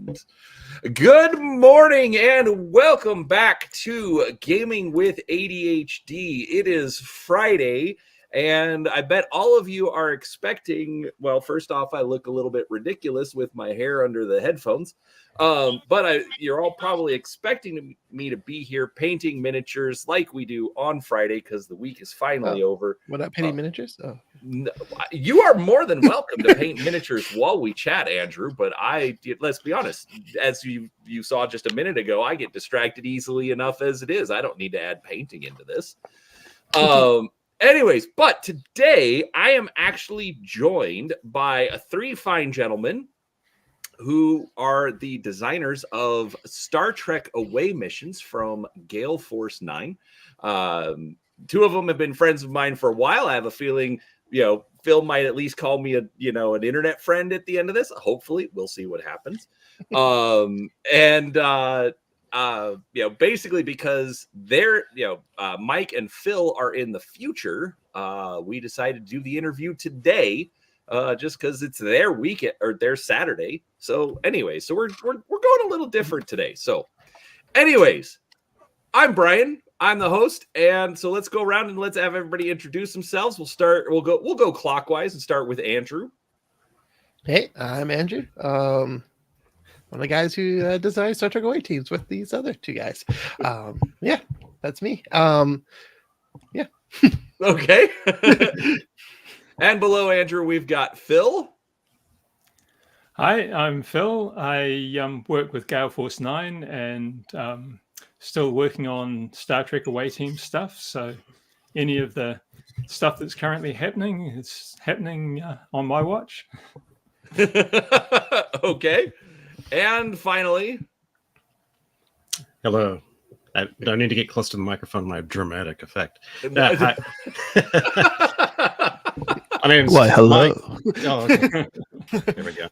And good morning and welcome back to Gaming with ADHD. It is Friday, and I bet all of you are expecting, well, first off, I look a little bit ridiculous with my hair under the headphones. But you're all probably expecting me to be here painting miniatures like we do on Friday because the week is finally over. What up, painting miniatures? Oh. No, you are more than welcome to paint miniatures while we chat, Andrew. But let's be honest, as you saw just a minute ago, I get distracted easily enough as it is. I don't need to add painting into this. Anyways, but today I am actually joined by three fine gentlemen who are the designers of Star Trek Away Missions from Gale Force 9. Two of them have been friends of mine for a while. I have a feeling, Phil might at least call me an internet friend at the end of this. Hopefully, we'll see what happens. Basically because they're, Mike and Phil are in the future. We decided to do the interview today. Just because it's their weekend or their Saturday. So anyway, so we're going a little different today. So anyways, I'm Brian. I'm the host. And so let's go around and let's have everybody introduce themselves. We'll go clockwise and start with Andrew. Hey, I'm Andrew. One of the guys who designed Star Trek Away teams with these other two guys. Yeah, that's me. Yeah. Okay. And below Andrew, we've got Phil. Hi, I'm Phil. I work with Gale Force 9 and still working on Star Trek Away Team stuff. So any of the stuff that's currently happening is happening on my watch. Okay. And finally. Hello. I don't need to get close to the microphone. My dramatic effect. My name's hello. Mike. Oh, okay. There we go.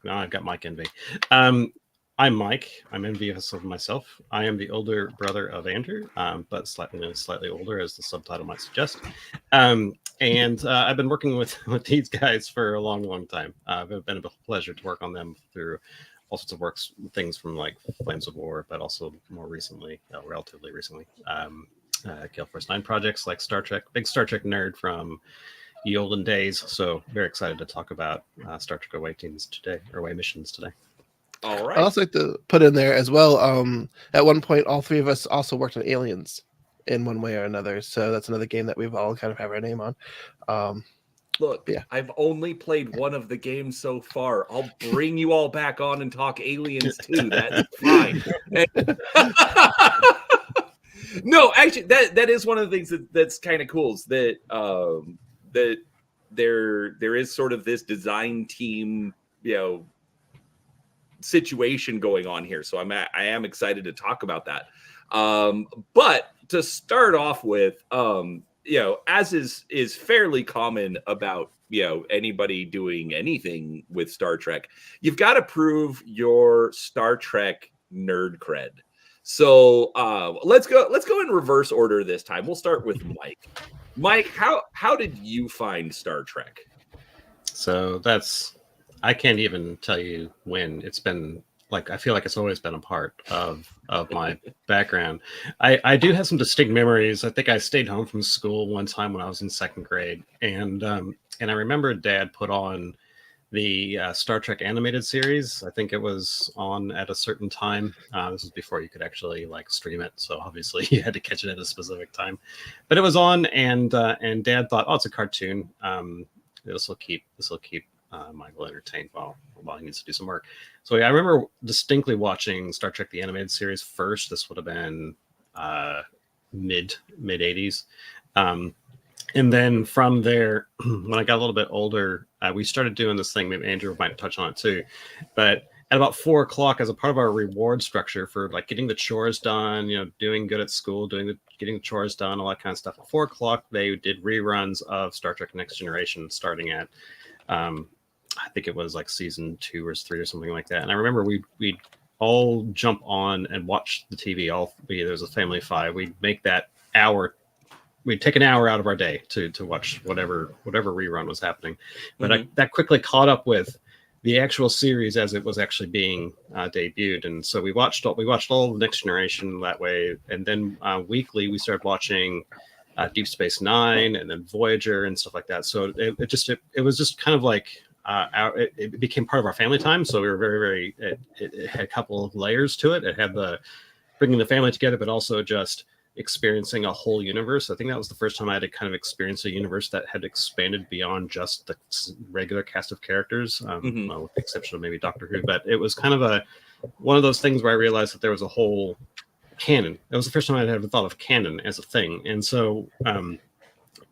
Now I've got Mike envy. I'm Mike. I'm envious of myself. I am the older brother of Andrew, but slightly older, as the subtitle might suggest. And I've been working with these guys for a long time. It's been a pleasure to work on them through all sorts of things from like Flames of War, but also more recently, relatively recently, Gale Force 9 projects like Star Trek. Big Star Trek nerd from the olden days, so very excited to talk about Star Trek Away Teams today, or Away Missions today. All right. I'd also like to put in there as well. At one point, all three of us also worked on Aliens in one way or another. So that's another game that we've all kind of have our name on. Look, yeah. I've only played one of the games so far. I'll bring you all back on and talk Aliens too. That's fine. No, actually, that is one of the things that's kind of cool. Is that that there is sort of this design team, situation going on here. So I am excited to talk about that. But to start off with, as is fairly common about, anybody doing anything with Star Trek, you've got to prove your Star Trek nerd cred. So let's go in reverse order this time. We'll start with Mike. Mike, how did you find Star Trek? So I can't even tell you when. It's been I feel like it's always been a part of my background. I do have some distinct memories. I think I stayed home from school one time when I was in second grade, and I remember Dad put on the Star Trek animated series. I think it was on at a certain time. This was before you could actually stream it, so obviously you had to catch it at a specific time. But it was on, and Dad thought, oh, it's a cartoon. This will keep Michael entertained while he needs to do some work. So I remember distinctly watching Star Trek the animated series first. This would have been mid 80s. And then from there, when I got a little bit older, we started doing this thing. Maybe Andrew might touch on it too. But at about 4 o'clock, as a part of our reward structure for getting the chores done, doing good at school, getting the chores done, all that kind of stuff. At 4 o'clock, they did reruns of Star Trek Next Generation, starting at I think it was season 2 or 3 or something like that. And I remember we'd all jump on and watch the TV. There was a family of 5. We'd make that hour. We'd take an hour out of our day to watch whatever rerun was happening. But that quickly caught up with the actual series as it was actually being debuted. And so we watched all the Next Generation that way, and then weekly we started watching Deep Space Nine and then Voyager and stuff like that. So it was just kind of like it became part of our family time. So we were very it had a couple of layers to it. It had the bringing the family together, but also just experiencing a whole universe. I think that was the first time I had to kind of experience a universe that had expanded beyond just the regular cast of characters, well, with the exception of maybe Doctor Who. But it was kind of one of those things where I realized that there was a whole canon. That was the first time I'd ever thought of canon as a thing. And so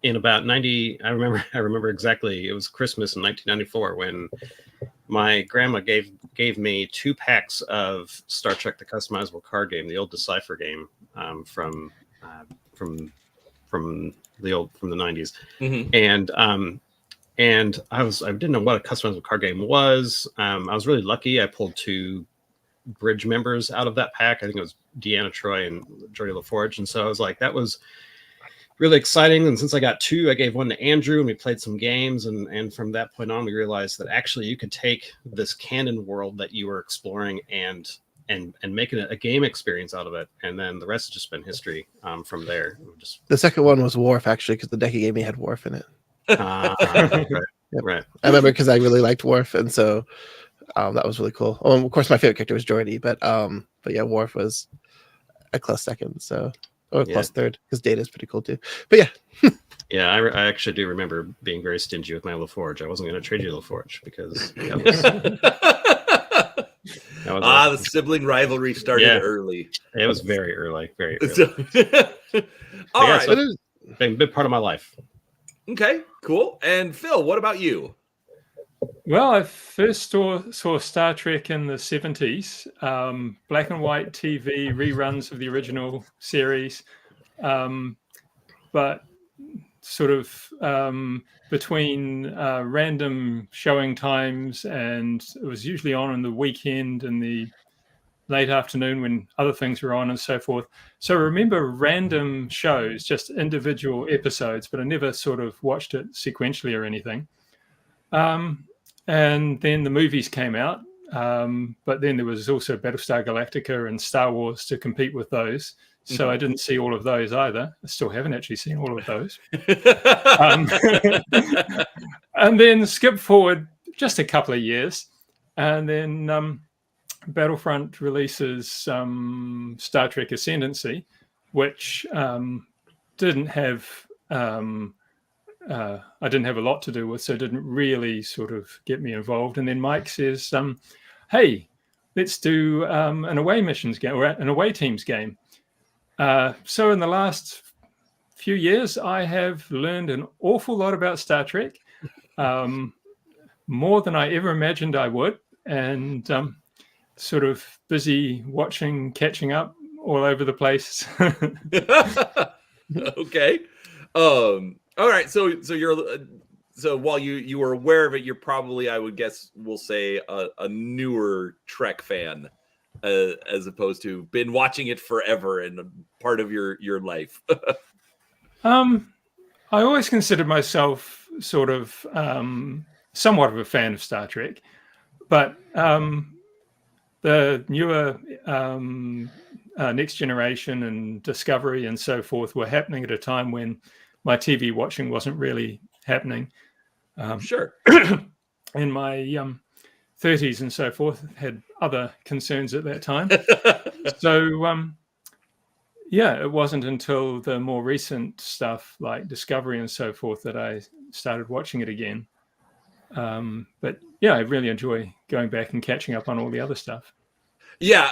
in about 90, I remember exactly, it was Christmas in 1994 when my grandma gave me 2 packs of Star Trek: The Customizable Card Game, the old Decipher game from the 90s, and I didn't know what a customizable card game was. I was really lucky. I pulled 2 bridge members out of that pack. I think it was Deanna Troi and Jordi LaForge, and so I was like, that was really exciting. And since I got 2, I gave 1 to Andrew, and we played some games. And from that point on, we realized that actually you could take this canon world that you were exploring and make it a game experience out of it. And then the rest has just been history from there. The second one was Worf, actually, because the deck he gave me had Worf in it. Right. I remember because I really liked Worf, and so that was really cool. Of course, my favorite character was Geordi, but yeah, Worf was a close second. So. Or plus third, because Data is pretty cool too. But yeah. Yeah, I actually do remember being very stingy with my LaForge. I wasn't going to trade you LaForge because the sibling rivalry started early. It was very early. All right. So it's been a big part of my life. Okay, cool. And Phil, what about you? Well, I first saw Star Trek in the 70s, black and white TV reruns of the original series, but sort of between random showing times, and it was usually on the weekend and the late afternoon when other things were on and so forth. So I remember random shows, just individual episodes, but I never sort of watched it sequentially or anything. And then the movies came out, but then there was also Battlestar Galactica and Star Wars to compete with those. So I didn't see all of those either. I still haven't actually seen all of those. And then skip forward just a couple of years, and then Battlefront releases Star Trek Ascendancy, which didn't have... I didn't have a lot to do with, so it didn't really sort of get me involved. And then Mike says, hey, let's do an away missions game or an away teams game. So in the last few years, I have learned an awful lot about Star Trek, more than I ever imagined I would, and sort of busy watching, catching up all over the place. Okay. All right, so while you were aware of it, you're probably, I would guess, we'll say a newer Trek fan, as opposed to been watching it forever and part of your life. I always considered myself sort of somewhat of a fan of Star Trek, but the newer Next Generation and Discovery and so forth were happening at a time when my TV watching wasn't really happening. Sure. In my 30s and so forth, had other concerns at that time. So, it wasn't until the more recent stuff like Discovery and so forth that I started watching it again. But yeah, I really enjoy going back and catching up on all the other stuff. Yeah,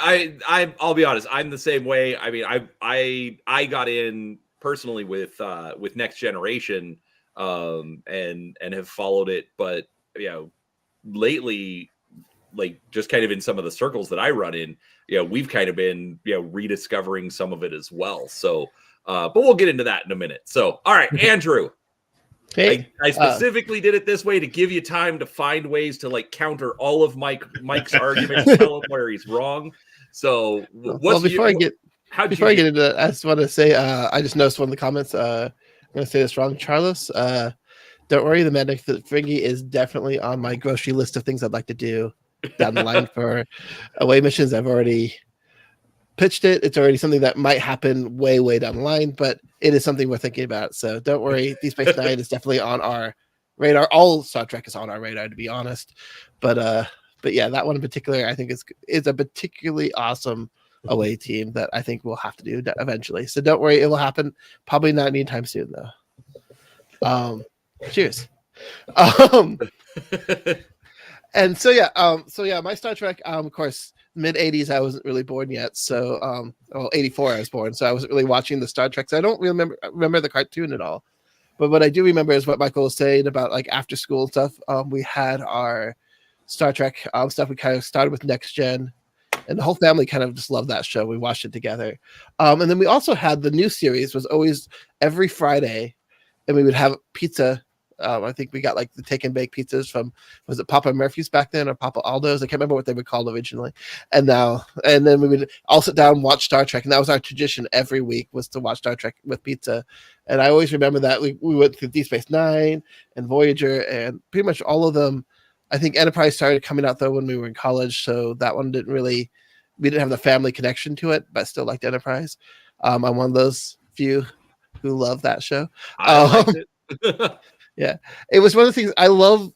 I'll be honest. I'm the same way. I mean, I got in personally with Next Generation, and have followed it, but lately, like just kind of in some of the circles that I run in, we've kind of been rediscovering some of it as well. So, but we'll get into that in a minute. So, all right, Andrew. Hey, I specifically did it this way to give you time to find ways to like counter all of Mike's arguments, tell him where he's wrong. So, before I get into that, I just want to say I just noticed one of the comments. I'm going to say this wrong, Charles. don't worry, the Manic Fringy is definitely on my grocery list of things I'd like to do down the line for away missions. I've already pitched it. It's already something that might happen way down the line, but it is something we're thinking about. So don't worry, Deep Space Nine is definitely on our radar. All Star Trek is on our radar, to be honest. But yeah, that one in particular, I think is a particularly awesome away team that I think we'll have to do eventually. So don't worry, it will happen. Probably not anytime soon though. Cheers. And so yeah, my Star Trek, of course, mid 80s, I wasn't really born yet. So 84 I was born, so I wasn't really watching the Star Trek. So I don't remember the cartoon at all. But what I do remember is what Michael was saying about like after school stuff. We had our Star Trek stuff. We kind of started with Next Gen, and the whole family kind of just loved that show. We watched it together. And then we also had the new series was always every Friday, and we would have pizza. I think we got like the take and bake pizzas from, was it Papa Murphy's back then or Papa Aldo's? I can't remember what they were called originally. And then we would all sit down and watch Star Trek. And that was our tradition every week, was to watch Star Trek with pizza. And I always remember that we went through Deep Space Nine and Voyager and pretty much all of them. I think Enterprise started coming out though when we were in college. So that one we didn't have the family connection to it, but still liked Enterprise. I'm one of those few who love that show. I liked it. Yeah, it was one of the things I love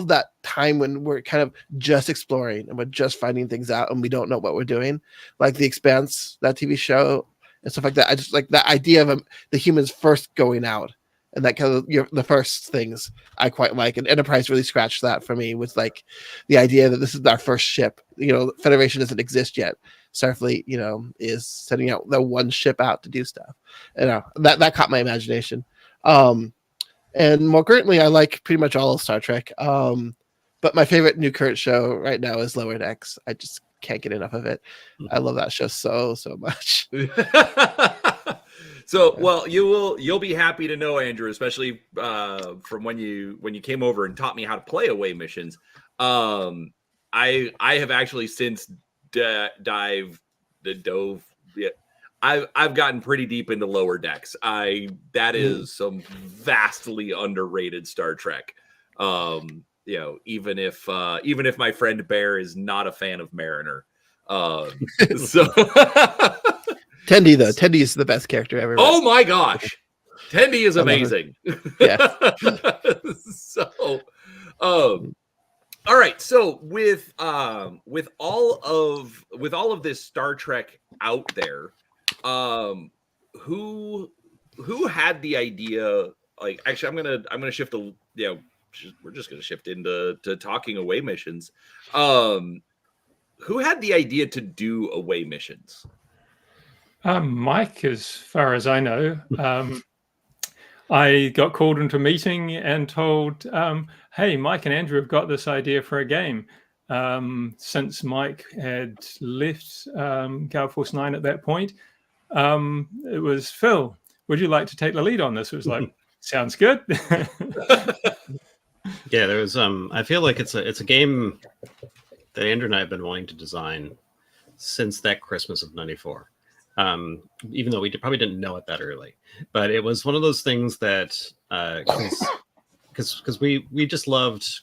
that time when we're kind of just exploring and we're just finding things out and we don't know what we're doing, like The Expanse, that TV show and stuff like that. I just like that idea of the humans first going out, and that kind of the first things I quite like. And Enterprise really scratched that for me, with like the idea that this is our first ship. Federation doesn't exist yet. Starfleet, is sending out the one ship out to do stuff. That caught my imagination. And more currently, I like pretty much all of Star Trek. But my favorite new current show right now is Lower Decks. I just can't get enough of it. I love that show so much. So, well, you'll be happy to know, Andrew, especially from when you came over and taught me how to play away missions. I have actually since dove. Yeah, I've gotten pretty deep into Lower Decks. That is some vastly underrated Star Trek. Even if my friend Bear is not a fan of Mariner. So Tendy though. Tendy is the best character ever. Oh my gosh. Tendy is amazing. Yeah. So all right. So with all of this Star Trek out there, who had the idea? Like, actually, I'm gonna shift we're just gonna shift into talking away missions. Who had the idea to do away missions? Mike, as far as I know. I got called into a meeting and told, hey, Mike and Andrew have got this idea for a game. Since Mike had left Gale Force 9 at that point, it was, Phil, would you like to take the lead on this? It was like, sounds good. Yeah, there was. I feel like it's a game that Andrew and I have been wanting to design since that Christmas of '94. Even though we probably didn't know it that early, but it was one of those things that because we just loved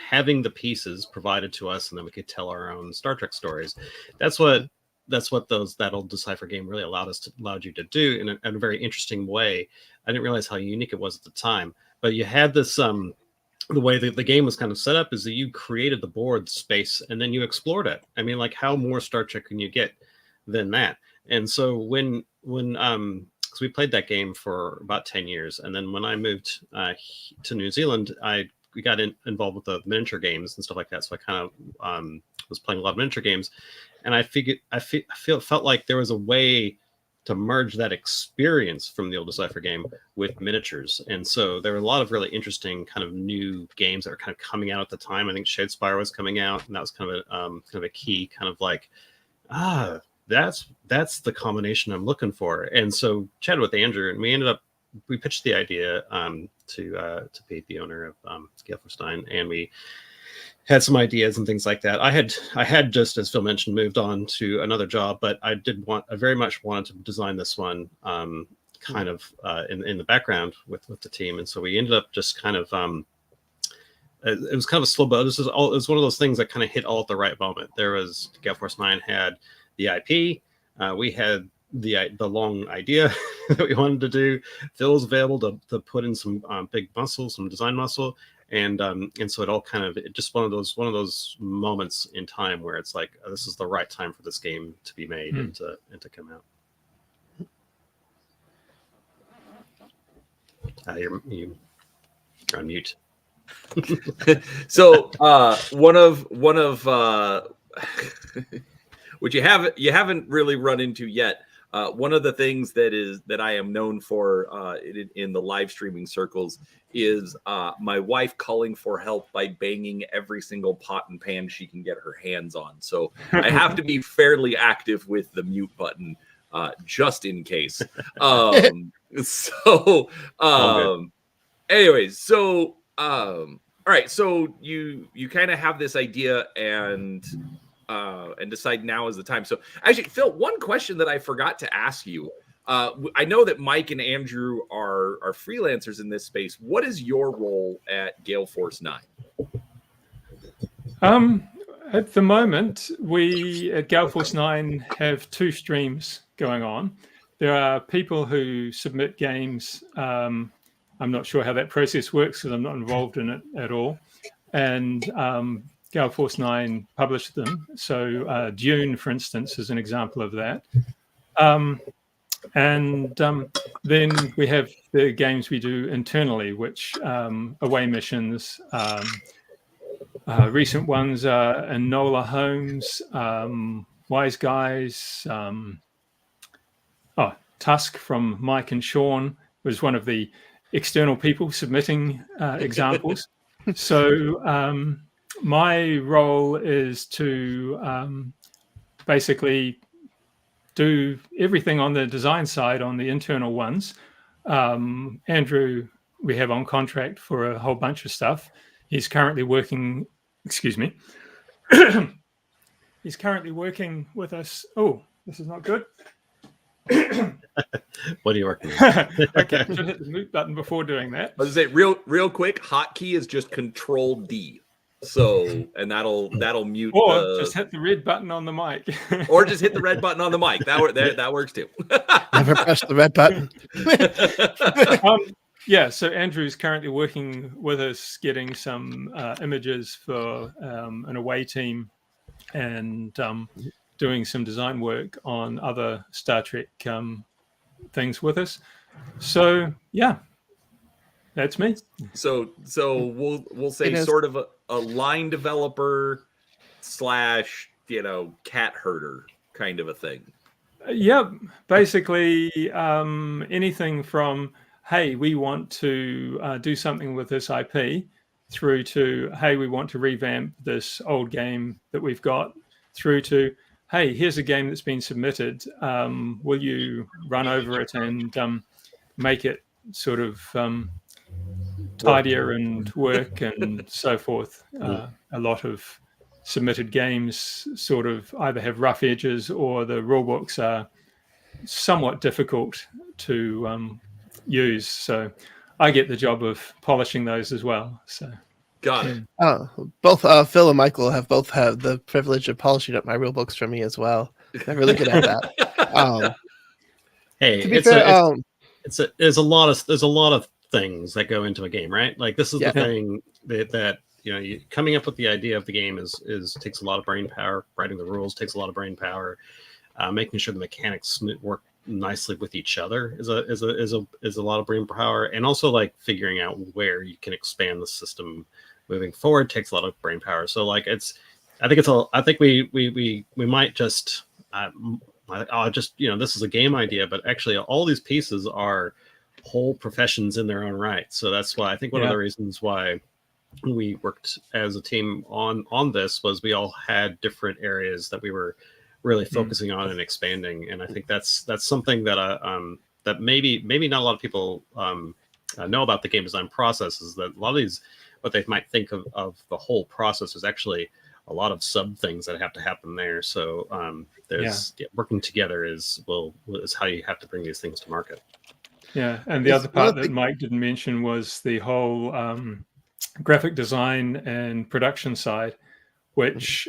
having the pieces provided to us, and then we could tell our own Star Trek stories. That's what that old Decipher game really allowed you to do in a very interesting way. I didn't realize how unique it was at the time, but you had this the way that the game was kind of set up is that you created the board space and then you explored it. I mean, like, how more Star Trek can you get than that? And so when because we played that game for about 10 years, and then when I moved to New Zealand, we got involved with the miniature games and stuff like that. So I kind of was playing a lot of miniature games, and I felt like there was a way to merge that experience from the old Decipher game with miniatures. And so there were a lot of really interesting kind of new games that were kind of coming out at the time. I think Shadespire was coming out, and that was kind of a key kind of like, that's the combination I'm looking for. And so chatted with Andrew, and we pitched the idea to Pete, the owner of Gale Force 9, and we had some ideas and things like that. I had just, as Phil mentioned, moved on to another job, but I very much wanted to design this one kind kind of in the background with the team, and so we ended up just kind of it was kind of a slow, but it was one of those things that kind of hit all at the right moment. There was Gale Force 9 had the IP, we had the long idea that we wanted to do. Phil was available to put in some big muscle, some design muscle, and so it all kind of just one of those moments in time where it's like, this is the right time for this game to be made and to come out. You're on mute. So one of which you haven't really run into yet. One of the things that I am known for in the live streaming circles is my wife calling for help by banging every single pot and pan she can get her hands on. So I have to be fairly active with the mute button just in case. Anyways, so all right, so you kind of have this idea and decide now is the time. So actually, Phil, one question that I forgot to ask you. I know that Mike and Andrew are freelancers in this space. What is your role at Gale Force 9? At the moment, we at Gale Force 9 have 2 streams going on. There are people who submit games. I'm not sure how that process works because I'm not involved in it at all. And Gale Force 9 published them. So Dune, for instance, is an example of that. And then we have the games we do internally, which away missions. Recent ones are Enola Holmes, Wise Guys. Tusk from Mike and Sean was one of the external people submitting examples. So my role is to basically do everything on the design side on the internal ones. Andrew, we have on contract for a whole bunch of stuff. He's currently working, excuse me. He's currently working with us. Oh, this is not good. What are you working on? Okay, I should hit the mute button before doing that. I was gonna say real quick, hotkey is just Control D. So and that'll mute. Or just hit the red button on the mic. Or just hit the red button on the mic. That works too. Never press the red button. Yeah, so Andrew's currently working with us, getting some images for an away team, and doing some design work on other Star Trek things with us. So yeah, that's me. So we'll say sort of a line developer / cat herder kind of a thing. Yeah, basically anything from, hey, we want to do something with this IP, through to, hey, we want to revamp this old game that we've got, through to, hey, here's a game that's been submitted. Will you run over it and make it sort of tidier and work and so forth? A lot of submitted games sort of either have rough edges or the rule books are somewhat difficult to use. So I get the job of polishing those as well. So got it. Both Phil and Michael have both had the privilege of polishing up my rule books for me as well. They're really good at that. Hey, to be fair, there's a lot of things that go into a game, right? Like this is the thing that coming up with the idea of the game is takes a lot of brain power. Writing the rules takes a lot of brain power. Making sure the mechanics work nicely with each other is a lot of brain power, and also like figuring out where you can expand the system moving forward takes a lot of brain power. So like I think we might just this is a game idea, but actually all these pieces are whole professions in their own right. So that's why I think one of the reasons why we worked as a team on this was we all had different areas that we were really focusing on and expanding. And I think that's something that that maybe not a lot of people know about the game design process, is that a lot of these, what they might think of the whole process is actually a lot of sub things that have to happen there. So working together is how you have to bring these things to market. Yeah, and the other part that Mike didn't mention was the whole graphic design and production side, which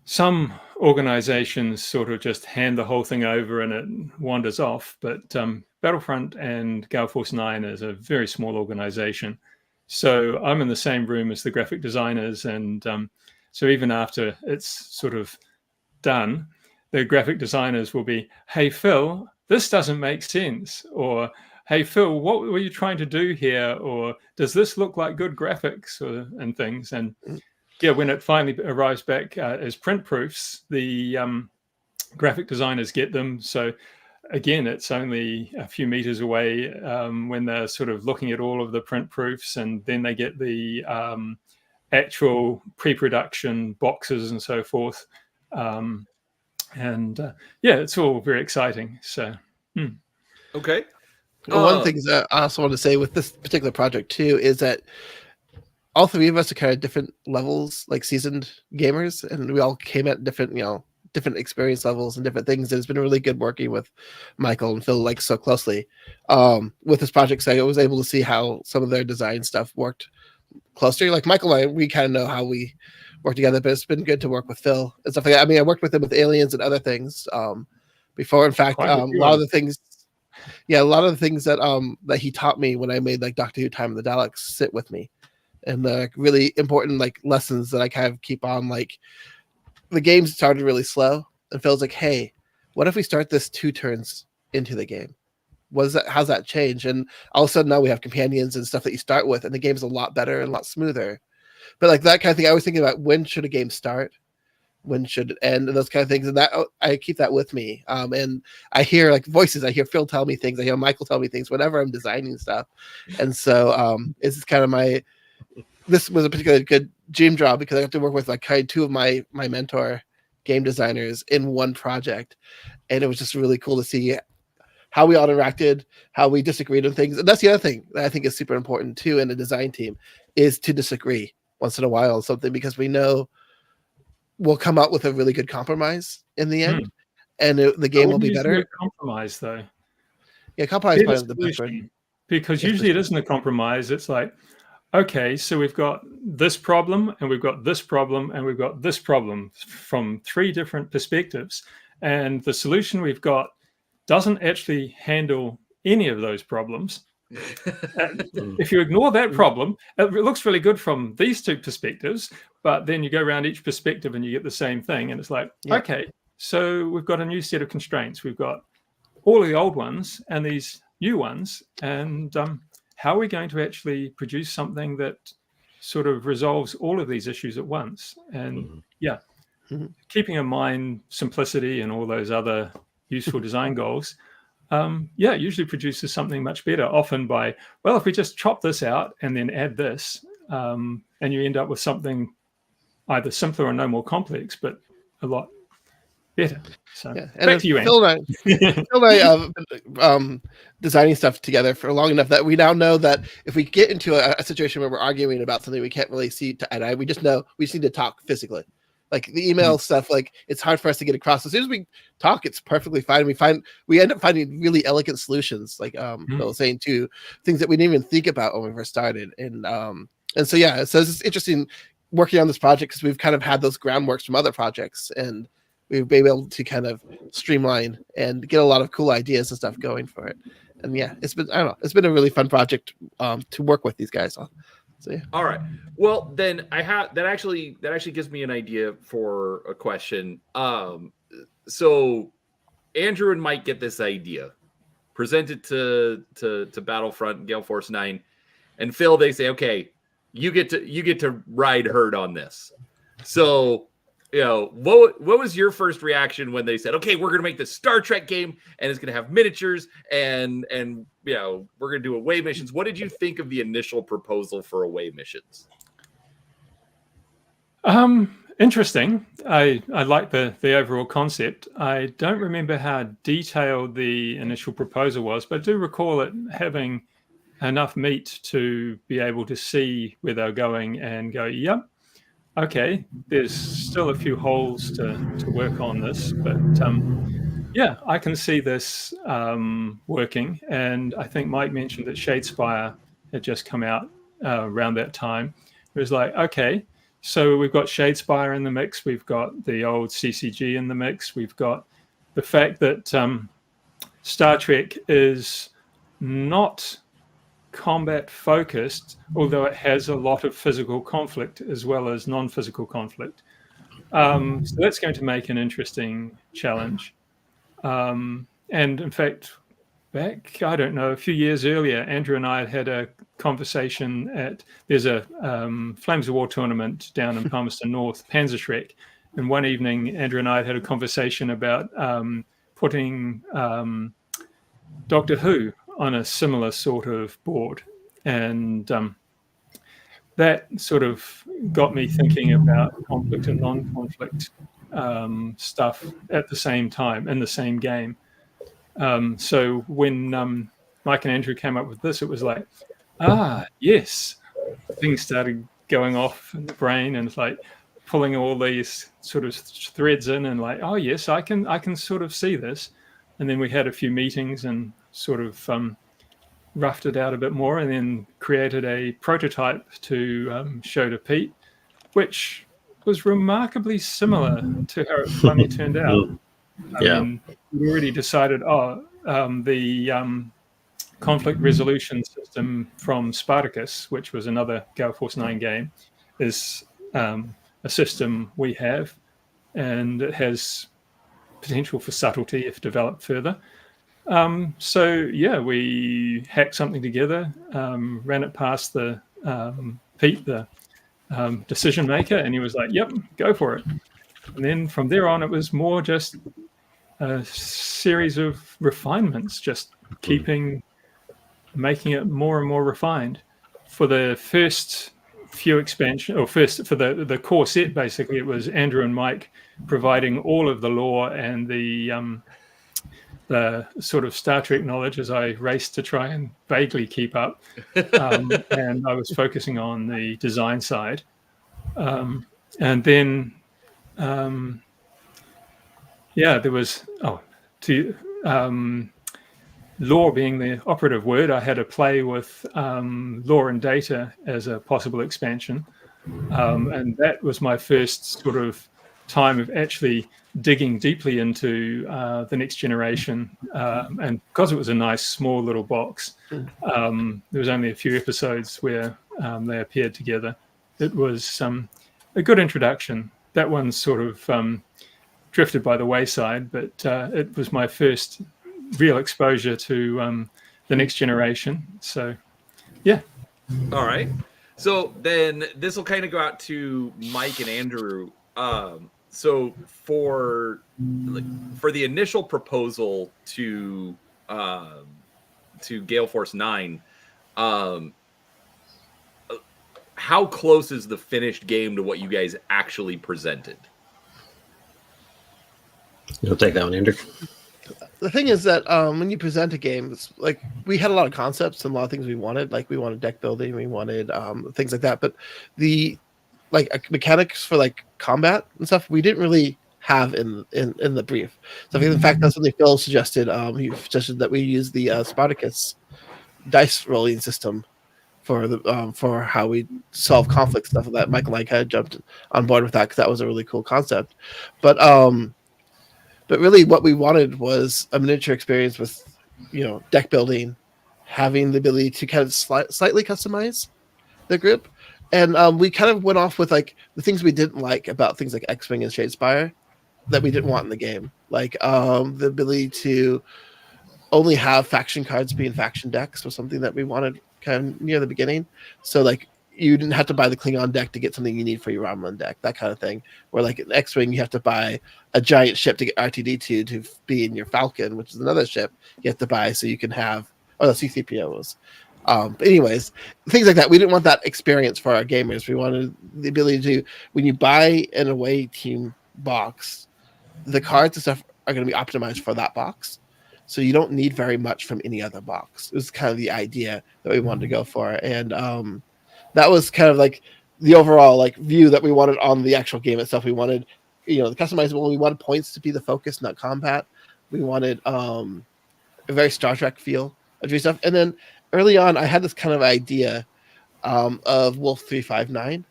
some organizations sort of just hand the whole thing over and it wanders off. But Battlefront and Gale Force 9 is a very small organization. So I'm in the same room as the graphic designers. And so even after it's sort of done, the graphic designers will be, hey, Phil, this doesn't make sense. Or, hey, Phil, what were you trying to do here? Or does this look like good graphics and things? And yeah, when it finally arrives back as print proofs, the graphic designers get them. So again, it's only a few meters away when they're sort of looking at all of the print proofs, and then they get the actual pre-production boxes and so forth. And yeah, it's all very exciting. So, Okay. Well, one of the things that I also want to say with this particular project too is that all three of us are kind of different levels, like seasoned gamers, and we all came at different, different experience levels and different things. And it's been really good working with Michael and Phil like so closely with this project. So I was able to see how some of their design stuff worked closer. Like Michael and I, we kind of know how we work together, but it's been good to work with Phil and stuff like that. I mean, I worked with him with Aliens and other things before. In fact, a lot of the things that that he taught me when I made like Doctor Who Time of the Daleks sit with me. And the really important like lessons that I kind of keep on, like the game started really slow and Phil's like, hey, what if we start this 2 turns into the game? How's that change? And all of a sudden now we have companions and stuff that you start with, and the game's a lot better and a lot smoother. But like that kind of thing, I was thinking about when should a game start? When should it end? And those kind of things. And that I keep that with me. And I hear like voices. I hear Phil tell me things. I hear Michael tell me things whenever I'm designing stuff. And so it's kind of this was a particularly good dream job because I got to work with like kind of 2 of my mentor game designers in one project. And it was just really cool to see how we all interacted, how we disagreed on things. And that's the other thing that I think is super important too in a design team is to disagree once in a while on something, because we know we'll come out with a really good compromise in the end, and the game will be better. Compromise though. Yeah, compromise is probably the best word. Because usually it isn't a compromise. It's like, okay, so we've got this problem and we've got this problem and we've got this problem from 3 different perspectives. And the solution we've got doesn't actually handle any of those problems. If you ignore that problem, it looks really good from these 2 perspectives, but then you go around each perspective and you get the same thing. And it's like, okay, so we've got a new set of constraints. We've got all of the old ones and these new ones. And how are we going to actually produce something that sort of resolves all of these issues at once? And keeping in mind simplicity and all those other useful design goals, usually produces something much better, often by, well, if we just chop this out and then add this, and you end up with something either simpler or no more complex, but a lot better. So back to you, Andy. Phil and I have designing stuff together for long enough that we now know that if we get into a situation where we're arguing about something we can't really see to eye, we just know we just need to talk physically. Like the email stuff, like it's hard for us to get across. As soon as we talk, it's perfectly fine. We end up finding really elegant solutions, like Bill was saying too, things that we didn't even think about when we first started. And so it's interesting working on this project because we've kind of had those groundworks from other projects, and we've been able to kind of streamline and get a lot of cool ideas and stuff going for it. And it's been it's been a really fun project to work with these guys on. So, yeah. All right. Well, then that actually gives me an idea for a question. So Andrew and Mike get this idea, present it to Battlefront, Gale Force 9, and Phil, they say, okay, you get to ride herd on this. So, what was your first reaction when they said, okay, we're going to make this Star Trek game and it's going to have miniatures and we're going to do away missions. What did you think of the initial proposal for away missions? Interesting. I like the overall concept. I don't remember how detailed the initial proposal was, but I do recall it having enough meat to be able to see where they're going and go, yep. Okay, there's still a few holes to work on this, but Yeah, I can see this working, and I think Mike mentioned that Shadespire had just come out around that time. It was like, okay, so we've got Shadespire in the mix, we've got the old CCG in the mix, we've got the fact that Star Trek is not combat focused, although it has a lot of physical conflict as well as non-physical conflict. So that's going to make an interesting challenge. And in fact, back, I don't know, a few years earlier, Andrew and I had a conversation there's a Flames of War tournament down in Palmerston North, Panzerschreck. And one evening, Andrew and I had a conversation about putting Doctor Who on a similar sort of board. And that sort of got me thinking about conflict and non-conflict stuff at the same time in the same game. So when Mike and Andrew came up with this, it was like, yes, things started going off in the brain, and it's like pulling all these sort of threads in, and like, oh yes, I can sort of see this. And then we had a few meetings and sort of roughed it out a bit more, and then created a prototype to show to Pete, which was remarkably similar to how it finally turned out. We already decided, the conflict resolution system from Spartacus, which was another Gale Force 9 game, is a system we have, and it has potential for subtlety if developed further. We hacked something together, ran it past the Pete, the decision maker, and he was like, yep, go for it. And then from there on, it was more just a series of refinements, just making it more and more refined. For the first few expansion, or first for the core set, basically, it was Andrew and Mike providing all of the lore and the sort of Star Trek knowledge as I raced to try and vaguely keep up. And I was focusing on the design side. And then, there was, lore being the operative word, I had a play with lore and data as a possible expansion. And that was my first sort of time of actually digging deeply into the next generation. And because it was a nice small little box, there was only a few episodes where they appeared together. It was a good introduction. That one sort of drifted by the wayside, but it was my first real exposure to the next generation. So, yeah. All right. So then this will kind of go out to Mike and Andrew. So for the initial proposal to Gale Force 9, how close is the finished game to what you guys actually presented? You'll take that one, Andrew. The thing is that when you present a game, it's like we had a lot of concepts and a lot of things we wanted. Like we wanted deck building, we wanted things like that. But the mechanics for like combat and stuff, we didn't really have in the brief. So in fact, that's something Phil suggested. He suggested that we use the Spartacus dice rolling system for the for how we solve conflict stuff. That Michael and I kind of jumped on board with that because that was a really cool concept. But really, what we wanted was a miniature experience with, deck building, having the ability to kind of slightly customize the group. And we kind of went off with like the things we didn't like about things like X-Wing and Shadespire that we didn't want in the game. Like the ability to only have faction cards being faction decks was something that we wanted kind of near the beginning. So like you didn't have to buy the Klingon deck to get something you need for your Romulan deck, that kind of thing. Where like in X-Wing, you have to buy a giant ship to get RTD2 to be in your Falcon, which is another ship you have to buy so you can have, the C-3PO was. But anyways, things like that. We didn't want that experience for our gamers. We wanted the ability to, when you buy an away team box, the cards and stuff are going to be optimized for that box. So you don't need very much from any other box. It was kind of the idea that we wanted to go for. And that was kind of like the overall like view that we wanted on the actual game itself. We wanted, the customizable, we wanted points to be the focus, not combat. We wanted a very Star Trek feel of doing stuff. And then early on, I had this kind of idea of Wolf 359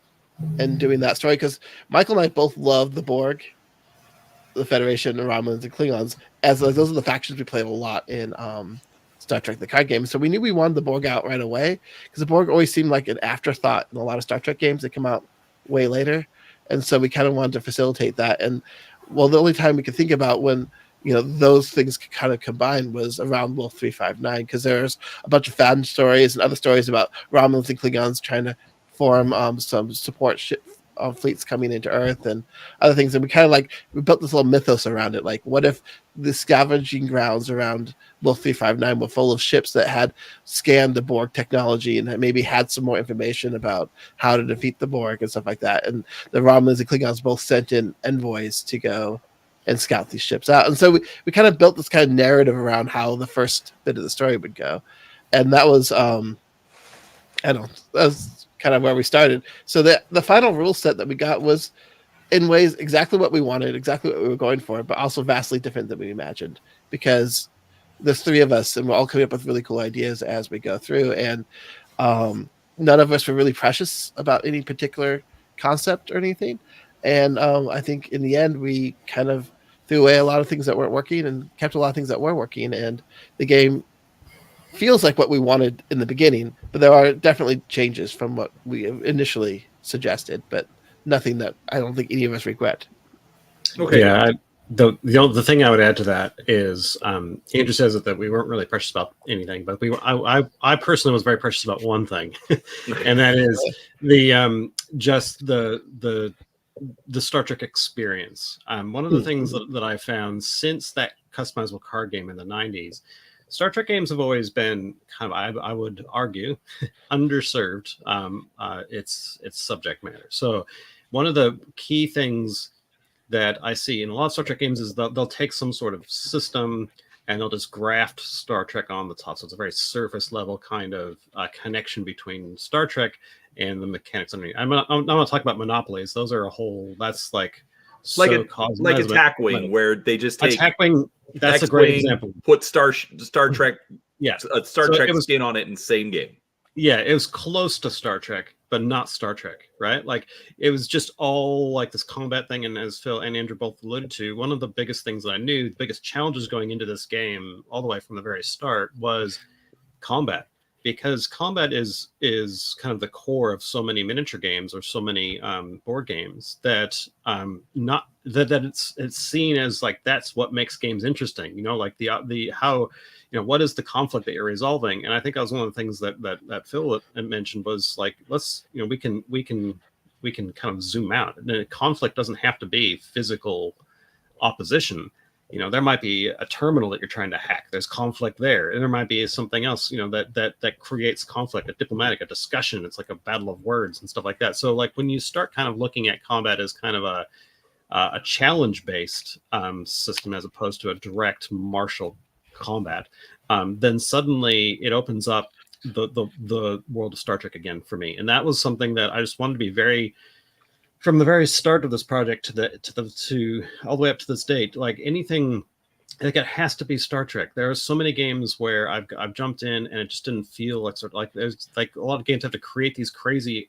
and doing that story because Michael and I both love the Borg, the Federation, the Romulans, and Klingons, as like, those are the factions we play a lot in Star Trek, the card game. So we knew we wanted the Borg out right away because the Borg always seemed like an afterthought in a lot of Star Trek games that come out way later. And so we kind of wanted to facilitate that. And well, the only time we could think about when those things could kind of combine was around Wolf 359 because there's a bunch of fan stories and other stories about Romulans and Klingons trying to form some support fleets coming into Earth and other things. And we kind of we built this little mythos around it. Like, what if the scavenging grounds around Wolf 359 were full of ships that had scanned the Borg technology and maybe had some more information about how to defeat the Borg and stuff like that. And the Romulans and Klingons both sent in envoys to go and scout these ships out. And so we kind of built this kind of narrative around how the first bit of the story would go. And that was, that was kind of where we started. So the final rule set that we got was in ways exactly what we wanted, exactly what we were going for, but also vastly different than we imagined because there's three of us and we're all coming up with really cool ideas as we go through. And none of us were really precious about any particular concept or anything. And I think in the end, we kind of threw away a lot of things that weren't working and kept a lot of things that were working. And the game feels like what we wanted in the beginning, but there are definitely changes from what we initially suggested, but nothing that I don't think any of us regret. Okay. Yeah. The thing I would add to that is Andrew says that we weren't really precious about anything, but I personally was very precious about one thing, and that is the Star Trek experience. One of the things that I found since that customizable card game in the 90s, Star Trek games have always been kind of, I would argue, underserved its subject matter. So one of the key things that I see in a lot of Star Trek games is they'll take some sort of system and they'll just graft Star Trek on the top. So it's a very surface level kind of connection between Star Trek and the mechanics underneath. I'm not talking about monopolies. Those are that's like Attack Wing, where they just take Attack Wing. That's a great example. Put Star Trek, a Star Trek skin on it in the same game. Yeah, it was close to Star Trek, but not Star Trek, right? Like it was just all like this combat thing. And as Phil and Andrew both alluded to, one of the biggest things that I knew, the biggest challenges going into this game, all the way from the very start, was combat. Because combat is kind of the core of so many miniature games or so many board games that it's seen as like that's what makes games interesting. Like the how what is the conflict that you're resolving? And I think that was one of the things that Phil mentioned was like we can kind of zoom out. And the conflict doesn't have to be physical opposition. There might be a terminal that you're trying to hack. There's conflict there. And there might be something else, that creates conflict, a discussion. It's like a battle of words and stuff like that. So like when you start kind of looking at combat as kind of a challenge-based system as opposed to a direct martial combat, then suddenly it opens up the world of Star Trek again for me. And that was something that I just wanted to be from the very start of this project to all the way up to this date, like anything, like it has to be Star Trek. There are so many games where I've jumped in and it just didn't feel like there's like a lot of games have to create these crazy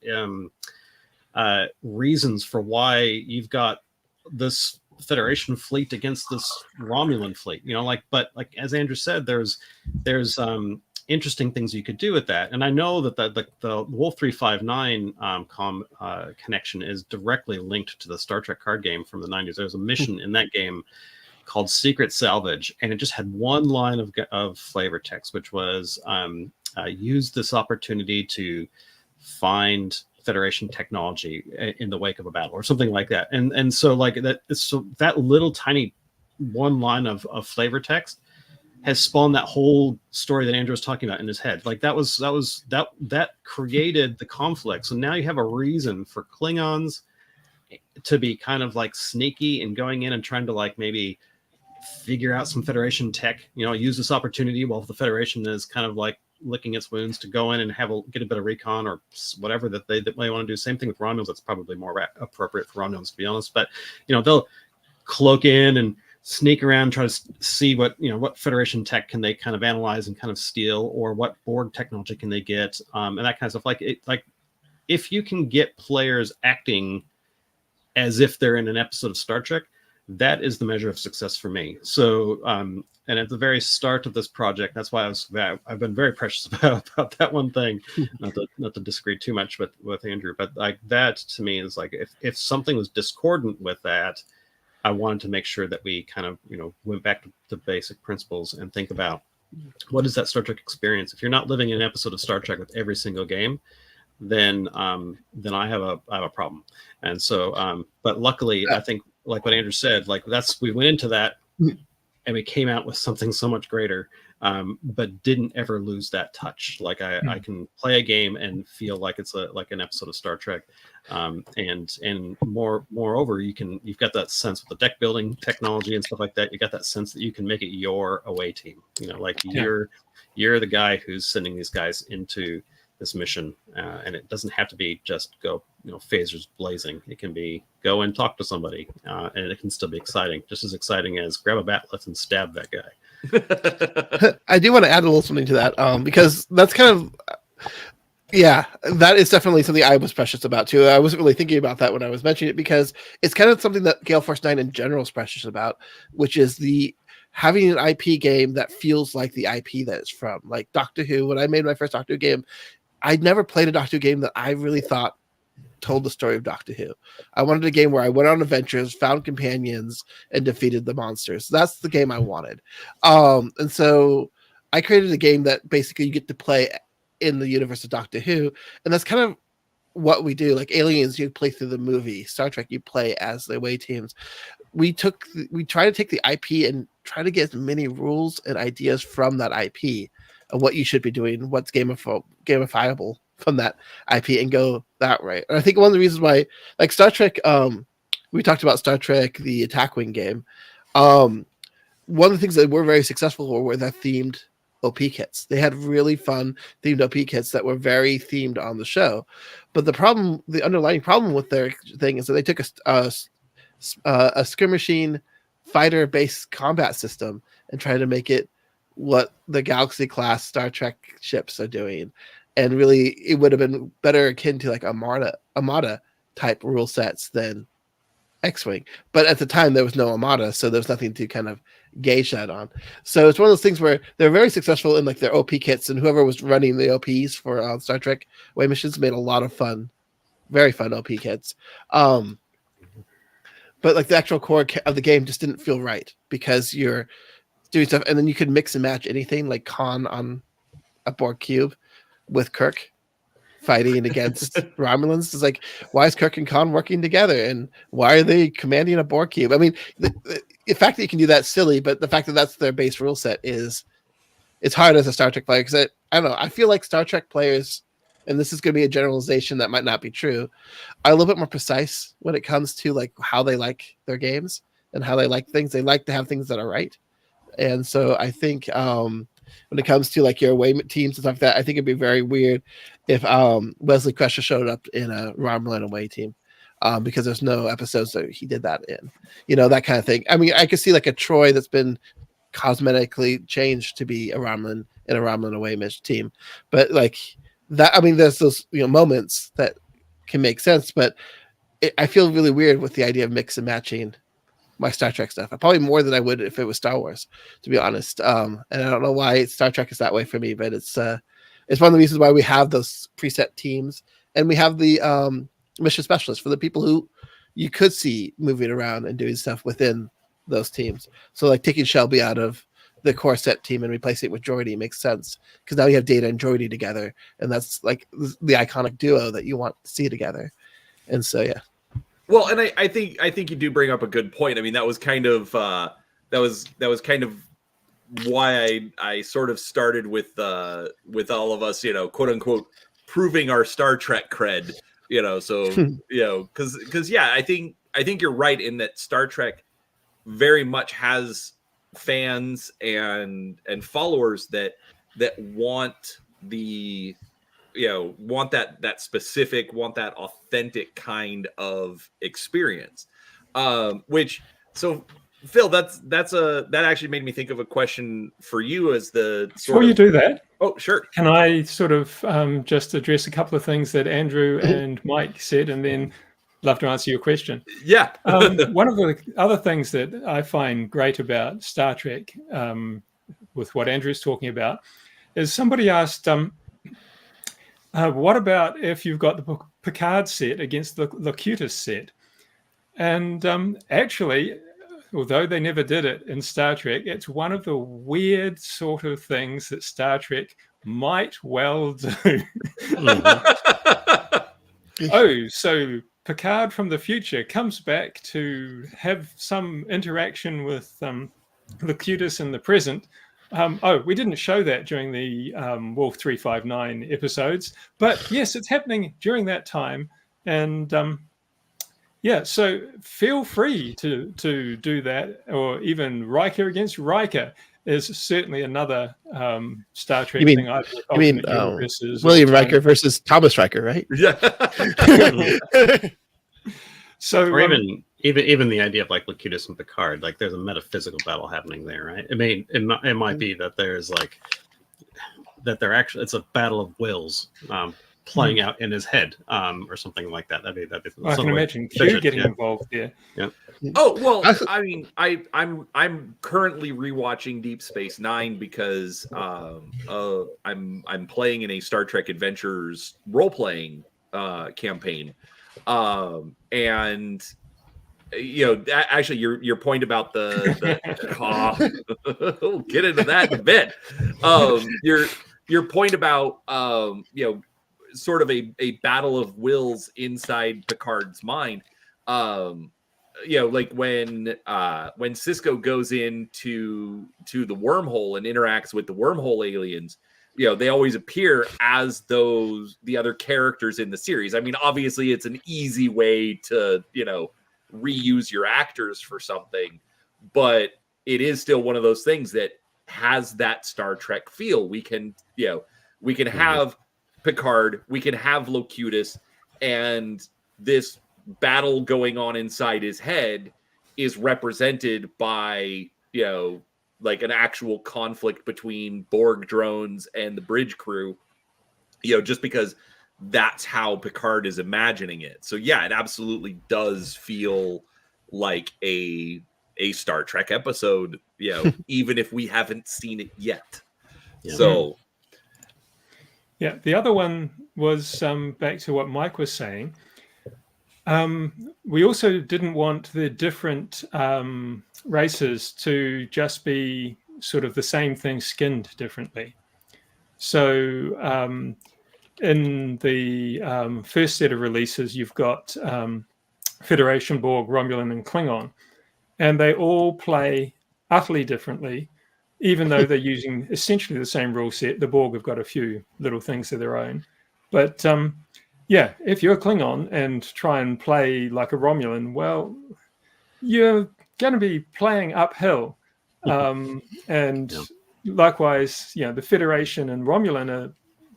reasons for why you've got this Federation fleet against this Romulan fleet. But as Andrew said, there's interesting things you could do with that. And I know that the Wolf 359 connection is directly linked to the Star Trek card game from the 90s. There's a mission in that game called Secret Salvage, and it just had one line of flavor text, which was use this opportunity to find Federation technology in the wake of a battle or something like that. And so like that, so that little tiny one line of flavor text has spawned that whole story that Andrew was talking about in his head. Like that created the conflict. So now you have a reason for Klingons to be kind of like sneaky and going in and trying to like maybe figure out some Federation tech, use this opportunity while the Federation is kind of like licking its wounds to go in and get a bit of recon or whatever that they want to do. Same thing with Romulans. That's probably more appropriate for Romulans, to be honest. But, they'll cloak in and sneak around, try to see what Federation tech can they kind of analyze and kind of steal, or what Borg technology can they get, and that kind of stuff. Like if you can get players acting as if they're in an episode of Star Trek, that is the measure of success for me. So, and at the very start of this project, that's why I've been very precious about that one thing. not to disagree too much with Andrew, but like that to me is like if something was discordant with that, I wanted to make sure that we kind of went back to basic principles and think about what is that Star Trek experience. If you're not living in an episode of Star Trek with every single game, then I have a problem. And so, but luckily, I think like what Andrew said, like we went into that and we came out with something so much greater, but didn't ever lose that touch. Like I can play a game and feel like it's like an episode of Star Trek, and moreover, you've got that sense with the deck building technology and stuff like that. You got that sense that you can make it your away team. Like you're the guy who's sending these guys into this mission, and it doesn't have to be just go phasers blazing. It can be go and talk to somebody, and it can still be exciting, just as exciting as grab a batleth and stab that guy. I do want to add a little something to that, because that's kind of that is definitely something I was precious about too. I wasn't really thinking about that when I was mentioning it, because it's kind of something that Gale Force 9 in general is precious about, which is having an IP game that feels like the IP that it's from. Like Doctor Who, when I made my first Doctor Who game, I'd never played a Doctor Who game that I really thought told the story of Doctor Who. I wanted a game where I went on adventures, found companions, and defeated the monsters. That's the game I wanted. And so I created a game that basically you get to play in the universe of Doctor Who. And that's kind of what we do. Like Aliens, you play through the movie. Star Trek, you play as the away teams. We try to take the IP and try to get as many rules and ideas from that IP of what you should be doing, what's gamifiable from that IP, and go that way. And I think one of the reasons why, like Star Trek, we talked about Star Trek, the Attack Wing game. One of the things that were very successful were their themed OP kits. They had really fun themed OP kits that were very themed on the show. But the underlying problem with their thing is that they took a skirmishing fighter-based combat system and tried to make it what the Galaxy class Star Trek ships are doing. And really, it would have been better akin to like Armada type rule sets than X-Wing. But at the time, there was no Armada, so there was nothing to kind of gauge that on. So it's one of those things where they're very successful in like their OP kits, and whoever was running the OPs for Star Trek away missions made a lot of fun, very fun OP kits. But like the actual core of the game just didn't feel right, because you're doing stuff, and then you could mix and match anything, like Khan on a Borg cube with Kirk fighting against Romulans. It's like, why is Kirk and Khan working together, and why are they commanding a Borg cube? I mean, the fact that you can do that silly, but the fact that that's their base rule set it's hard as a Star Trek player, because I don't know, I feel like Star Trek players, and this is going to be a generalization that might not be true, are a little bit more precise when it comes to like how they like their games and how they like things. They like to have things that are right. And so I think when it comes to like your away teams and stuff like that, I think it'd be very weird if Wesley Crusher showed up in a Romulan away team, because there's no episodes that he did that in, that kind of thing. I mean, I could see like a Troy that's been cosmetically changed to be a Romulan in a Romulan away team, but like that, I mean, there's those moments that can make sense, but I feel really weird with the idea of mix and matching my Star Trek stuff. Probably more than I would if it was Star Wars, to be honest. And I don't know why Star Trek is that way for me, but it's one of the reasons why we have those preset teams, and we have the mission specialists for the people who you could see moving around and doing stuff within those teams. So like taking Shelby out of the core set team and replacing it with Geordi makes sense, because now you have Data and Geordi together, and that's like the iconic duo that you want to see together. And so yeah. Well, and I think you do bring up a good point. I mean, that was kind of why I sort of started with all of us, quote unquote, proving our Star Trek cred, so because I think you're right in that Star Trek very much has fans and followers that want the want that specific, want that authentic kind of experience, which so Phil, that actually made me think of a question for you as the Before you do that, oh, sure. can I sort of just address a couple of things that Andrew and Mike said, and then love to answer your question. Yeah. One of the other things that I find great about Star Trek, with what Andrew's talking about, is somebody asked, what about if you've got the Picard set against the Locutus set? And actually, although they never did it in Star Trek, it's one of the weird sort of things that Star Trek might well do. Oh, so Picard from the future comes back to have some interaction with Locutus in the present. We didn't show that during the Wolf 359 episodes, but yes, it's happening during that time. And so feel free to do that, or even Riker against Riker is certainly another Star Trek thing. You mean William Riker versus Thomas Riker, right? Yeah. So, or even the idea of like Locutus and Picard, like there's a metaphysical battle happening there, right? I mean, it might be that there's like that they're actually it's a battle of wills playing out in his head, or something like that. That'd be I can imagine Q getting involved there. Yeah. Oh well, I mean, I'm currently rewatching Deep Space Nine because I'm playing in a Star Trek Adventures role playing campaign, and actually your point about the we'll get into that in a bit. Your point about sort of a battle of wills inside Picard's mind. Like when Sisko goes into the wormhole and interacts with the wormhole aliens, they always appear as the other characters in the series. I mean, obviously it's an easy way to, reuse your actors for something, but it is still one of those things that has that Star Trek feel. We can have Picard, we can have Locutus, and this battle going on inside his head is represented by like an actual conflict between Borg drones and the bridge crew, just because that's how Picard is imagining it. So yeah, it absolutely does feel like a Star Trek episode, even if we haven't seen it yet. Yeah. So yeah, the other one was back to what Mike was saying. We also didn't want the different races to just be sort of the same thing skinned differently. So in the first set of releases, you've got Federation, Borg, Romulan, and Klingon, and they all play utterly differently, even though they're using essentially the same rule set. The Borg have got a few little things of their own. But if you're a Klingon and try and play like a Romulan, well, you're going to be playing uphill. Likewise, the Federation and Romulan are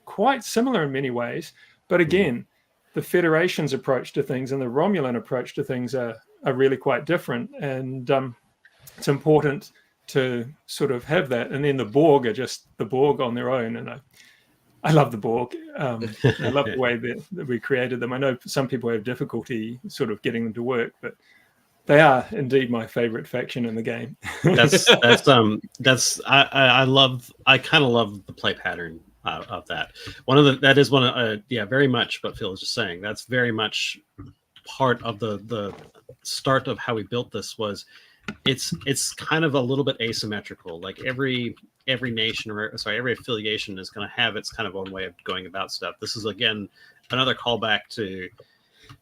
quite similar in many ways. But again, the Federation's approach to things and the Romulan approach to things are really quite different. And it's important to sort of have that. And then the Borg are just the Borg on their own. And I love the Borg. I love the way that we created them. I know some people have difficulty sort of getting them to work, but they are indeed my favorite faction in the game. I kind of love the play pattern of that. Very much what Phil was just saying. That's very much part of the start of how we built this. Was it's kind of a little bit asymmetrical. Like every nation, every affiliation is going to have its kind of own way of going about stuff. This is again another callback to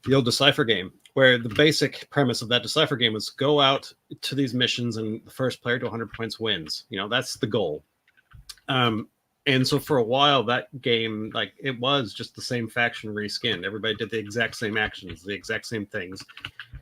the old Decipher game, where the basic premise of that Decipher game was go out to these missions and the first player to 100 points wins. That's the goal. And so for a while, that game, like it was just the same faction reskinned. Everybody did the exact same actions, the exact same things.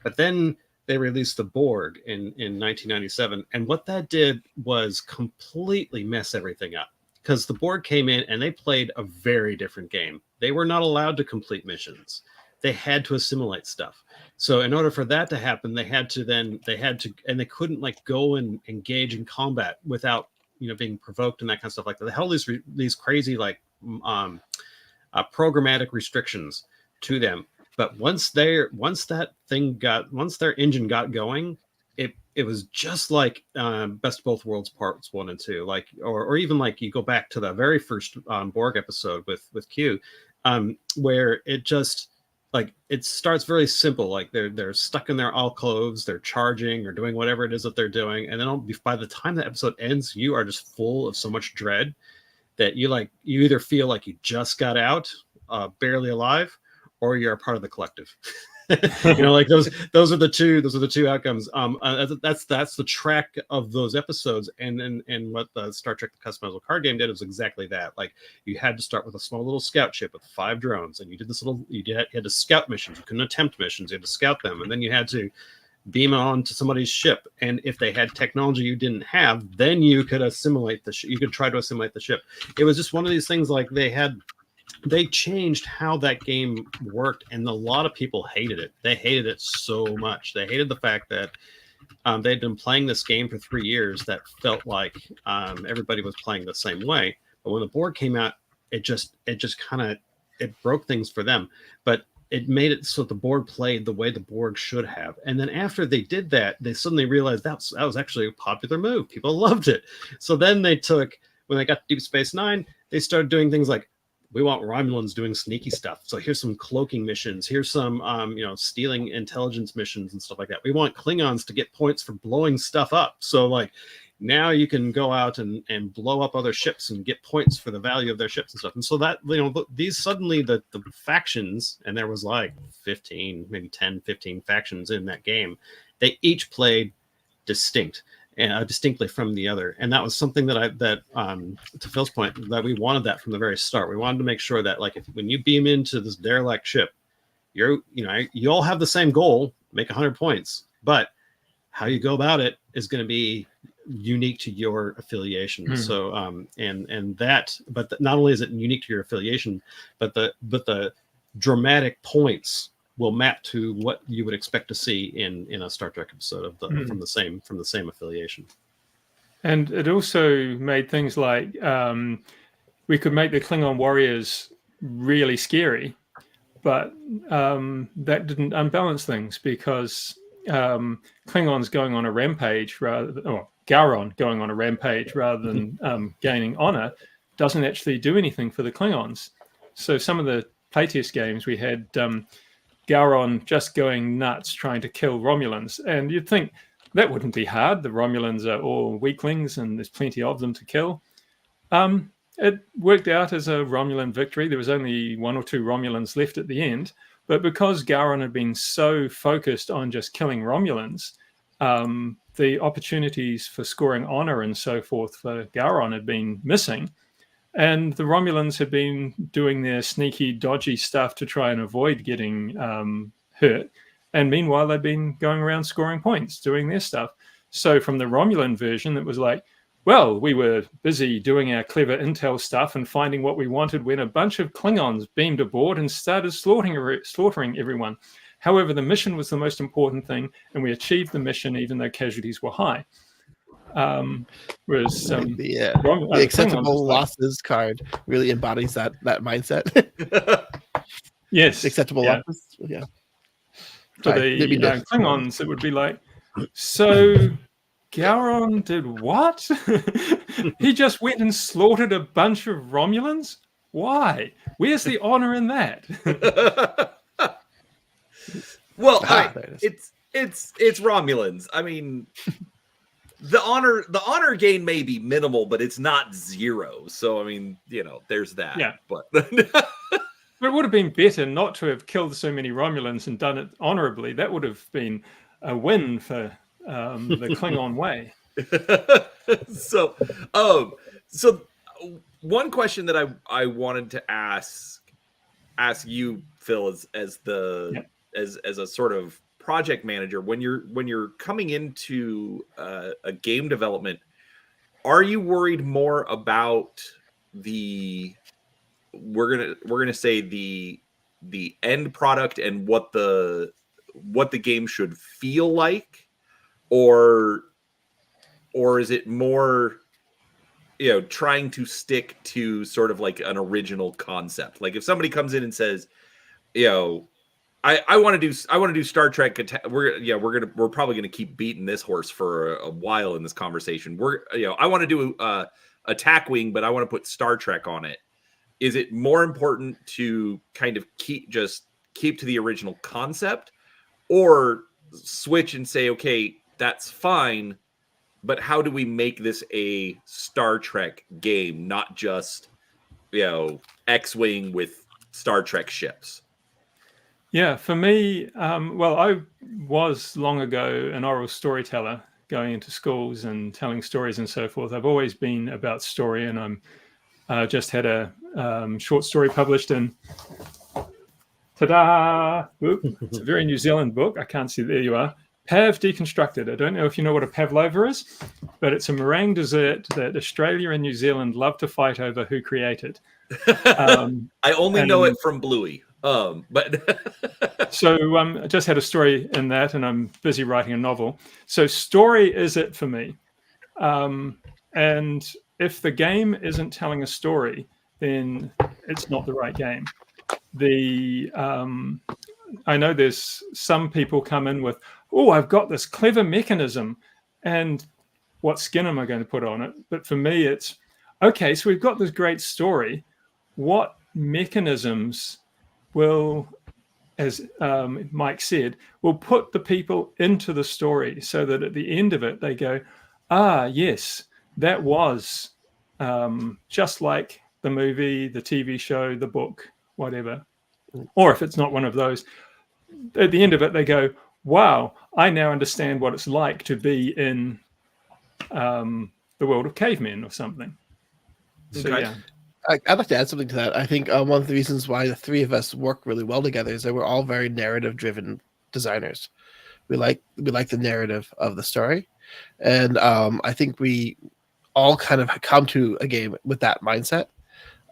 But then they released the Borg in 1997. And what that did was completely mess everything up. Because the Borg came in and they played a very different game. They were not allowed to complete missions. they had to assimilate stuff. So in order for that to happen, they they couldn't like go and engage in combat without, you know, being provoked and that kind of stuff like that. They held these crazy like programmatic restrictions to them. But once their engine got going, it was just like Best of Both Worlds parts 1 and 2, like or even like you go back to the very first Borg episode with Q, where it just like it starts very simple, like they're stuck in their alcoves, they're charging or doing whatever it is that they're doing, and then by the time the episode ends, you are just full of so much dread that you either feel like you just got out barely alive, or you're a part of the collective. You know, like those are the two outcomes. That's the track of those episodes, and what the Star Trek the Customizable Card Game did was exactly that. Like you had to start with a small little scout ship with 5 drones, and you had to scout missions. You couldn't attempt missions; you had to scout them, and then you had to beam on to somebody's ship. And if they had technology you didn't have, then you could assimilate you could try to assimilate the ship. It was just one of these things. Like they changed how that game worked, and a lot of people hated it. They hated it so much. They hated the fact that they'd been playing this game for 3 years that felt like everybody was playing the same way. But when the board came out, it just kind of broke things for them. But it made it so the board played the way the board should have. And then after they did that, they suddenly realized that was actually a popular move. People loved it. So then when they got to Deep Space Nine, they started doing things like, we want Romulans doing sneaky stuff. So here's some cloaking missions. Here's some, stealing intelligence missions and stuff like that. We want Klingons to get points for blowing stuff up. So like now you can go out and blow up other ships and get points for the value of their ships and stuff. And so that, these suddenly the factions, and there was like 15, maybe 10, 15 factions in that game. They each played distinctly from the other, and that was something that to Phil's point, that we wanted that from the very start. We wanted to make sure that like when you beam into this derelict ship, you all have the same goal, make 100 points, but how you go about it is going to be unique to your affiliation. So but not only is it unique to your affiliation, but the dramatic points will map to what you would expect to see in a Star Trek episode from the same affiliation. And it also made things like we could make the Klingon warriors really scary, but that didn't unbalance things, because Klingons going on a rampage Gowron going on a rampage rather than gaining honor doesn't actually do anything for the Klingons. So some of the playtest games we had Gowron just going nuts trying to kill Romulans, and you'd think that wouldn't be hard. The Romulans are all weaklings and there's plenty of them to kill. It worked out as a Romulan victory. There was only 1 or 2 Romulans left at the end, but because Gowron had been so focused on just killing Romulans, the opportunities for scoring honor and so forth for Gowron had been missing. And the Romulans had been doing their sneaky, dodgy stuff to try and avoid getting hurt. And meanwhile, they'd been going around scoring points, doing their stuff. So from the Romulan version, it was like, well, we were busy doing our clever intel stuff and finding what we wanted when a bunch of Klingons beamed aboard and started slaughtering everyone. However, the mission was the most important thing, and we achieved the mission even though casualties were high. Whereas the acceptable losses card really embodies that mindset. Yes, acceptable losses. Yeah. For the Klingons, it would be like, so Gowron did what? He just went and slaughtered a bunch of Romulans? Why? Where's the honor in that? Well, it's Romulans. I mean, the honor gain may be minimal, but it's not 0. So I mean, there's that. Yeah. But But it would have been better not to have killed so many Romulans and done it honorably. That would have been a win for the Klingon way. So one question that I wanted to ask you, Phil, as a sort of project manager, when you're coming into a game development, are you worried more about the the end product and what the game should feel like, or is it more, trying to stick to sort of like an original concept? Like if somebody comes in and says, I want to do Star Trek. We're probably gonna keep beating this horse for a while in this conversation. I want to do Attack Wing, but I want to put Star Trek on it. Is it more important to kind of keep to the original concept, or switch and say, okay, that's fine, but how do we make this a Star Trek game, not just X-Wing with Star Trek ships? Yeah, for me, well, I was long ago an oral storyteller, going into schools and telling stories and so forth. I've always been about story, and I'm just had a short story published in, ta-da! It's a very New Zealand book. I can't see. There you are. Pav Deconstructed. I don't know if you know what a pavlova is, but it's a meringue dessert that Australia and New Zealand love to fight over who created. I only know it from Bluey. But so I just had a story in that, and I'm busy writing a novel. So story is it for me. And if the game isn't telling a story, then it's not the right game. I know there's some people come in with, oh, I've got this clever mechanism, and what skin am I going to put on it? But for me, it's, okay, so we've got this great story. What mechanisms will, as Mike said, will put the people into the story so that at the end of it, they go, yes, that was just like the movie, the TV show, the book, whatever. Or if it's not one of those, at the end of it, they go, wow, I now understand what it's like to be in the world of cavemen or something. So, okay. yeah. I'd like to add something to that. I think one of the reasons why the three of us work really well together is that we're all very narrative-driven designers. We like the narrative of the story, and I think we all kind of come to a game with that mindset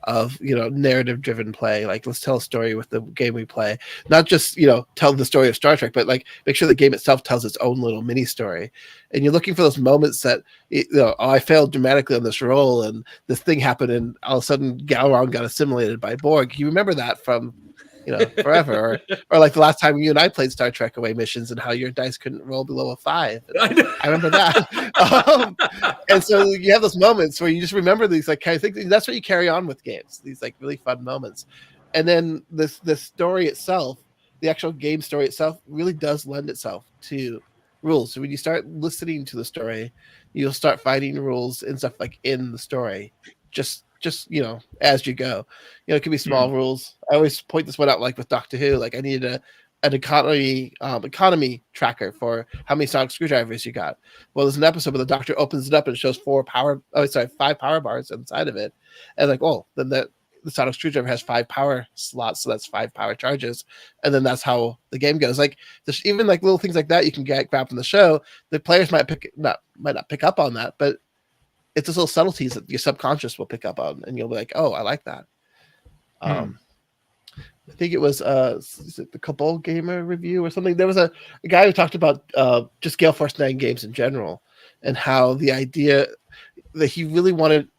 of narrative-driven play. Like, let's tell a story with the game we play, not just tell the story of Star Trek, but like make sure the game itself tells its own little mini story. And you're looking for those moments that I failed dramatically on this roll, and this thing happened, and all of a sudden Gowron got assimilated by Borg. You remember that from forever, or like the last time you and I played Star Trek away missions, and how your dice couldn't roll below a 5. I remember that. And so you have those moments where you just remember these like kind of things. That's what you carry on with games. These like really fun moments, and then the story itself, the actual game story itself, really does lend itself to rules. So when you start listening to the story, you'll start finding rules and stuff like in the story, just as you go. It can be small rules. I always point this one out, like with Doctor Who. Like I needed an economy tracker for how many sonic screwdrivers you got. Well, there's an episode where the Doctor opens it up and shows 5 power bars inside of it, and like, oh, then the sonic screwdriver has 5 power slots, so that's 5 power charges, and then that's how the game goes. Like there's even like little things like that you can grab from the show. The players might not pick up on that, but it's those little subtleties that your subconscious will pick up on, and you'll be like, oh, I like that. I think it was is it the Cabal Gamer review or something? There was a guy who talked about just Gale Force 9 games in general, and how the idea that he really wanted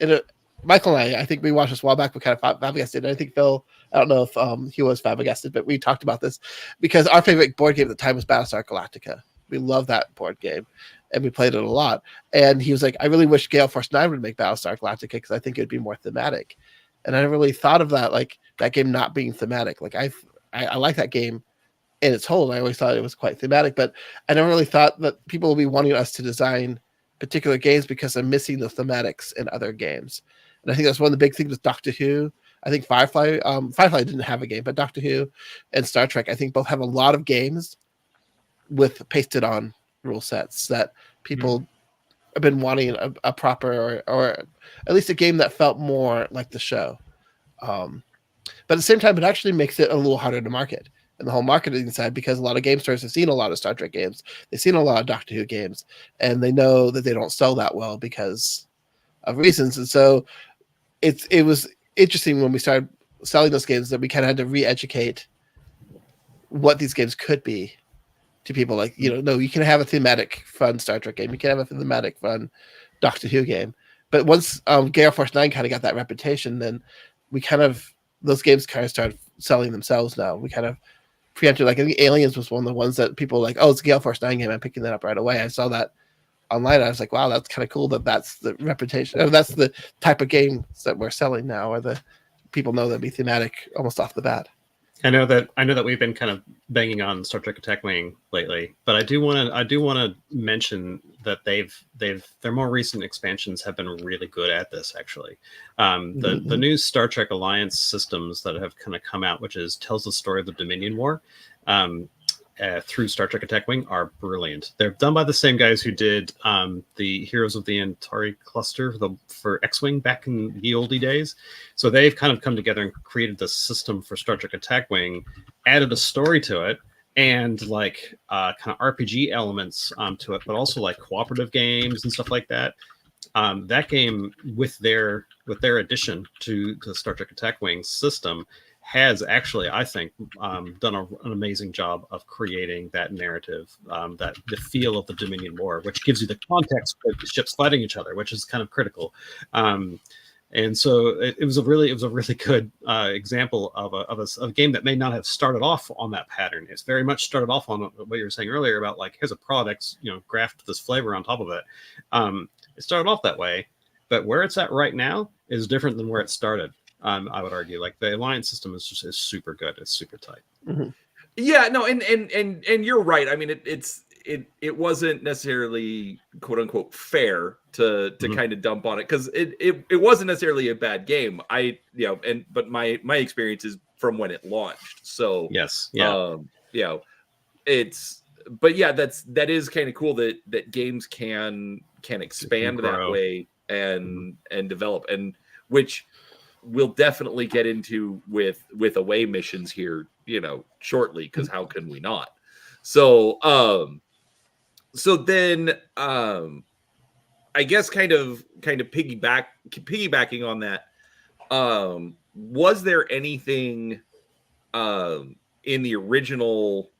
Michael and I think we watched this a while back, we kind of flabbergasted. I think Phil, I don't know if he was flabbergasted, but we talked about this because our favorite board game at the time was Battlestar Galactica. We love that board game, and we played it a lot. And he was like, I really wish Gale Force 9 would make Battlestar Galactica because I think it'd be more thematic. And I never really thought of that, like that game not being thematic. Like I like that game in its whole. I always thought it was quite thematic, but I never really thought that people would be wanting us to design particular games because I'm missing the thematics in other games. And I think that's one of the big things with Doctor Who. I think Firefly didn't have a game, but Doctor Who and Star Trek, I think both have a lot of games with pasted on rule sets that people have been wanting a proper or at least a game that felt more like the show. But at the same time, it actually makes it a little harder to market in the whole marketing side, because a lot of game stores have seen a lot of Star Trek games. They've seen a lot of Doctor Who games, and they know that they don't sell that well because of reasons. And so it was interesting when we started selling those games that we kind of had to re-educate what these games could be to people. Like, no, you can have a thematic fun Star Trek game, you can have a thematic fun Doctor Who game, but once Gale Force 9 kind of got that reputation, then those games kind of started selling themselves. Now we kind of preempted, like I think Aliens was one of the ones that people were like, oh, it's a Gale Force 9 game, I'm picking that up right away. I saw that online, I was like, wow, that's kind of cool that's the reputation, that's the type of games that we're selling now, or the people know that be thematic almost off the bat. I know that we've been kind of banging on Star Trek Attack Wing lately, but I do want to mention that their more recent expansions have been really good at this. Actually, the new Star Trek Alliance systems that have kind of come out, which tells the story of the Dominion War, through Star Trek Attack Wing, are brilliant. They're done by the same guys who did the Heroes of the Antari cluster for X-Wing back in the oldie days. So they've kind of come together and created this system for Star Trek Attack Wing, added a story to it, and like kind of RPG elements to it, but also like cooperative games and stuff like that. That game, with their addition to the Star Trek Attack Wing system, has actually, I think, done an amazing job of creating that narrative, that the feel of the Dominion War, which gives you the context of the ships fighting each other, which is kind of critical. And so it was a really good example of a game that may not have started off on that pattern. It's very much started off on what you were saying earlier about, like, here's a product, graft this flavor on top of it. It started off that way, but where it's at right now is different than where it started. I would argue, like, the alliance system is super good. It's super tight. Mm-hmm. Yeah, no, and you're right. I mean, it wasn't necessarily quote unquote fair to kind of dump on it, because it wasn't necessarily a bad game. But my experience is from when it launched. So yes, that is kind of cool that games can expand that way and develop, and which we'll definitely get into with away missions here, shortly, because how can we not? So then I guess kind of piggybacking on that, was there anything in the original,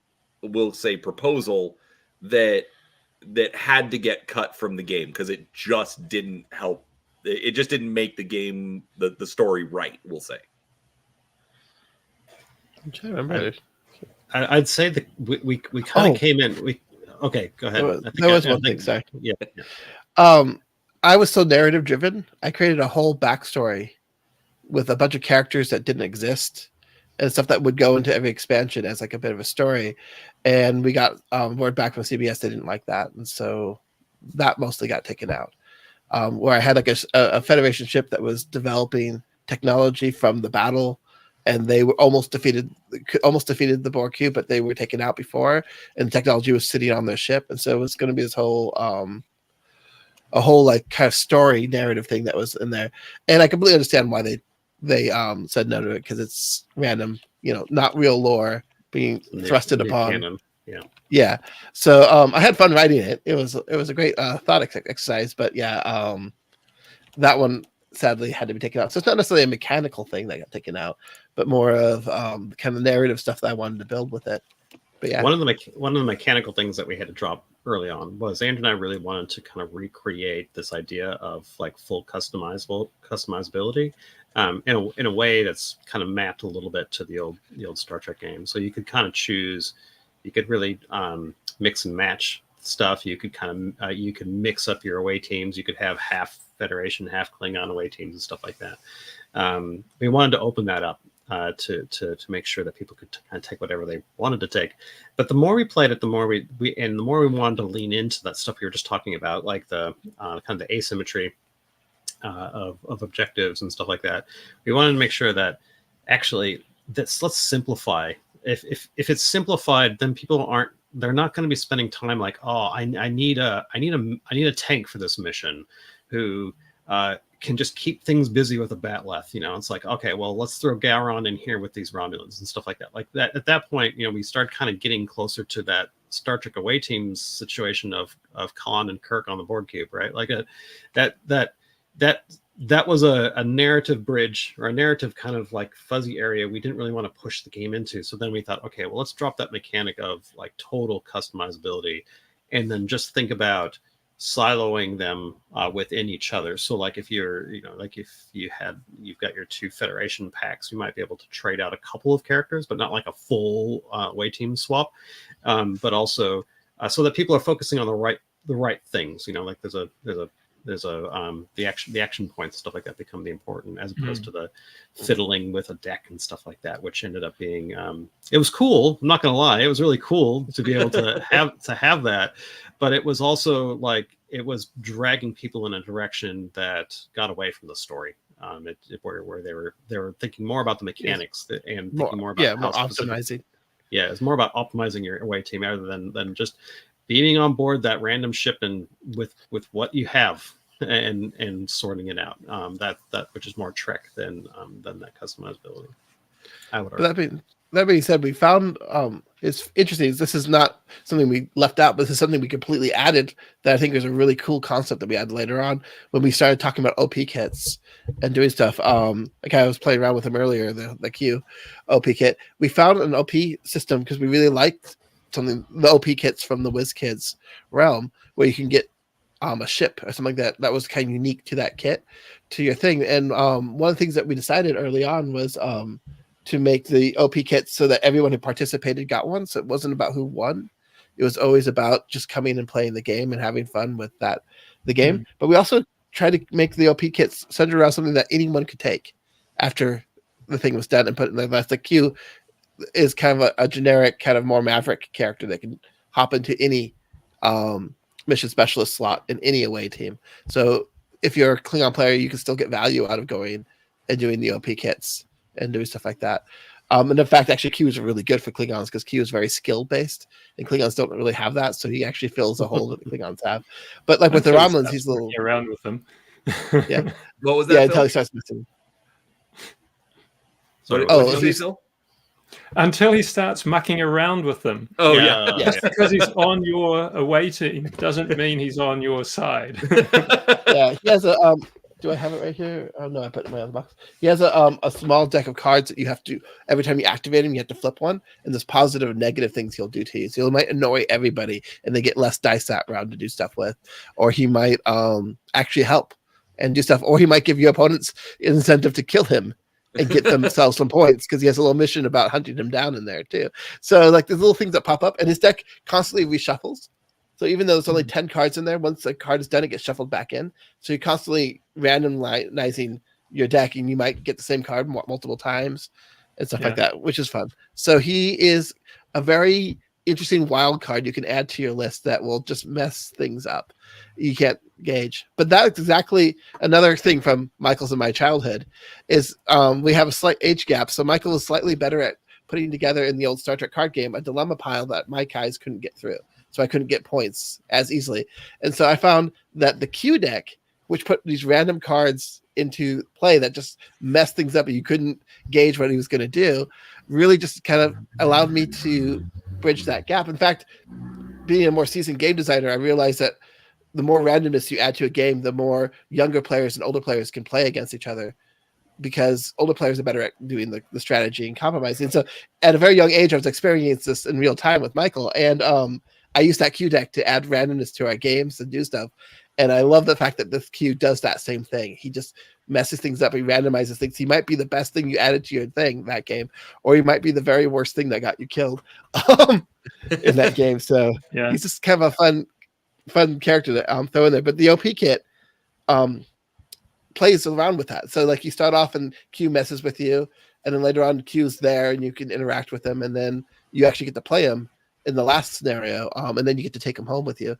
we'll say, proposal that had to get cut from the game because it just didn't help? It just didn't make the game, the story right, we'll say. I'm trying to remember. I'd say that we kind of came in. Okay, go ahead. There was one thing. Sorry. Yeah. I was so narrative driven. I created a whole backstory with a bunch of characters that didn't exist and stuff that would go into every expansion as like a bit of a story. And we got word back from CBS. They didn't like that, and so that mostly got taken out. Where I had like a Federation ship that was developing technology from the battle, and they were almost defeated the Borg cube, but they were taken out before, and the technology was sitting on their ship, and so it was going to be this whole a whole like kind of story narrative thing that was in there. And I completely understand why they said no to it, because it's random, not real lore being thrusted upon. Canon. Yeah. So I had fun writing it. It was a great thought exercise, but that one sadly had to be taken out. So it's not necessarily a mechanical thing that got taken out, but more of kind of narrative stuff that I wanted to build with it. But yeah, one of the mechanical things that we had to drop early on was Andrew and I really wanted to kind of recreate this idea of like full customizability in a way that's kind of mapped a little bit to the old Star Trek game. So you could kind of choose. You could really mix and match stuff. You could you could mix up your away teams. You could have half Federation, half Klingon away teams and stuff like that. We wanted to open that up to make sure that people could kind of take whatever they wanted to take. But the more we played it, the more we wanted to lean into that stuff we were just talking about, like the kind of the asymmetry of objectives and stuff like that. We wanted to make sure that actually let's simplify. If it's simplified, then they're not going to be spending time like, oh, I need a tank for this mission who can just keep things busy with a batleth. It's like, okay, well, let's throw Gowron in here with these Romulans and stuff like that. Like that, at that point, we start kind of getting closer to that Star Trek away teams situation of Khan and Kirk on the board cube, right? Like that that was a narrative bridge or a narrative kind of like fuzzy area we didn't really want to push the game into. So then we thought, okay, well, let's drop that mechanic of like total customizability and then just think about siloing them within each other. So like if you're, like if you've got your 2 Federation packs, you might be able to trade out a couple of characters, but not like a full away team swap. But also so that people are focusing on the right things, like there's the action points, stuff like that become the important, as opposed to the fiddling with a deck and stuff like that, which ended up being it was cool. I'm not gonna lie, it was really cool to be able to have that, but it was also like it was dragging people in a direction that got away from the story. Where they were thinking more about the mechanics and thinking more about more optimizing. Yeah, it's more about optimizing your away team rather than just being on board that random ship and with what you have and sorting it out. That which is more Trek than that customizability, I would argue. That being said, we found it's interesting. This is not something we left out, but this is something we completely added that I think is a really cool concept that we added later on when we started talking about OP kits and doing stuff. Like I was playing around with him earlier, the Q OP kit. We found an OP system because we really liked the OP kits from the WizKids realm, where you can get a ship or something like that was kind of unique to that kit, to your thing. And one of the things that we decided early on was to make the OP kits so that everyone who participated got one. So it wasn't about who won. It was always about just coming and playing the game and having fun with the game. Mm-hmm. But we also tried to make the OP kits centered around something that anyone could take after the thing was done and put it in the last. The Q is kind of a generic, kind of more maverick character that can hop into any mission specialist slot in any away team. So if you're a Klingon player, you can still get value out of going and doing the OP kits and doing stuff like that. And in fact, actually, Q is really good for Klingons because Q is very skill based, and Klingons don't really have that. So he actually fills a hole that the Klingons have. But like with the Romulans, he's a little around with them. Yeah. What was that? Yeah, until he starts missing. Sorry. Until he starts mucking around with them. Oh yeah. Just because he's on your away team doesn't mean he's on your side. Yeah, he has a do I have it right here? Oh no, I put it in my other box. He has a small deck of cards that you have to, every time you activate him, you have to flip one, and there's positive and negative things he'll do to you. So he might annoy everybody, and they get less dice that round to do stuff with, or he might actually help and do stuff, or he might give your opponents an incentive to kill him and get themselves some points because he has a little mission about hunting him down in there too. So like there's little things that pop up, and his deck constantly reshuffles. So even though there's only 10 cards in there, once the card is done, it gets shuffled back in. So you're constantly randomizing your deck, and you might get the same card multiple times and stuff like that, which is fun. So he is a very interesting wild card you can add to your list that will just mess things up. You can't gauge. But that's exactly another thing from Michael's and my childhood is we have a slight age gap. So Michael was slightly better at putting together in the old Star Trek card game a dilemma pile that my guys couldn't get through. So I couldn't get points as easily. And so I found that the Q deck, which put these random cards into play that just messed things up and you couldn't gauge what he was going to do, really just kind of allowed me to bridge that gap. In fact, being a more seasoned game designer, I realized that the more randomness you add to a game, the more younger players and older players can play against each other, because older players are better at doing the strategy and compromising. So at a very young age, I was experiencing this in real time with Michael, and I use that Q deck to add randomness to our games and do stuff. And I love the fact that this Q does that same thing. He just messes things up. He randomizes things. He might be the best thing you added to your thing that game, or he might be the very worst thing that got you killed in that game. So he's just kind of a fun character that I'm throwing there. But the OP kit plays around with that. So like you start off and Q messes with you, and then later on Q's there and you can interact with him, and then you actually get to play him in the last scenario, and then you get to take them home with you.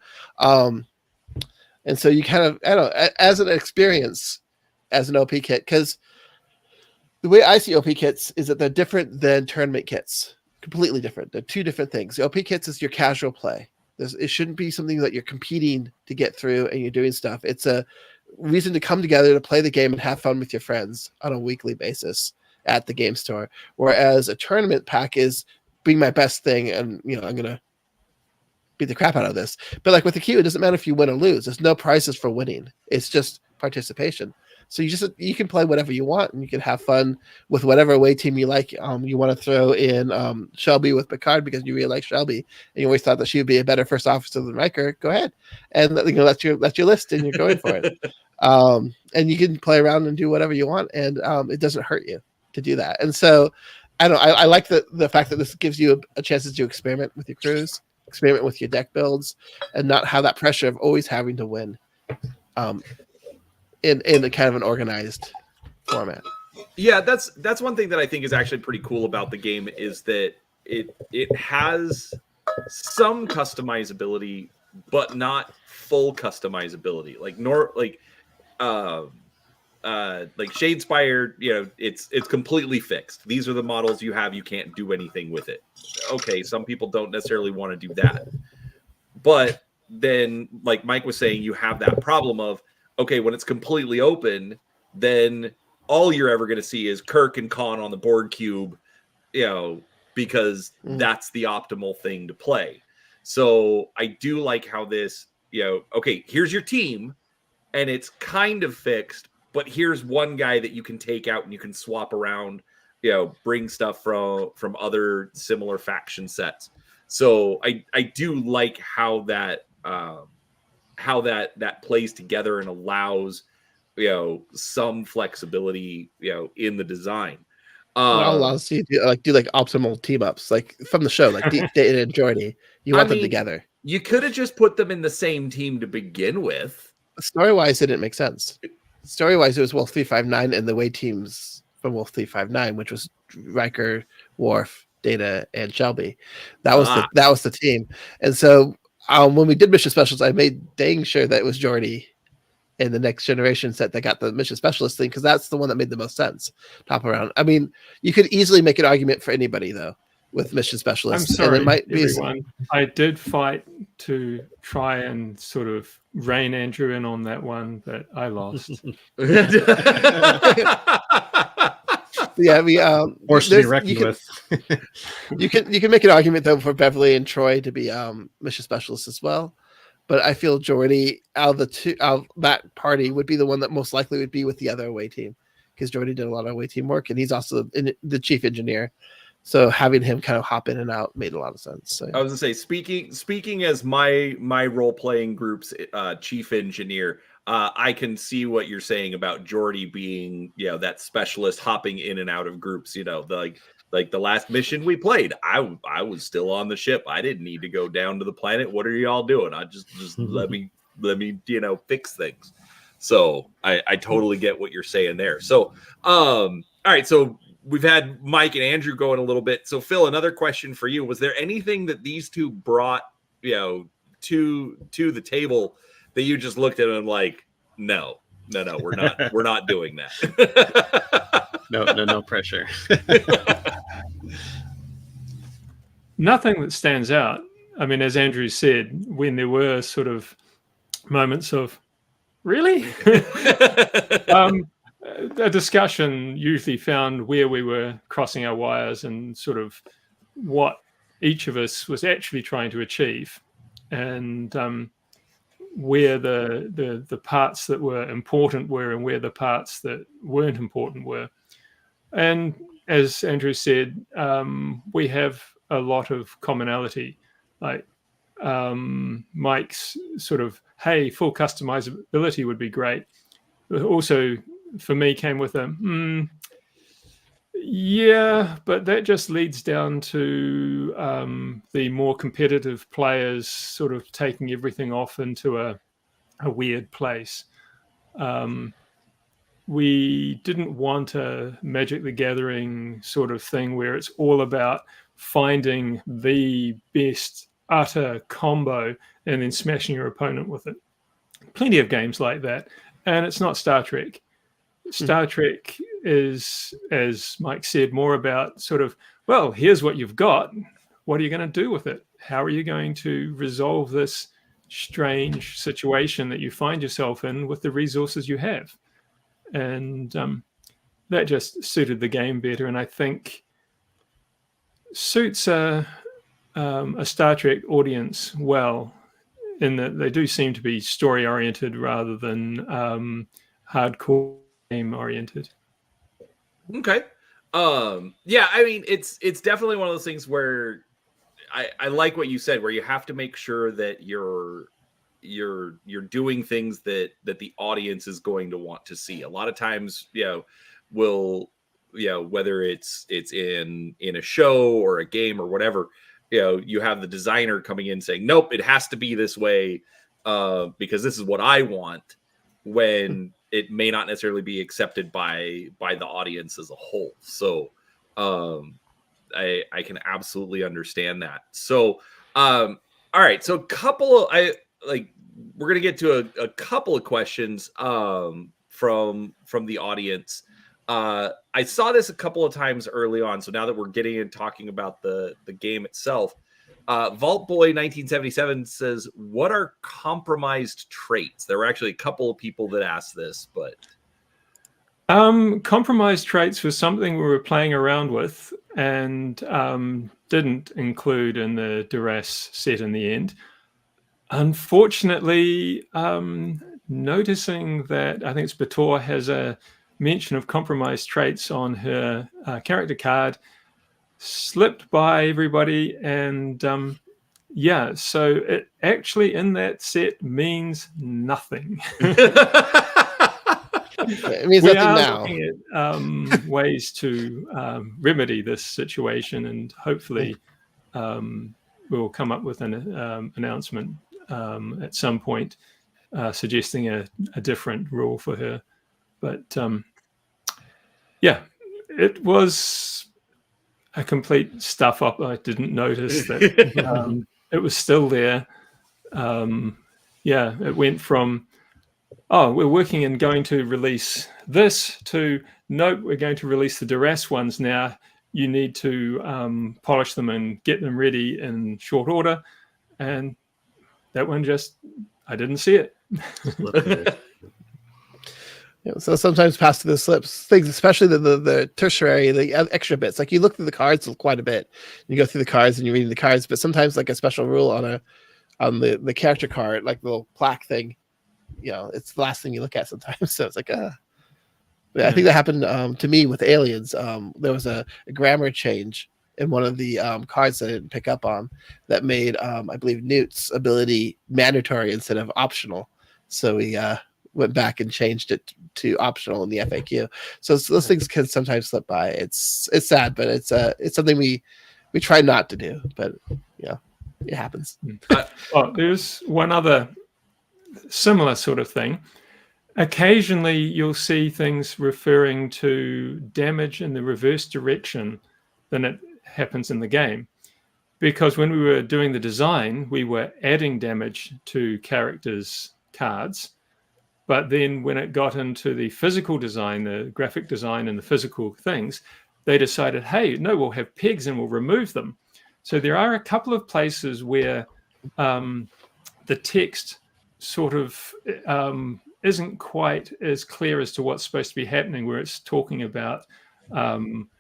And so you kind of, I don't know, as an experience as an OP kit, because the way I see OP kits is that they're different than tournament kits, completely different. They're two different things. The OP kits is your casual play. It shouldn't be something that you're competing to get through and you're doing stuff. It's a reason to come together to play the game and have fun with your friends on a weekly basis at the game store. Whereas a tournament pack is being my best thing, and I'm gonna beat the crap out of this. But like with the Q, it doesn't matter if you win or lose. There's no prizes for winning. It's just participation. So you can play whatever you want, and you can have fun with whatever away team you like. You want to throw in Shelby with Picard because you really like Shelby, and you always thought that she would be a better first officer than Riker. Go ahead, and that's your list, and you're going for it. And you can play around and do whatever you want, and it doesn't hurt you to do that. And so, I like the fact that this gives you a chance to experiment with your crews, experiment with your deck builds, and not have that pressure of always having to win. In a kind of an organized format. Yeah, that's one thing that I think is actually pretty cool about the game is that it has some customizability, but not full customizability. Like Shadespire, it's completely fixed. These are the models you have. You can't do anything with it. Okay, some people don't necessarily want to do that, but then, like Mike was saying, you have that problem of, okay, when it's completely open, then all you're ever going to see is Kirk and Khan on the board cube, because that's the optimal thing to play. So I do like how this, okay, here's your team, and it's kind of fixed, but here's one guy that you can take out and you can swap around, bring stuff from other similar faction sets. So I do like how that plays together and allows some flexibility in the design. It allows you to do optimal team ups, like from the show, like Data and Geordi. You want them together. You could have just put them in the same team to begin with. Story wise, it didn't make sense. Story wise, it was Wolf 359 and the way teams from Wolf 359, which was Riker, Worf, Data, and Shelby. That was the team. And so when we did mission specials, I made dang sure that it was Geordi in the Next Generation set that got the mission specialist thing, because that's the one that made the most sense. Top around. I mean, you could easily make an argument for anybody though with mission specialists. I'm sorry, and it might everyone. I did fight to try and sort of rein Andrew in on that one, but I lost. Yeah, forced to be reckoned with. you can make an argument though for Beverly and Troy to be mission specialists as well, but I feel Geordi out of that party would be the one that most likely would be with the other away team, because Geordi did a lot of away team work and he's also the chief engineer. So having him kind of hop in and out made a lot of sense. So, I was gonna say, speaking as my role playing group's chief engineer, I can see what you're saying about Geordi being that specialist hopping in and out of groups. Like the last mission we played, I was still on the ship. I didn't need to go down to the planet. What are y'all doing? I just let me fix things. So I totally get what you're saying there. So all right, so we've had Mike and Andrew going a little bit. So Phil, another question for you. Was there anything that these two brought, to the table that you just looked at and like, no, we're not doing that? No pressure. Nothing that stands out. I mean, as Andrew said, when there were sort of moments of, really? A discussion usually found where we were crossing our wires and sort of what each of us was actually trying to achieve, and where the parts that were important were and where the parts that weren't important were. And as Andrew said, we have a lot of commonality. Like Mike's sort of, hey, full customizability would be great. But also, for me, came with a yeah, but that just leads down to the more competitive players sort of taking everything off into a weird place. We didn't want a Magic the Gathering sort of thing where it's all about finding the best utter combo and then smashing your opponent with it. Plenty of games like that. And it's not Star Trek. Star Trek is, as Mike said, more about sort of, well, here's what you've got. What are you going to do with it? How are you going to resolve this strange situation that you find yourself in with the resources you have? And that just suited the game better. And I think suits a Star Trek audience well, in that they do seem to be story-oriented rather than hardcore game oriented. Okay. Yeah, I mean, it's definitely one of those things where I like what you said, where you have to make sure that you're doing things that the audience is going to want to see. A lot of times, whether it's in a show or a game or whatever, you have the designer coming in saying, nope, it has to be this way, because this is what I want, when it may not necessarily be accepted by the audience as a whole. So I can absolutely understand that. So all right, so we're gonna get to a couple of questions from the audience. I saw this a couple of times early on, so now that we're getting and talking about the game itself, Vault Boy 1977 says, what are compromised traits? There were actually a couple of people that asked this, but compromised traits was something we were playing around with and didn't include in the duress set in the end. Unfortunately, noticing that I think it's Bator has a mention of compromised traits on her character card slipped by everybody, and so it actually in that set means nothing. It means we nothing are now. looking at ways to remedy this situation, and hopefully we'll come up with an announcement at some point suggesting a different rule for her. But it was a complete stuff up. I didn't notice that it was still there. It went from, we're working and going to release this to, nope, we're going to release the duress ones now. You need to polish them and get them ready in short order. And that one I didn't see it. So sometimes pass through the slips, things, especially the tertiary, the extra bits. Like you look through the cards quite a bit. You go through the cards and you're reading the cards, but sometimes like a special rule on the character card, like the little plaque thing, it's the last thing you look at sometimes. So it's like, I think that happened to me with Aliens. There was a grammar change in one of the cards that I didn't pick up on that made, I believe, Newt's ability mandatory instead of optional. So we went back and changed it to optional in the FAQ. So those things can sometimes slip by. It's sad, but it's something we try not to do. But it happens. There's one other similar sort of thing. Occasionally, you'll see things referring to damage in the reverse direction than it happens in the game. Because when we were doing the design, we were adding damage to characters' cards. But then when it got into the physical design, the graphic design and the physical things, they decided, hey, no, we'll have pegs and we'll remove them. So there are a couple of places where the text sort of isn't quite as clear as to what's supposed to be happening, where it's talking about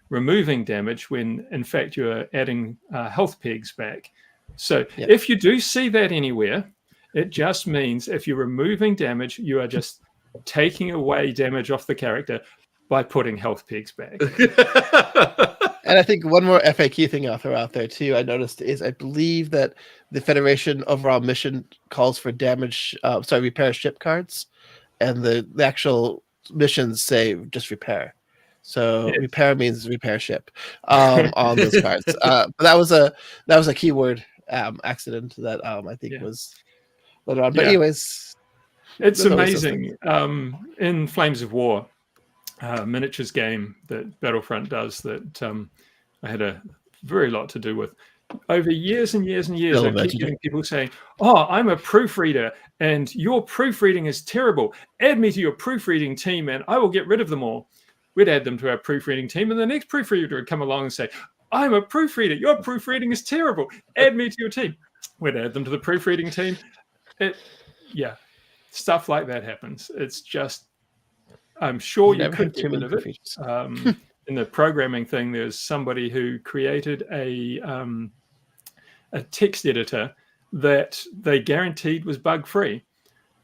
removing damage when, in fact, you're adding health pegs back. So if you do see that anywhere, it just means if you're removing damage, you are just taking away damage off the character by putting health pegs back. And I think one more FAQ thing I'll throw out there too, I noticed, is I believe that the Federation overall mission calls for repair ship cards, and the actual missions say just repair. So repair means repair ship on those cards. But that was a keyword accident that I think was later on. But anyways, it's amazing. In Flames of War, miniatures game that Battlefront does that I had a very lot to do with. Over years and years and years, I keep getting people saying, I'm a proofreader and your proofreading is terrible. Add me to your proofreading team and I will get rid of them all. We'd add them to our proofreading team, and the next proofreader would come along and say, I'm a proofreader. Your proofreading is terrible. Add me to your team. We'd add them to the proofreading team. Stuff like that happens. It's just, I'm sure you could get rid of it. In the programming thing, there's somebody who created a text editor that they guaranteed was bug-free.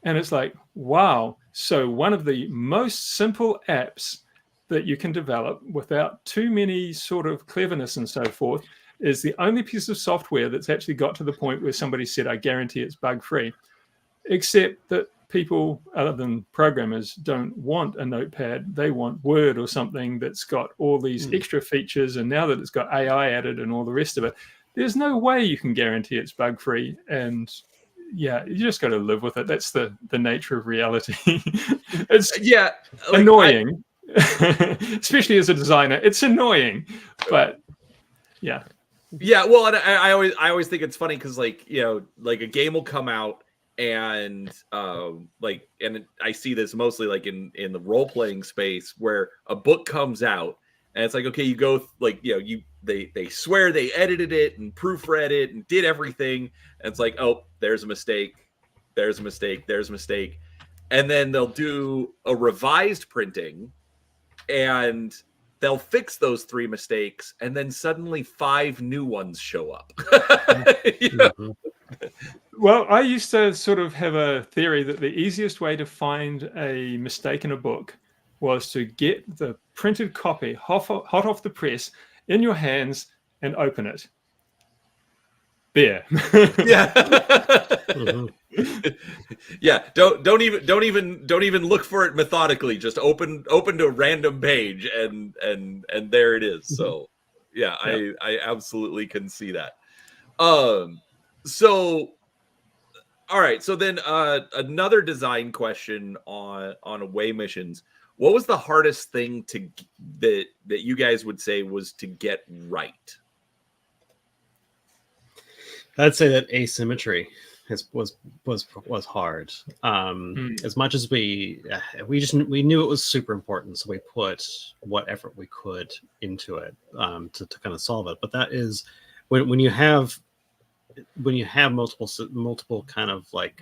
And it's like, wow, So one of the most simple apps that you can develop without too many sort of cleverness and so forth is the only piece of software that's actually got to the point where somebody said, I guarantee it's bug free, except that people other than programmers don't want a notepad. They want Word or something that's got all these extra features. And now that it's got AI added and all the rest of it, there's no way you can guarantee it's bug free. And yeah, you just got to live with it. That's the nature of reality. It's annoying, especially as a designer. It's annoying, but yeah. Well, and I always think it's funny because like a game will come out and and I see this mostly like in the role playing space where a book comes out and it's like, okay, you go they swear they edited it and proofread it and did everything, and it's like, oh, there's a mistake, and then they'll do a revised printing and they'll fix those 3 mistakes, and then suddenly 5 new ones show up. Well, I used to sort of have a theory that the easiest way to find a mistake in a book was to get the printed copy hot off the press in your hands and open it. There. Yeah. Yeah. Don't even look for it methodically. Just open to a random page and there it is. So yeah, I absolutely can see that. So all right. So then another design question on away missions. What was the hardest thing that you guys would say was to get right? I'd say that asymmetry was hard. As much as we knew it was super important, so we put what effort we could into it to kind of solve it. But that is when you have multiple kind of like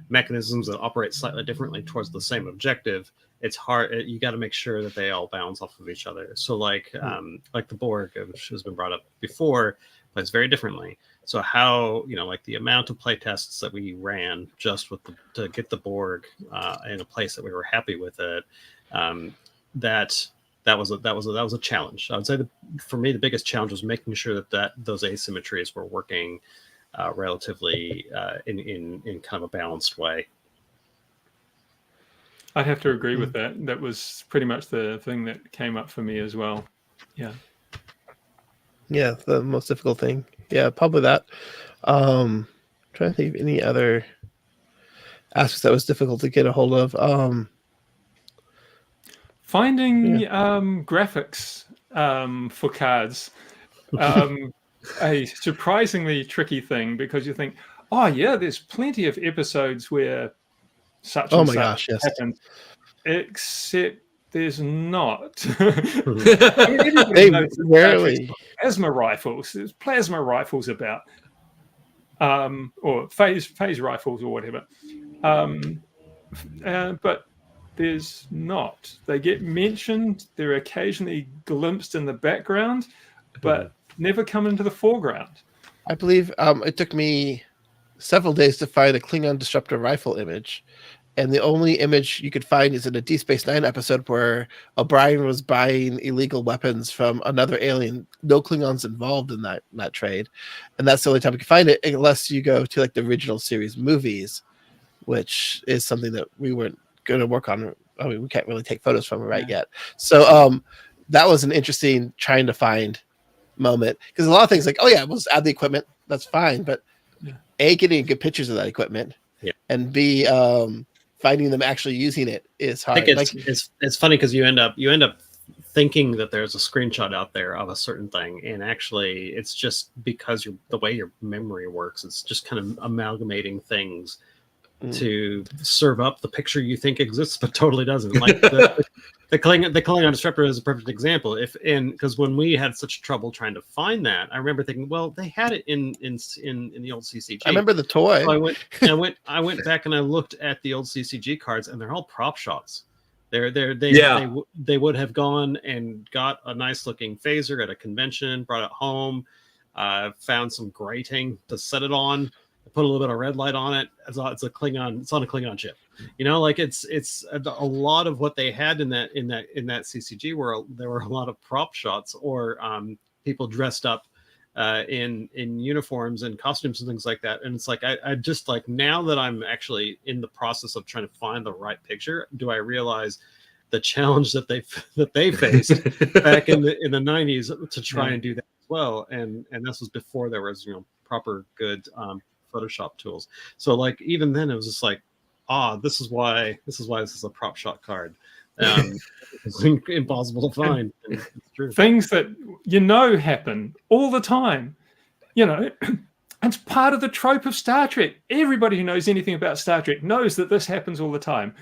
mechanisms that operate slightly differently towards the same objective, it's hard. You got to make sure that they all bounce off of each other. So like the Borg, which has been brought up before, plays very differently. So how, like the amount of play tests that we ran just to get the Borg in a place that we were happy with it, that was a challenge. I would say for me the biggest challenge was making sure that those asymmetries were working relatively in kind of a balanced way. I'd have to agree with that. That was pretty much the thing that came up for me as well. Yeah. Yeah, the most difficult thing. Yeah, probably that. Trying to think of any other aspects that was difficult to get a hold of. Finding graphics for cards, a surprisingly tricky thing, because you think, oh yeah, there's plenty of episodes where such and such happens, except there's not. They rarely plasma rifles. There's plasma rifles about, or phase rifles or whatever, but there's not. They get mentioned. They're occasionally glimpsed in the background, but never come into the foreground. I believe it took me several days to find a Klingon disruptor rifle image. And the only image you could find is in a Deep Space Nine episode where O'Brien was buying illegal weapons from another alien. No Klingons involved in that trade. And that's the only time you can find it, unless you go to like the original series movies, which is something that we weren't going to work on. I mean, we can't really take photos from it yet. So that was an interesting trying to find moment. Because a lot of things like, oh yeah, we'll just add the equipment. That's fine. But A, getting good pictures of that equipment. Yeah. And B, finding them actually using it is hard. I think it's funny because you end up thinking that there's a screenshot out there of a certain thing, and actually it's just because the way your memory works, it's just kind of amalgamating things to serve up the picture you think exists but totally doesn't. Like the Klingon disruptor is a perfect example. Because when we had such trouble trying to find that, I remember thinking, well, they had it in the old CCG. I remember the toy. So I went back and I looked at the old CCG cards, and they're all prop shots. They would have gone and got a nice looking phaser at a convention, brought it home, found some grating to set it on, put a little bit of red light on it. It's a Klingon. It's on a Klingon ship. You know, like it's a lot of what they had in that CCG world. There were a lot of prop shots or people dressed up in uniforms and costumes and things like that. And it's like I just like, now that I'm actually in the process of trying to find the right picture, do I realize the challenge that they faced back in the 90s to try and do that as well. And this was before there was, proper good Photoshop tools. So like even then it was just like, this is why this is a prop shot card. It's impossible to find. It's true. Things that happen all the time. It's part of the trope of Star Trek. Everybody who knows anything about Star Trek knows that this happens all the time,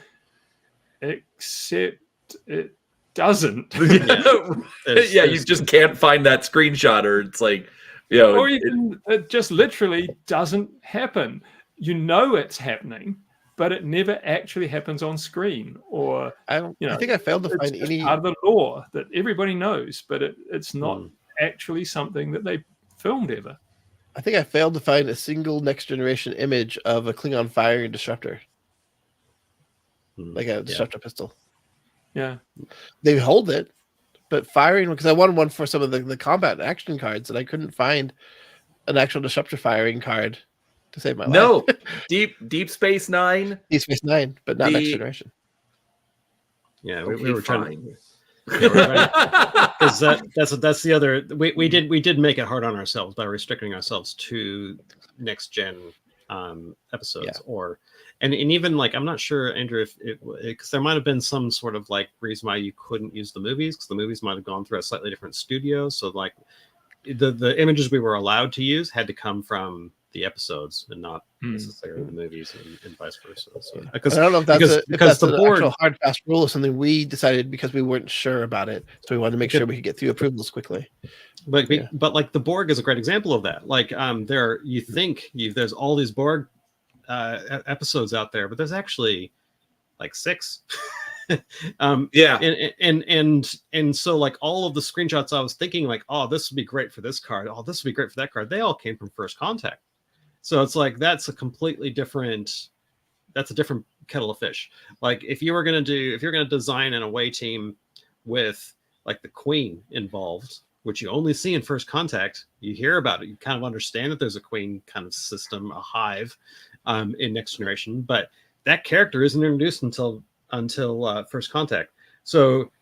except it doesn't. Yeah, you just can't find that screenshot, or it's like, or even it just literally doesn't happen. It's happening, but it never actually happens on screen. Or I think I failed to find any part of the lore that everybody knows, but it's not actually something that they filmed ever. I think I failed to find a single Next Generation image of a Klingon firing a disruptor, like a disruptor pistol. Yeah, they hold it, but firing, because I wanted one for some of the combat action cards, and I couldn't find an actual disruptor firing card to save my life. No, Deep Space Nine. Deep Space Nine, but not Next Generation. Yeah, we were trying to. Because that's the other. We did make it hard on ourselves by restricting ourselves to next gen episodes, and even like, I'm not sure, Andrew, if because there might have been some sort of like reason why you couldn't use the movies, because the movies might have gone through a slightly different studio. So like the images we were allowed to use had to come from the episodes and not necessarily the movies, and vice versa. So, I don't know if that's the board actual hard fast rule or something we decided because we weren't sure about it, so we wanted to make sure we could get through approvals quickly. But like the Borg is a great example of that. Like there's all these Borg episodes out there, but there's actually like 6. And so like all of the screenshots I was thinking like, this would be great for this card, this would be great for that card, they all came from First Contact. So it's like that's a different kettle of fish. Like if you're gonna design an away team with like the Queen involved, which you only see in First Contact, you hear about it, you kind of understand that there's a Queen kind of system, a hive in Next Generation, but that character isn't introduced until First Contact. So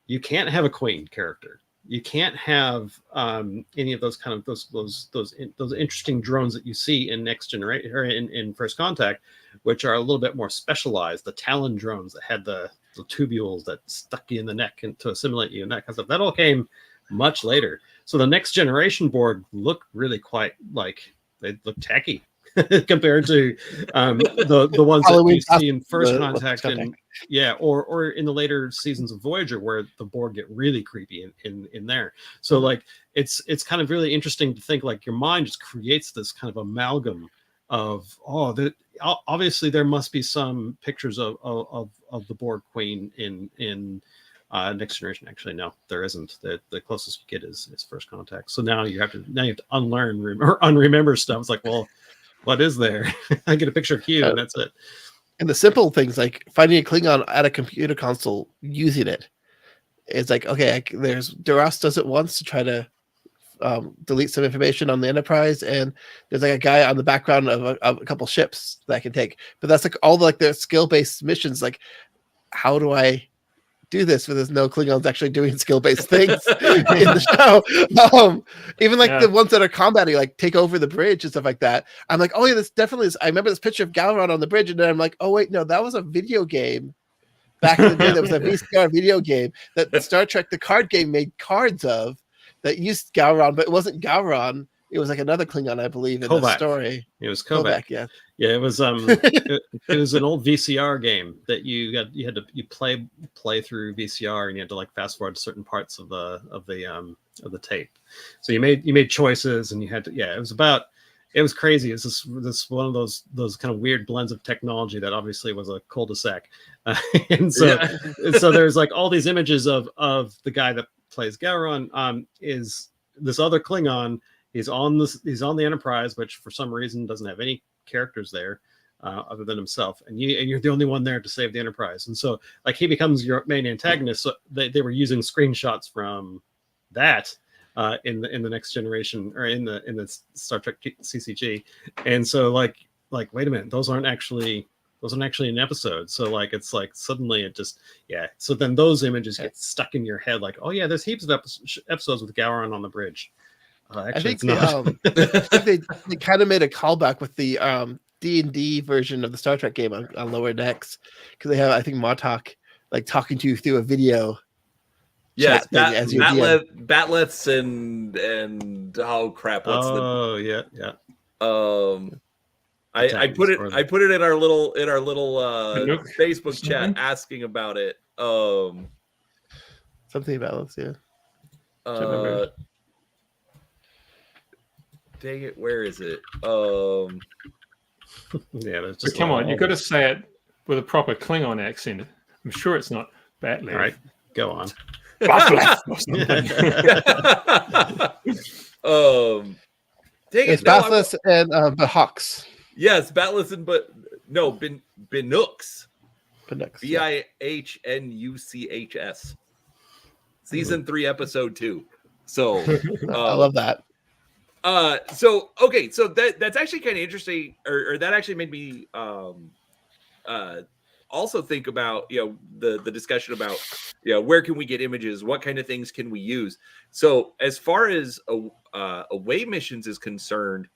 you can't have a Queen character. You can't have any of those kind of those interesting drones that you see in Next Generation or in First Contact, which are a little bit more specialized. The Talon drones that had the tubules that stuck you in the neck and to assimilate you and that kind of stuff. That all came much later. So the Next Generation Borg look really quite like they look tacky compared to the ones that you see in First Contact and or in the later seasons of Voyager, where the Borg get really creepy in there. So like it's kind of really interesting to think like your mind just creates this kind of amalgam of obviously there must be some pictures of the Borg Queen in Next Generation. Actually, no, there isn't. The closest you get is First Contact. So now you have to unlearn or unremember stuff. It's like, well, what is there? I get a picture of Q and that's it. And the simple things like finding a Klingon at a computer console using it. It's like, okay, there's Duras does it once to try to delete some information on the Enterprise, and there's like a guy on the background of a couple ships that I can take. But that's like all the skill-based missions. Like, how do I do this when there's no Klingons actually doing skill-based things in the show? Even like the ones that are combating, like take over the bridge and stuff like that. I'm like, oh yeah, this definitely is. I remember this picture of Galron on the bridge, and then I'm like, oh wait, no, that was a video game back in the day. That was a VCR video game that Star Trek, the card game, made cards of that used Galron, but it wasn't Galron. It was like another Klingon, I believe, in the story. It was Kovac. Yeah. It was it was an old VCR game that you had to play through VCR, and you had to like fast forward to certain parts of the tape. So you made choices, and you had to it was crazy. It's this one of those kind of weird blends of technology that obviously was a cul-de-sac, and so there's like all these images of the guy that plays Gowron is this other Klingon. He's on the Enterprise, which for some reason doesn't have any characters there other than himself, and you're the only one there to save the Enterprise. And so like he becomes your main antagonist. So they were using screenshots from that in the Next Generation, or in the Star Trek CCG. And so like wait a minute, those aren't actually an episode. So like it's like suddenly it just so then those images get stuck in your head, like, oh yeah, there's heaps of episodes with Gowron on the bridge. Actually, I think they kind of made a callback with the D&D version of the Star Trek game on Lower Decks, because they have, I think, Martok like talking to you through a video. Yes, batleths and oh crap, what's yeah. I put it in our little Facebook chat asking about it. Something batleths, yeah. Dang it, where is it? That's just come on, you've got to say it with a proper Klingon accent. I'm sure it's not Batleth. All right, go on. Dang it's Batleths and Bahux. Yes, Batleths and Binooks. Binooks. Bihnuchs. Season 3, episode 2. So I love that. So that's actually kind of interesting, or that actually made me also think about the discussion about where can we get images, what kind of things can we use. So as far as away missions is concerned,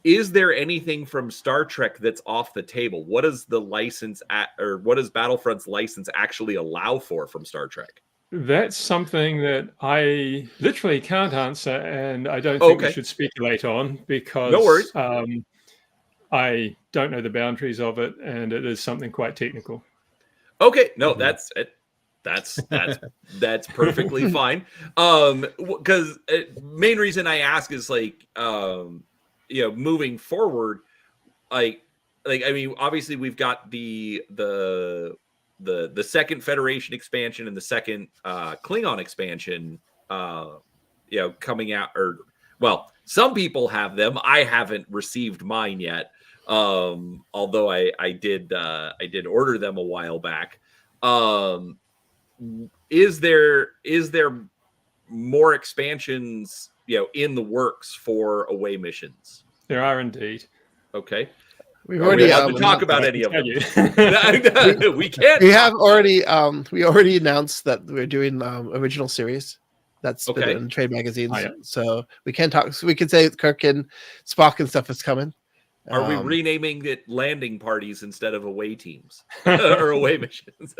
is there anything from Star Trek that's off the table? What does the license or what does Battlefront's license actually allow for from Star Trek? That's something that I literally can't answer, and I don't think we should speculate on, because no worries. I don't know the boundaries of it, and it is something quite technical. Okay, no, that's it. That's perfectly fine. Because main reason I ask is like, moving forward, like I mean, obviously we've got the second Federation expansion and the second Klingon expansion, coming out. Or, well, some people have them. I haven't received mine yet. Although I did order them a while back. Is there more expansions, in the works for away missions? There are indeed. Okay. We've already talk about any of them. We can't. We already announced that we're doing original series. That's been in trade magazines. Oh, yeah. So we can talk. So we can say Kirk and Spock and stuff is coming. Are we renaming it landing parties instead of away teams or away missions?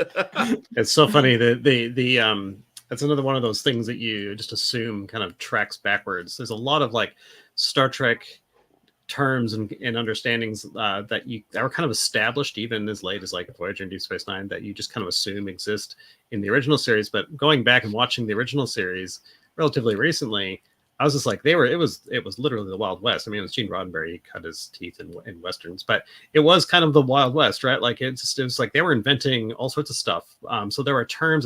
It's so funny that that's another one of those things that you just assume kind of tracks backwards. There's a lot of like Star Trek terms and understandings that are kind of established even as late as like Voyager and Deep Space Nine, that you just kind of assume exist in the original series. But going back and watching the original series relatively recently, I was just like, it was literally the Wild West. I mean, it was Gene Roddenberry, he cut his teeth in Westerns, but it was kind of the Wild West, right? Like it was like they were inventing all sorts of stuff. So there are terms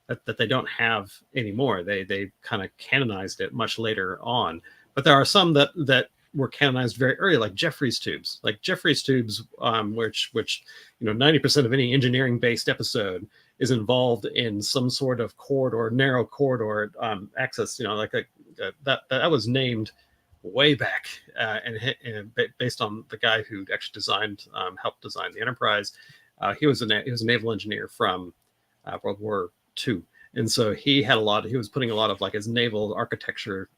that they don't have anymore. They kind of canonized it much later on, but there are some that were canonized very early, like Jeffries tubes, which 90% of any engineering based episode is involved in some sort of narrow corridor access. That was named way back and based on the guy who actually helped design the Enterprise. He was a naval engineer from World War II, and so he was putting a lot of like his naval architecture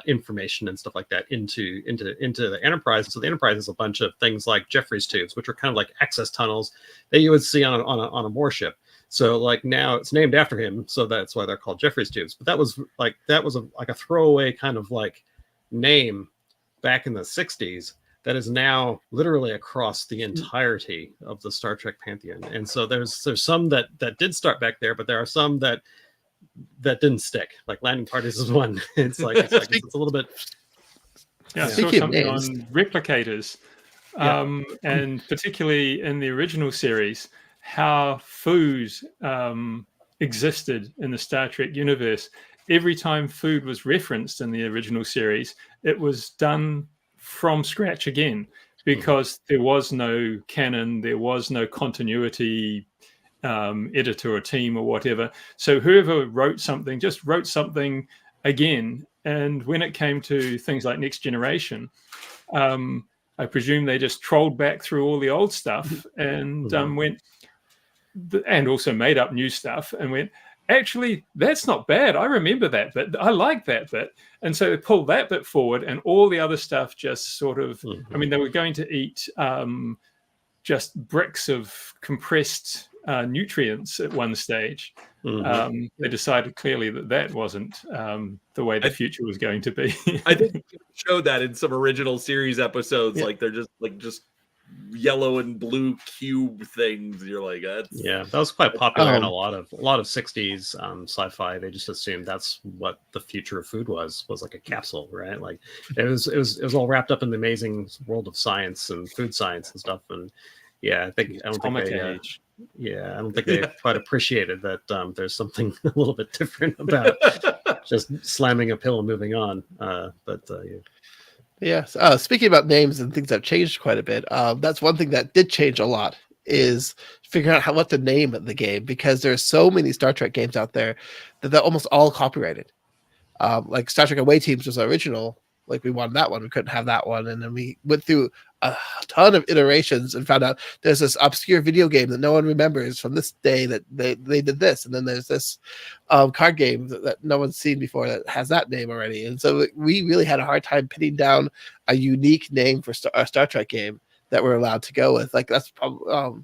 information and stuff like that into the Enterprise. And so the Enterprise is a bunch of things like Jeffries tubes, which are kind of like access tunnels that you would see on a warship. So like now it's named after him, so that's why they're called Jeffries tubes. But that was a throwaway kind of like name back in the 60s that is now literally across the entirety of the Star Trek pantheon. And so there's some that did start back there, but there are some that didn't stick. Like landing parties is one. It's it's a little bit. Yeah, I saw something on replicators, and particularly in the original series, how food existed in the Star Trek universe. Every time food was referenced in the original series, it was done from scratch again, because there was no canon, there was no continuity editor or team or whatever. So whoever wrote something just wrote something again. And when it came to things like Next Generation, I presume they just trolled back through all the old stuff and and also made up new stuff and went, actually, that's not bad. I remember that bit. I like that bit. And so they pulled that bit forward, and all the other stuff just sort of, I mean, they were going to eat just bricks of compressed nutrients at one stage. They decided clearly that wasn't the way the future was going to be. I think they showed that in some original series episodes. Like they're just yellow and blue cube things. You're like, that's... yeah, that was quite popular in a lot of 60s sci-fi. They just assumed that's what the future of food was like a capsule, right? Like it was all wrapped up in the amazing world of science and food science and stuff. And I don't think they quite appreciated that there's something a little bit different about just slamming a pill and moving on. Speaking about names and things that have changed quite a bit, that's one thing that did change a lot is figuring out what to name the game, because there's so many Star Trek games out there that they're almost all copyrighted. Like Star Trek Away Teams was original. Like we wanted that one, we couldn't have that one, and then we went through a ton of iterations and found out there's this obscure video game that no one remembers from this day that they did this, and then there's this card game that no one's seen before that has that name already. And so we really had a hard time pinning down a unique name for a Star Trek game that we're allowed to go with. Like that's probably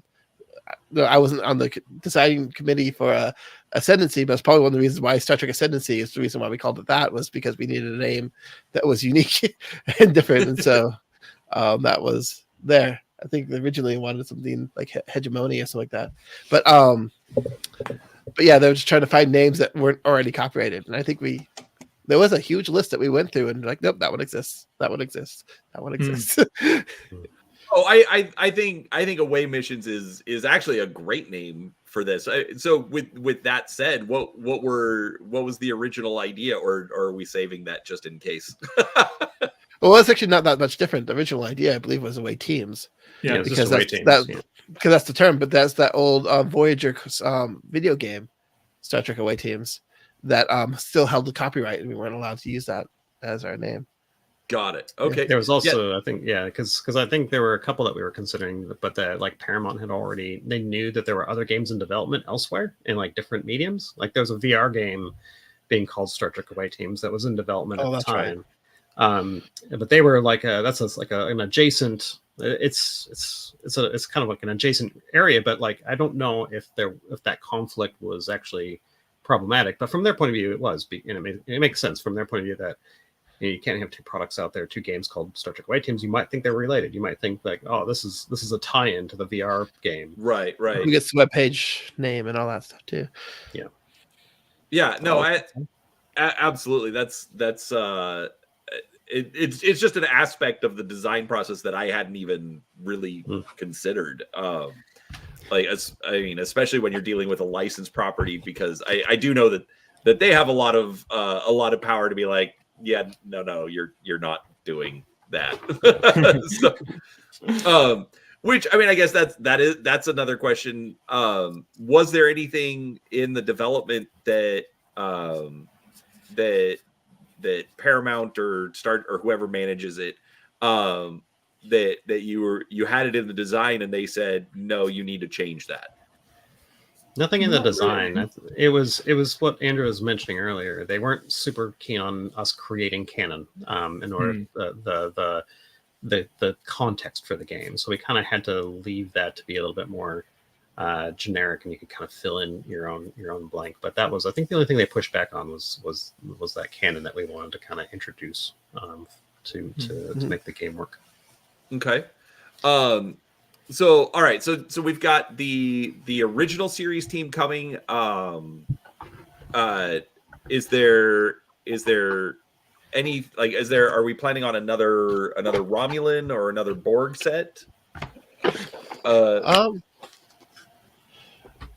I wasn't on the deciding committee for Ascendancy, but it's probably one of the reasons why Star Trek Ascendancy is the reason why we called it that, was because we needed a name that was unique and different. And so that was there. I think they originally wanted something like Hegemony or something like that. But yeah, they were just trying to find names that weren't already copyrighted. And I think there was a huge list that we went through and like, nope, that one exists. That one exists. That one exists. Oh, I think Away Missions is actually a great name for this. So with that said, what was the original idea, or are we saving that just in case? Well, it's actually not that much different. The original idea, I believe, was Away Teams. Yeah, because that's the term. But that's that old Voyager video game, Star Trek Away Teams, that still held the copyright, and we weren't allowed to use that as our name. Got it. Okay. There was also, I think, because I think there were a couple that we were considering, but that like Paramount had already, they knew that there were other games in development elsewhere in like different mediums. Like there was a VR game being called Star Trek Away Teams that was in development at the time. Right. But they were like an adjacent. It's kind of like an adjacent area, but like I don't know if that conflict was actually problematic. But from their point of view, it was. And it makes sense from their point of view that you can't have two products out there, two games called Star Trek Away Teams. You might think they're related. You might think like, oh, this is a tie-in to the VR game. Right. You get the webpage name and all that stuff too. Yeah. No, absolutely. That's it's just an aspect of the design process that I hadn't even really considered. Especially when you're dealing with a licensed property, because I do know that they have a lot of power to be like, yeah, no, you're not doing that. Which, I mean, I guess that's another question. Was there anything in the development that Paramount or whoever manages it, that you had it in the design and they said, no, you need to change that? Nothing in the design. Really. It was what Andrew was mentioning earlier. They weren't super keen on us creating canon in order the context for the game. So we kind of had to leave that to be a little bit more generic, and you could kind of fill in your own blank. But that was, I think, the only thing they pushed back on was that canon that we wanted to kind of introduce to make the game work. Okay. So all right, so we've got the original series team coming. Is there any are we planning on another Romulan or another Borg set?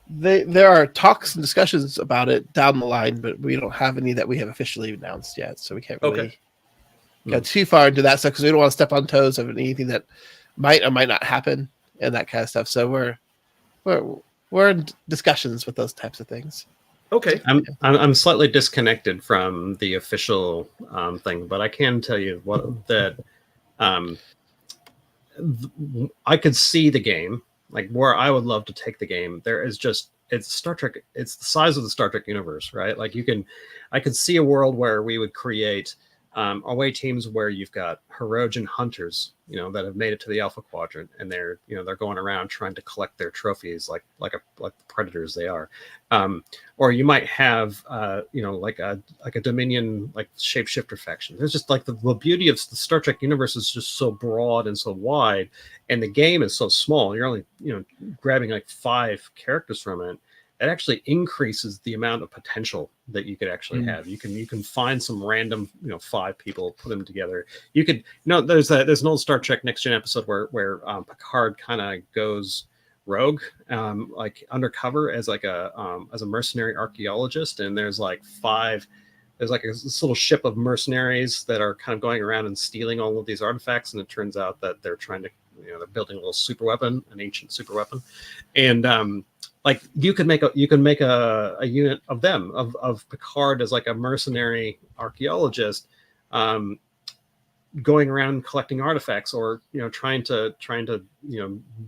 There are talks and discussions about it down the line, but we don't have any that we have officially announced yet, so we can't really get too far into that stuff because we don't want to step on toes of anything that might or might not happen and that kind of stuff. So we're in discussions with those types of things. Okay. I'm slightly disconnected from the official thing, but I can tell you that I could see the game, like where I would love to take the game. There is just, it's Star Trek. It's the size of the Star Trek universe, right? Like I could see a world where we would create away teams where you've got Hirogen hunters, that have made it to the Alpha Quadrant, and they're going around trying to collect their trophies like the predators they are. Or you might have like a Dominion like shapeshifter faction. There's just like the beauty of the Star Trek universe is just so broad and so wide, and the game is so small. You're only grabbing like 5 characters from it. It actually increases the amount of potential that you could actually have. You can find some random 5 people, put them together. You could there's an old Star Trek Next Gen episode where Picard kind of goes rogue, like undercover as like a mercenary archaeologist, and there's like this little ship of mercenaries that are kind of going around and stealing all of these artifacts, and it turns out that they're trying to they're building a little super weapon, an ancient super weapon, and like you can make a unit of them of Picard as like a mercenary archaeologist, going around collecting artifacts, or trying to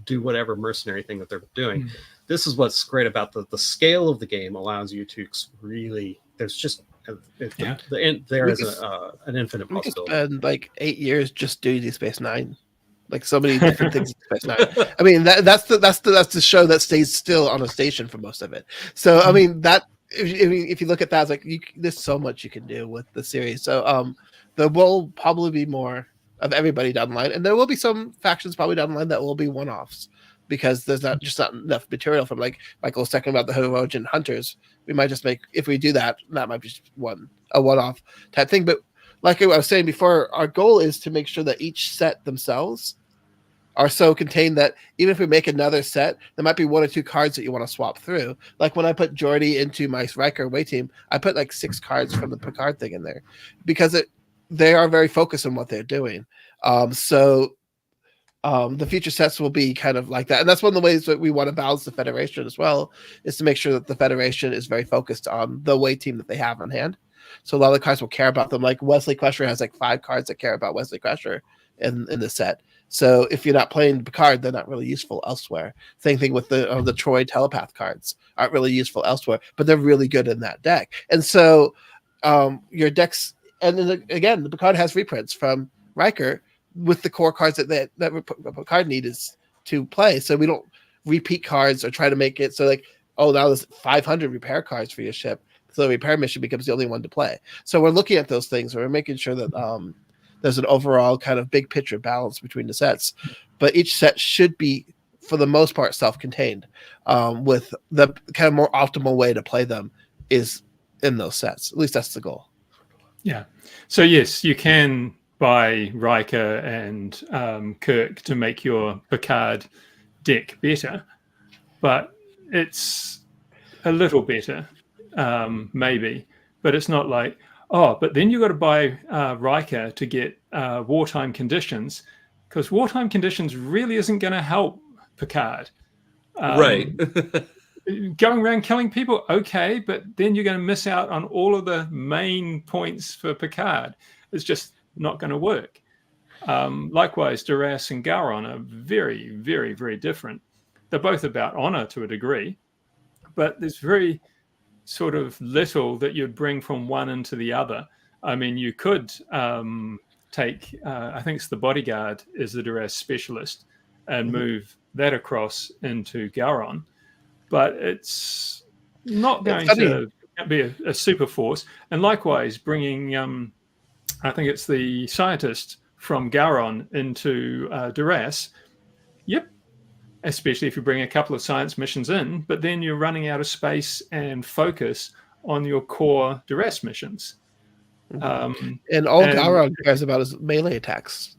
do whatever mercenary thing that they're doing. This is what's great about the scale of the game. Allows you to really, there's just there is an infinite possibility. We could spend like 8 years just doing Deep Space Nine. Like so many different things in Space Nine. I mean, that's the show that stays still on a station for most of it. So I mean if you look at that, it's like there's so much you can do with the series. So there will probably be more of everybody down the line, and there will be some factions probably down the line that will be one-offs because there's not enough material from, like Michael was talking about the Hirogen hunters. We might just if we do that might be just a one-off type thing. But like I was saying before, our goal is to make sure that each set themselves are so contained that even if we make another set, there might be 1 or 2 cards that you want to swap through. Like when I put Geordi into my Riker away team, I put like 6 cards from the Picard thing in there because they are very focused on what they're doing. The future sets will be kind of like that. And that's one of the ways that we want to balance the Federation as well, is to make sure that the Federation is very focused on the away team that they have on hand. So a lot of the cards will care about them. Like Wesley Crusher has like 5 cards that care about Wesley Crusher in the set. So if you're not playing Picard, they're not really useful elsewhere. Same thing with the Troy Telepath cards, aren't really useful elsewhere, but they're really good in that deck. And so your decks, and then again, the Picard has reprints from Riker with the core cards that Picard needs to play. So we don't repeat cards or try to make it so like, oh, now there's 500 repair cards for your ship. So the repair mission becomes the only one to play. So we're looking at those things. We're making sure that there's an overall kind of big picture balance between the sets, but each set should be, for the most part, self-contained, with the kind of more optimal way to play them is in those sets. At least that's the goal. Yeah. So yes, you can buy Riker and Kirk to make your Picard deck better, but it's a little better, maybe, but it's not like, oh, but then you've got to buy Riker to get wartime conditions, because wartime conditions really isn't going to help Picard. Right. Going around killing people, okay, but then you're going to miss out on all of the main points for Picard. It's just not going to work. Likewise, Duras and Gowron are very, very, very different. They're both about honor to a degree, but there's very sort of little that you'd bring from one into the other. I mean, you could take, I think it's the Bodyguard is the Duras specialist, and move that across into Gowron, but it's not going to be a super force. And likewise, bringing, I think it's the scientist from Gowron into Duras. Yep. Especially if you bring a couple of science missions in, but then you're running out of space and focus on your core Duras missions. And all Gowron cares about is melee attacks.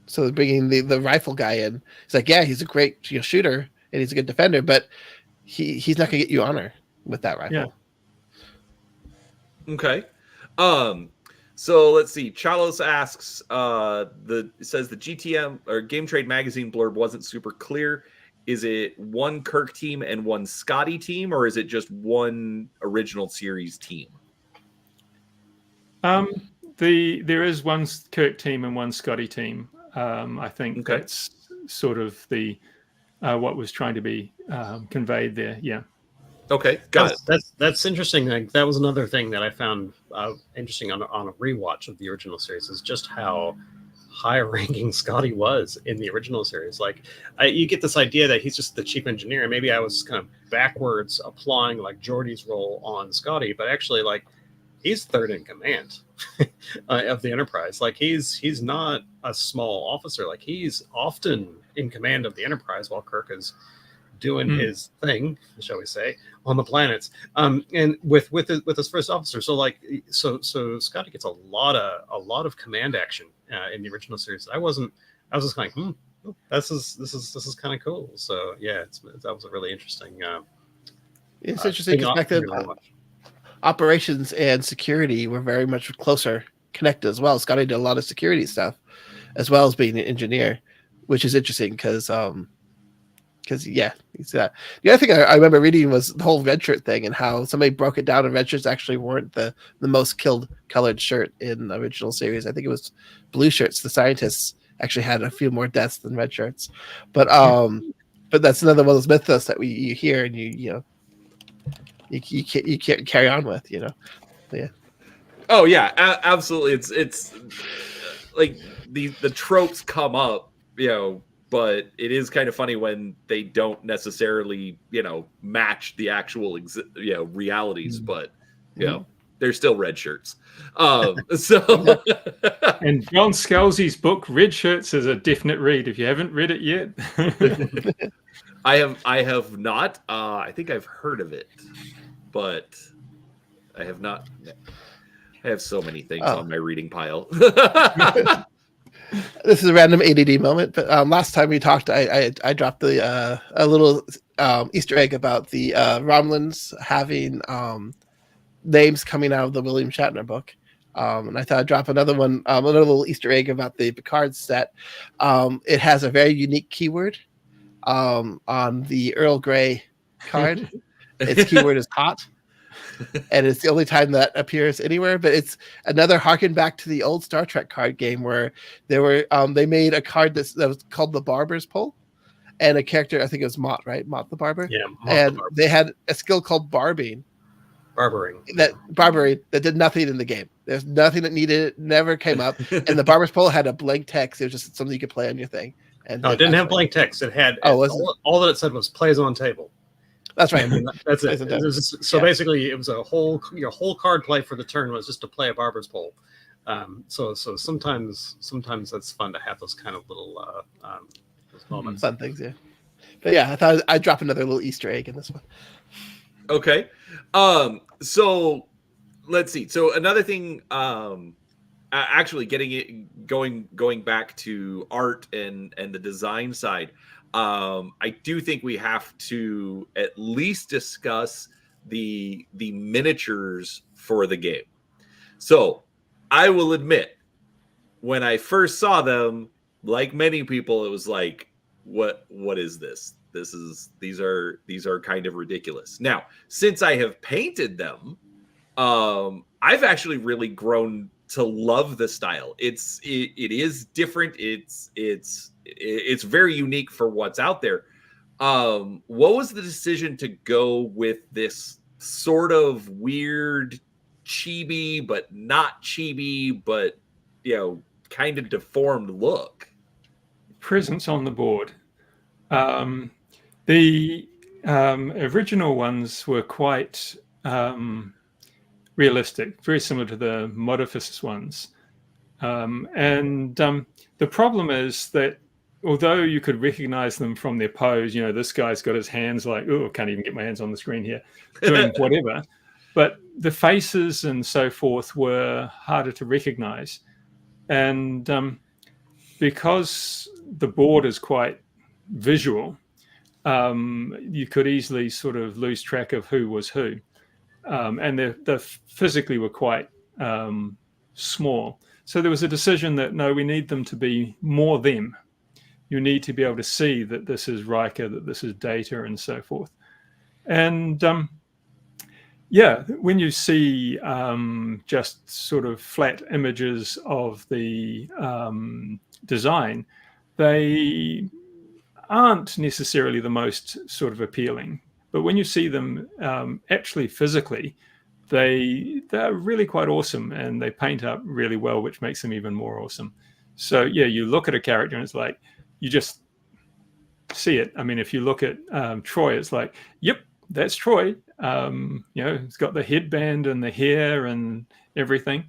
So bringing the rifle guy in, it's like, yeah, he's a great shooter and he's a good defender, but he's not going to get you honor with that rifle. Yeah. Okay. So let's see. Chalos asks, it says the GTM or Game Trade Magazine blurb wasn't super clear. Is it one Kirk team and one Scotty team, or is it just one original series team? There is one Kirk team and one Scotty team. I think that's sort of the what was trying to be conveyed there. Yeah. Okay, got it. That's interesting. Like, that was another thing that I found interesting on a rewatch of the original series, is just how high-ranking Scotty was in the original series. Like, you get this idea that he's just the chief engineer. Maybe I was kind of backwards applying like Geordi's role on Scotty, but actually, like, he's third in command of the Enterprise. Like, he's not a small officer. Like, he's often in command of the Enterprise while Kirk is doing his thing, shall we say, on the planets. And with his first officer. So Scotty gets a lot of command action in the original series. I was just like, this is kind of cool. So yeah, that was a really interesting. It's interesting because back then, operations and security were very much closer connected as well. Scotty did a lot of security stuff, as well as being an engineer, which is interesting because yeah, the other thing I remember reading was the whole red shirt thing and how somebody broke it down, and red shirts actually weren't the most killed colored shirt in the original series. I think it was blue shirts. The scientists actually had a few more deaths than red shirts, but that's another one of those mythos that you hear and you can't carry on with, But yeah. Oh yeah, absolutely. It's like the tropes come up, but it is kind of funny when they don't necessarily, match the actual, realities. But they're still red shirts. So, and John Scalzi's book Red Shirts is a definite read. If you haven't read it yet, I have not. I think I've heard of it, but I have not. I have so many things on my reading pile. This is a random ADD moment, but last time we talked, I dropped a little Easter egg about the Romulans having names coming out of the William Shatner book, and I thought I'd drop another one, another little Easter egg about the Picard set. It has a very unique keyword on the Earl Grey card. Its keyword is hot. And it's the only time that appears anywhere, but it's another harken back to the old Star Trek card game where they made a card that was called the Barber's Pole, and a character, I think it was Mott, right? Mott the Barber. Yeah, and they had a skill called barbering that did nothing in the game. There's nothing that needed it, never came up. And the Barber's Pole had a blank text. It was just something you could play on your thing. And it didn't have blank text. It had all that it said was plays on table. That's right. That's it. So basically, it was your whole card play for the turn was just to play a Barber's Pole. So sometimes that's fun to have those kind of little those moments. Fun things, yeah. But yeah, I thought I'd drop another little Easter egg in this one. Okay. So let's see. So another thing, actually going back to art and the design side. I do think we have to at least discuss the miniatures for the game. So I will admit, when I first saw them, like many people, it was like, what is this? These are kind of ridiculous. Now, since I have painted them, I've actually really grown to love the style. It is different. It's very unique for what's out there. What was the decision to go with this sort of weird chibi, but not chibi, but kind of deformed look? Presence on the board. The original ones were quite realistic, very similar to the Modificus ones. And the problem is that although you could recognize them from their pose, this guy's got his hands like, oh, I can't even get my hands on the screen here, doing whatever. But the faces and so forth were harder to recognize. And because the board is quite visual, you could easily sort of lose track of who was who. And they physically were quite small. So there was a decision that, no, we need them to be more them. You need to be able to see that this is Riker, that this is Data, and so forth. And when you see just sort of flat images of the design, they aren't necessarily the most sort of appealing. But when you see them actually physically, they're really quite awesome, and they paint up really well, which makes them even more awesome. So yeah, you look at a character and it's like, you just see it. I mean, if you look at Troy, it's like, yep, that's Troy. It's got the headband and the hair and everything.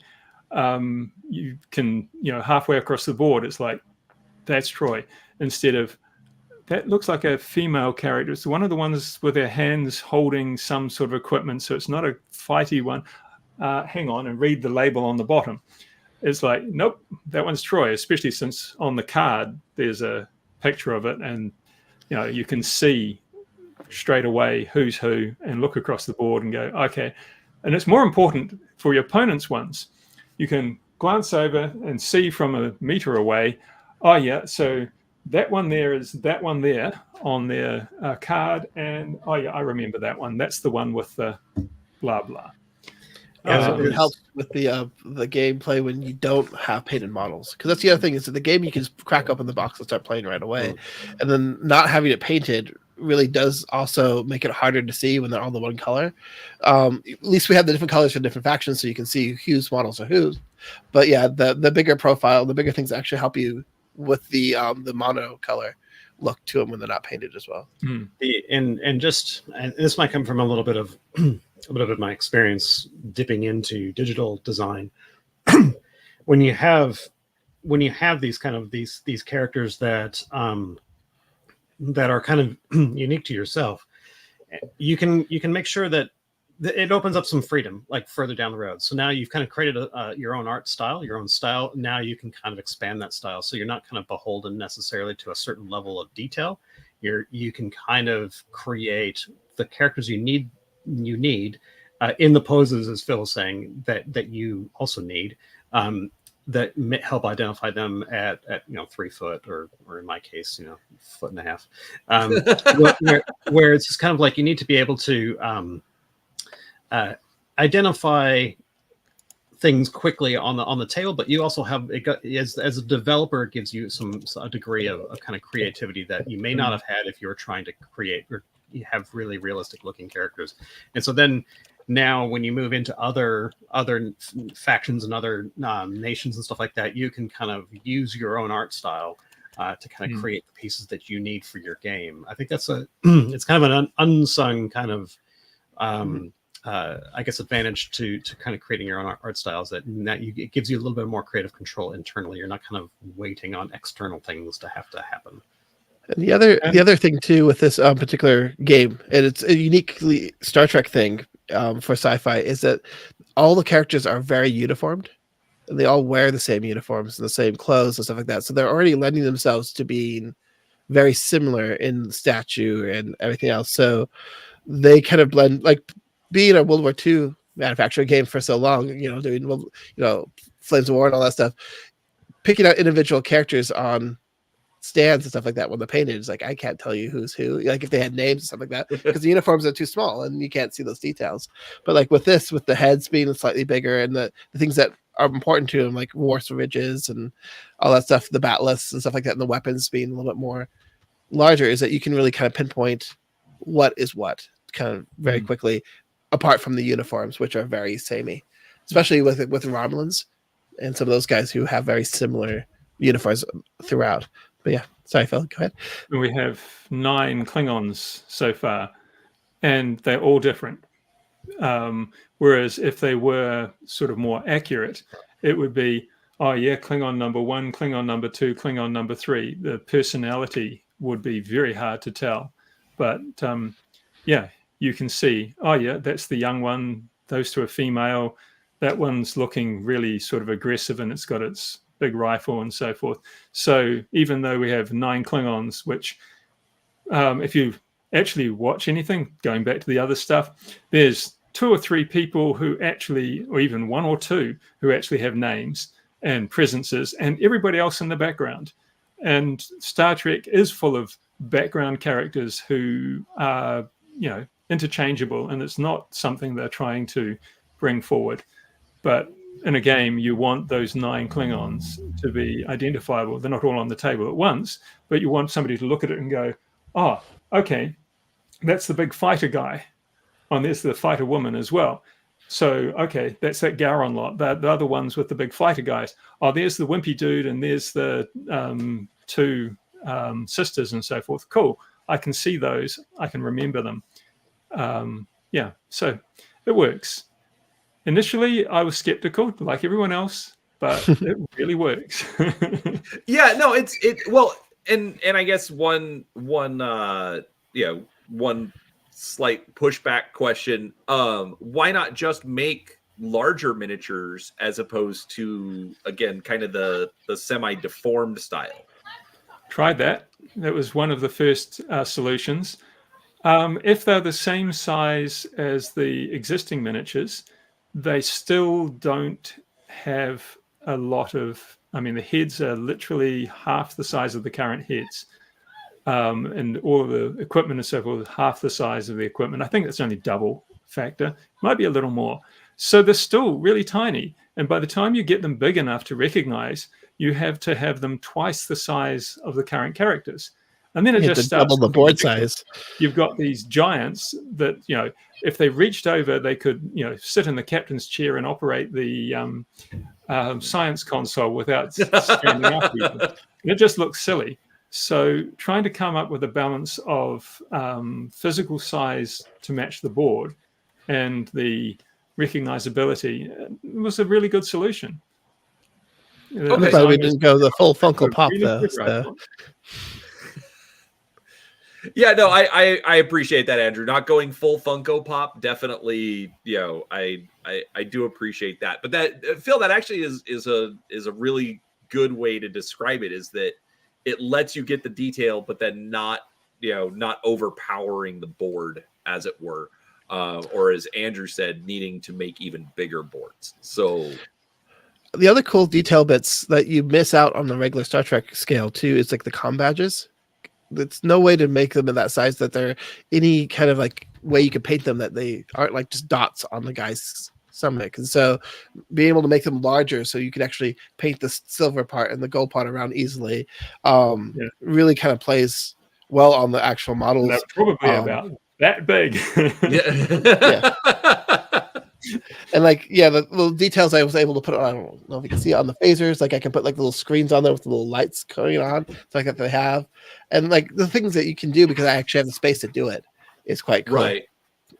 You can, halfway across the board, it's like, that's Troy. Instead of, that looks like a female character. It's one of the ones with their hands holding some sort of equipment, so it's not a fighty one. Hang on and read the label on the bottom. It's like, nope, that one's Troy, especially since on the card there's a picture of it, and you can see straight away who's who and look across the board and go, okay. And it's more important for your opponent's ones. You can glance over and see from a meter away, oh yeah, so that one there is that one there on their card, and oh yeah, I remember that one. That's the one with the blah blah. It helps with the gameplay when you don't have painted models, because that's the other thing, is that the game you can just crack open the box and start playing right away, and then not having it painted really does also make it harder to see when they're all the one color. At least we have the different colors for different factions, so you can see whose models are whose. But yeah, the bigger profile, the bigger things actually help you with the mono color look to them when they're not painted as well. And this might come from a little bit of my experience dipping into digital design. when you have these kind of these characters that are kind of unique to yourself, you can make sure that it opens up some freedom, like further down the road. So now you've kind of created your own art style, your own style. Now you can kind of expand that style, so you're not kind of beholden necessarily to a certain level of detail. You can kind of create the characters you need in the poses, as Phil was saying, that you also need, that help identify them at 3 foot, or in my case, 1.5 foot, where it's just kind of like you need to be able to identify things quickly on the table, but you also have as a developer, it gives you a degree of kind of creativity that you may not have had if you were trying to create or you have really realistic looking characters. And so then now when you move into other factions and other nations and stuff like that, you can kind of use your own art style to kind of create the pieces that you need for your game. I think that's it's kind of an unsung kind of I guess advantage to kind of creating your own art styles, it gives you a little bit more creative control internally. You're not kind of waiting on external things to have to happen. And the other thing too with this particular game, and it's a uniquely Star Trek thing for sci-fi, is that all the characters are very uniformed, and they all wear the same uniforms and the same clothes and stuff like that. So they're already lending themselves to being very similar in stature and everything else. So they kind of blend, like being a World War II manufacturing game for so long, doing Flames of War and all that stuff, picking out individual characters on stands and stuff like that when they're painted, is like, I can't tell you who's who, like if they had names and stuff like that, because the uniforms are too small and you can't see those details. But like with this, with the heads being slightly bigger and the things that are important to them, like war ridges and all that stuff, the batless and stuff like that, and the weapons being a little bit more larger, is that you can really kind of pinpoint what is what kind of very quickly, apart from the uniforms, which are very samey, especially with Romulans and some of those guys who have very similar uniforms throughout. But yeah, sorry, Phil, go ahead. We have 9 Klingons so far, and they're all different. Whereas if they were sort of more accurate, it would be, oh yeah, Klingon number 1, Klingon number 2, Klingon number 3. The personality would be very hard to tell. But yeah, you can see, oh yeah, that's the young one. Those 2 are female. That one's looking really sort of aggressive, and it's got its big rifle and so forth. So even though we have 9 Klingons, which if you actually watch anything, going back to the other stuff, there's 2 or 3 people who actually, or even 1 or 2 who actually have names and presences, and everybody else in the background. And Star Trek is full of background characters who are, interchangeable, and it's not something they're trying to bring forward. But in a game, you want those 9 Klingons to be identifiable. They're not all on the table at once, but you want somebody to look at it and go, oh, okay, that's the big fighter guy. And there's the fighter woman as well. So, okay, that's that Gowron lot. The other ones with the big fighter guys. Oh, there's the wimpy dude, and there's the 2 sisters and so forth. Cool. I can see those. I can remember them. So it works. Initially, I was skeptical, like everyone else, but it really works. Yeah, no, well, and I guess one slight pushback question. Why not just make larger miniatures as opposed to, again, kind of the semi-deformed style? Tried that. That was one of the first solutions. If they're the same size as the existing miniatures, they still don't have a lot of, the heads are literally half the size of the current heads. And all of the equipment and so forth, half the size of the equipment. I think that's only double factor, might be a little more. So they're still really tiny. And by the time you get them big enough to recognize, you have to have them twice the size of the current characters. And then it just starts double the board size. You've got these giants that, if they reached over, they could, sit in the captain's chair and operate the science console without standing up even. And it just looks silly. So trying to come up with a balance of physical size to match the board and the recognizability was a really good solution. Okay. But we didn't go the full Funko Pop really though. So. Yeah, no, I appreciate that, Andrew. Not going full Funko Pop, definitely. I do appreciate that. But that, Phil, that actually is a really good way to describe it. Is that it lets you get the detail, but then not overpowering the board, as it were, or as Andrew said, needing to make even bigger boards. So the other cool detail bits that you miss out on the regular Star Trek scale too is like the comm badges. There's no way to make them in that size that they're any kind of like way you could paint them that they aren't like just dots on the guy's stomach. And so being able to make them larger so you can actually paint the silver part and the gold part around easily really kind of plays well on the actual models. And that's probably about that big. Yeah. And the little details I was able to put on, I don't know if you can see it on the phasers, like I can put like little screens on there with the little lights going on, so like that they have. And like the things that you can do because I actually have the space to do it is quite cool. Right.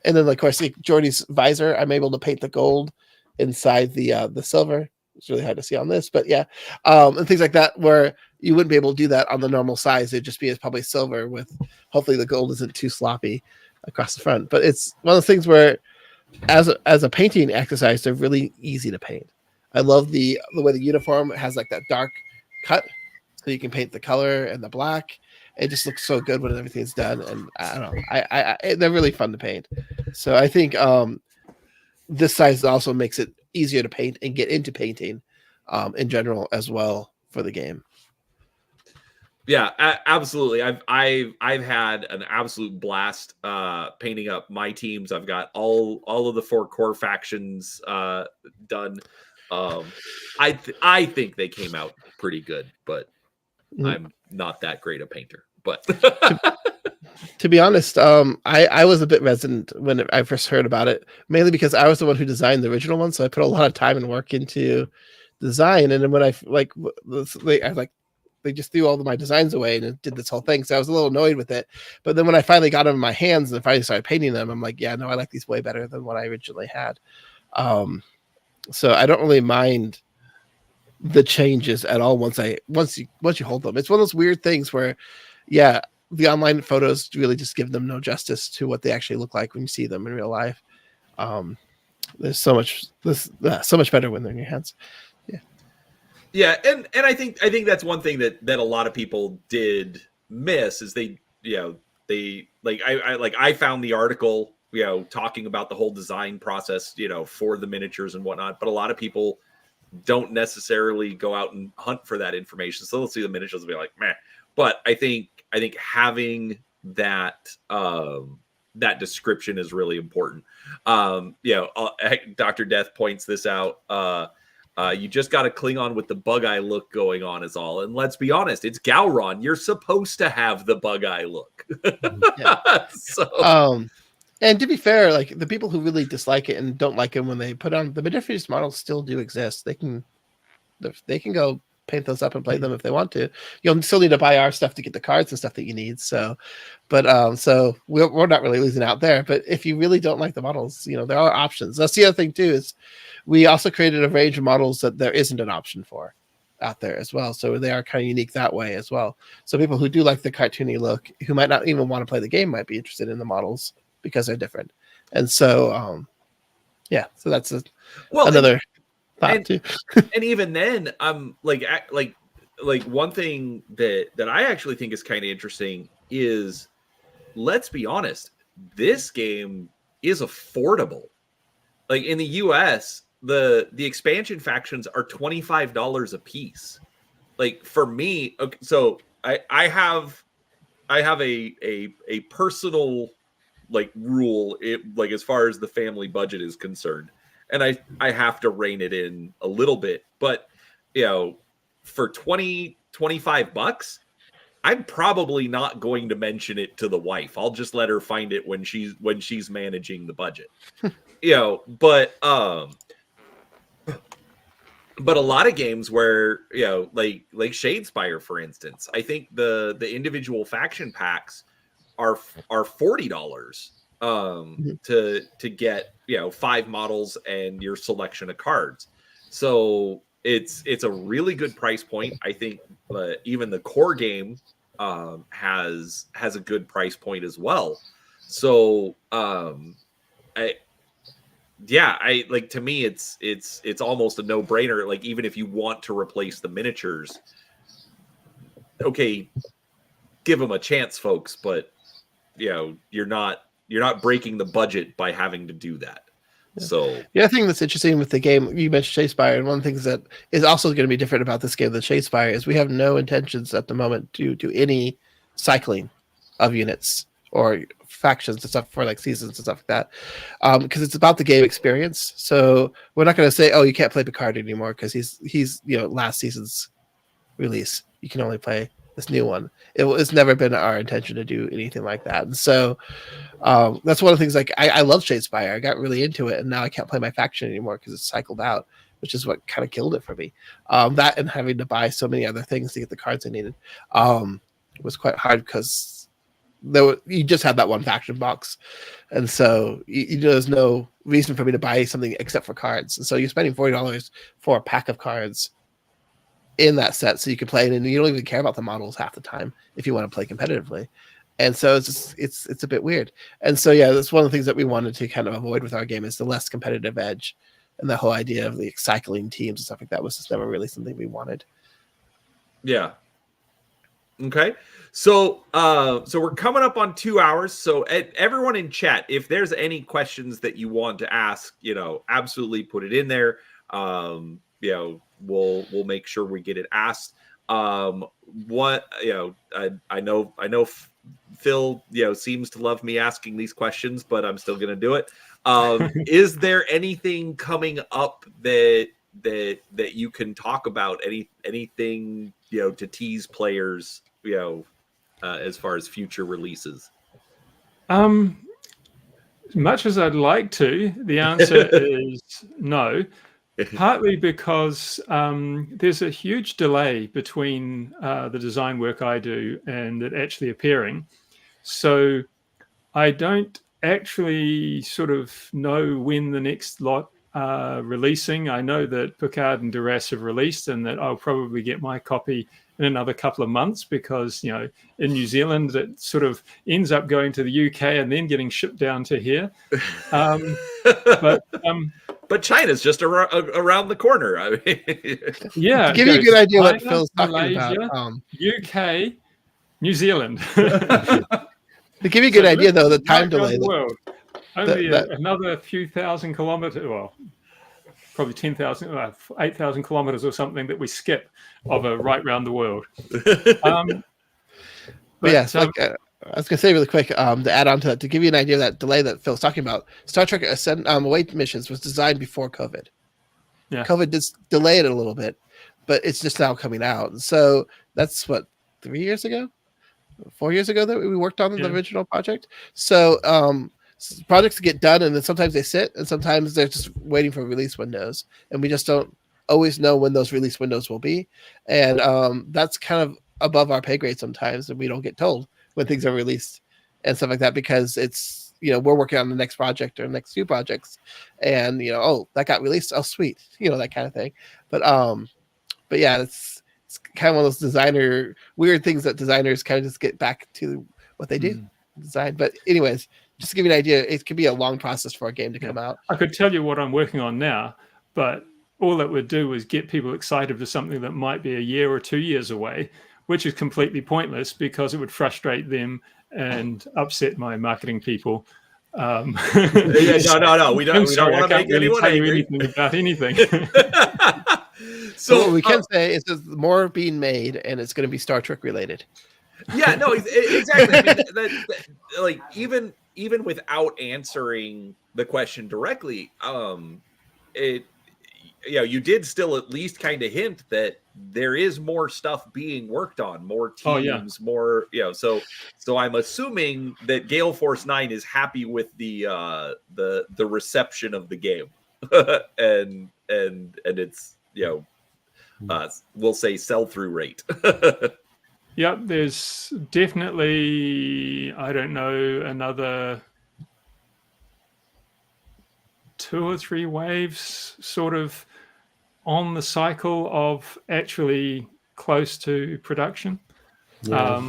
And then of course like Geordi's visor, I'm able to paint the gold inside the silver. It's really hard to see on this, but yeah. And things like that where you wouldn't be able to do that on the normal size. It'd just be probably silver with hopefully the gold isn't too sloppy across the front. But it's one of the things where as a painting exercise, they're really easy to paint. I love the way the uniform has like that dark cut, so you can paint the color and the black. It just looks so good when everything's done, and I don't know, they're really fun to paint. So I think this size also makes it easier to paint and get into painting in general as well for the game. Yeah, absolutely. I've had an absolute blast painting up my teams. I've got all of the 4 core factions done. I think they came out pretty good, but I'm not that great a painter. But to be honest, I was a bit reticent when I first heard about it, mainly because I was the one who designed the original one, so I put a lot of time and work into design. And then when I was like, they just threw all of my designs away and did this whole thing. So I was a little annoyed with it. But then when I finally got them in my hands and finally started painting them, I'm like, yeah, no, I like these way better than what I originally had. So I don't really mind the changes at all once you hold them. It's one of those weird things where, yeah, the online photos really just give them no justice to what they actually look like when you see them in real life. There's so much better when they're in your hands. Yeah, and I think that's one thing that a lot of people did miss is I found the article talking about the whole design process, for the miniatures and whatnot. But a lot of people don't necessarily go out and hunt for that information. So they'll see the miniatures and be like, meh. But I think having that that description is really important. Dr. Death points this out. You just got a Klingon with the bug eye look going on is all. And let's be honest, it's Gowron. You're supposed to have the bug eye look. And to be fair, like the people who really dislike it and don't like it when they put on the Midifused models still do exist. They can go paint those up and play them if they want to. You'll still need to buy our stuff to get the cards and stuff that you need. So we're not really losing out there. But if you really don't like the models, there are options. That's the other thing too, is we also created a range of models that there isn't an option for out there as well. So they are kind of unique that way as well. So people who do like the cartoony look, who might not even want to play the game, might be interested in the models because they're different. And so, so that's another thought too. And even then, like one thing that I actually think is kind of interesting is, let's be honest, this game is affordable. Like in the US, the expansion factions are $25 a piece. Like for me, okay, so I have a personal rule, as far as the family budget is concerned, and I have to rein it in a little bit, but for $25, I'm probably not going to mention it to the wife. I'll just let her find it when she's managing the budget. But a lot of games where like Shadespire, for instance, I think the individual faction packs are $40 to get 5 models and your selection of cards. So it's a really good price point. I think even the core game has a good price point as well. So to me it's almost a no-brainer. Like, even if you want to replace the miniatures, okay, give them a chance, folks, but you're not breaking the budget by having to do that. Yeah. So the other thing that's interesting with the game, you mentioned Shadespire, and one of the things that is also going to be different about this game than Shadespire is we have no intentions at the moment to do any cycling of units or factions and stuff for like seasons and stuff like that, because it's about the game experience. So we're not going to say, oh, you can't play Picard anymore because he's last season's release. You can only play this new one. It's never been our intention to do anything like that. And so that's one of the things. Like I love Shadespire. I got really into it, and now I can't play my faction anymore because it's cycled out, which is what kind of killed it for me. That and having to buy so many other things to get the cards I needed was quite hard because you just had that one faction box, and so there's no reason for me to buy something except for cards. And so you're spending $40 for a pack of cards in that set so you can play it, and you don't even care about the models half the time if you want to play competitively. And so it's a bit weird. And so that's one of the things that we wanted to kind of avoid with our game, is the less competitive edge, and the whole idea of the cycling teams and stuff like that was just never really something we wanted. Yeah. Okay. So we're coming up on 2 hours. So everyone in chat, if there's any questions that you want to ask, absolutely put it in there. We'll make sure we get it asked. I know Phil, seems to love me asking these questions, but I'm still going to do it. Is there anything coming up that you can talk about? Anything, to tease players, as far as future releases? As much as I'd like to, the answer is no. Partly because there's a huge delay between the design work I do and it actually appearing. So I don't actually sort of know when the next lot are releasing. I know that Picard and Duras have released, and that I'll probably get my copy in another couple of months because, in New Zealand, it sort of ends up going to the UK and then getting shipped down to here. But China's just around the corner. I mean, yeah. To give you a good idea what Phil's talking Malaysia, about. UK, New Zealand. To give you a good idea, though, the time delay. Only another few thousand kilometers, well, probably 10,000, 8,000 kilometers or something that we skip of a right round the world. But yes, I was gonna say really quick, to add on to that, to give you an idea of that delay that Phil's talking about, Star Trek Ascend Away missions was designed before COVID. Yeah. COVID did delay it a little bit, but it's just now coming out. So that's what, 4 years ago that we worked on the original project. So projects get done, and then sometimes they sit, and sometimes they're just waiting for release windows, and we just don't always know when those release windows will be. And that's kind of above our pay grade sometimes, and we don't get told when things are released and stuff like that, because it's, we're working on the next project or next few projects, and oh, that got released, oh sweet, that kind of thing. But yeah, it's kind of one of those weird things that designers kind of just get back to what they do, design. But anyways, just to give you an idea, it could be a long process for a game to come out. I could tell you what I'm working on now, but all that would do is get people excited for something that might be a year or 2 years away, which is completely pointless because it would frustrate them and upset my marketing people. No. We don't want to make anyone angry. Anything about anything. So what we can say is there's more being made, and it's going to be Star Trek related. Yeah, no, exactly. I mean, even without answering the question directly, you did still at least kind of hint that there is more stuff being worked on, more teams, more, so I'm assuming that Gale Force 9 is happy with the reception of the game. and it's, we'll say sell-through rate. Yep, there's definitely, I don't know, another 2 or 3 waves sort of on the cycle of actually close to production. Yeah.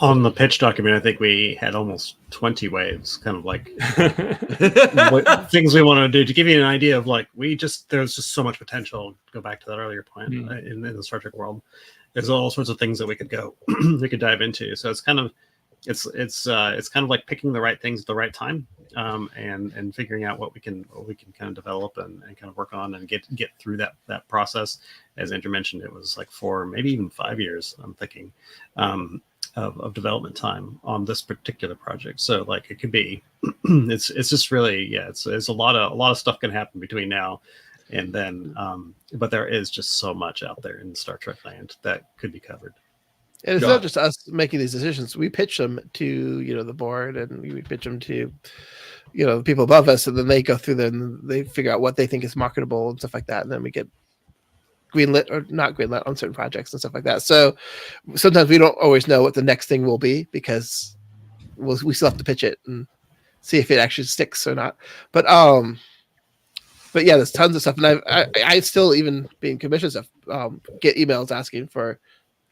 On the pitch document, I think we had almost 20 waves, kind of like things we want to do. To give you an idea of there's just so much potential. Go back to that earlier point in the Star Trek world. There's all sorts of things that we could dive into. So it's kind of like picking the right things at the right time, and figuring out what we can kind of develop and kind of work on and get through that process. As Andrew mentioned, it was like 4, maybe even 5 years, I'm thinking, of development time on this particular project. So it could be, it's just really, it's a lot of stuff can happen between now and then, but there is just so much out there in Star Trek land that could be covered. And it's not just us making these decisions. We pitch them to, the board, and we pitch them to, the people above us, and then they go through them and they figure out what they think is marketable and stuff like that. And then we get greenlit or not greenlit on certain projects and stuff like that. So sometimes we don't always know what the next thing will be, because we still have to pitch it and see if it actually sticks or not. But yeah, there's tons of stuff. And I still, even being commissioned stuff, get emails asking for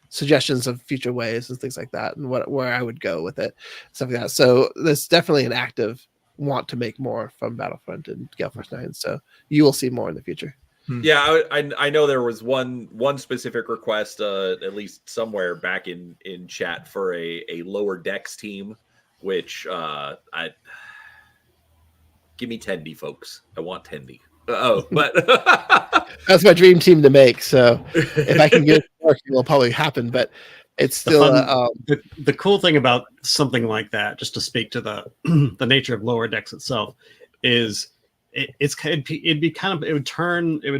suggestions of future ways and things like that, and where I would go with it, stuff like that. So there's definitely an active want to make more from Battlefront and Gale Force 9. So you will see more in the future. Yeah, I know there was one specific request, at least somewhere back in chat, for a lower decks team, which give me Tendy, folks. I want Tendy. But that's my dream team to make. So if I can get it working, it will probably happen. But it's still the cool thing about something like that, just to speak to the nature of lower decks itself, is it would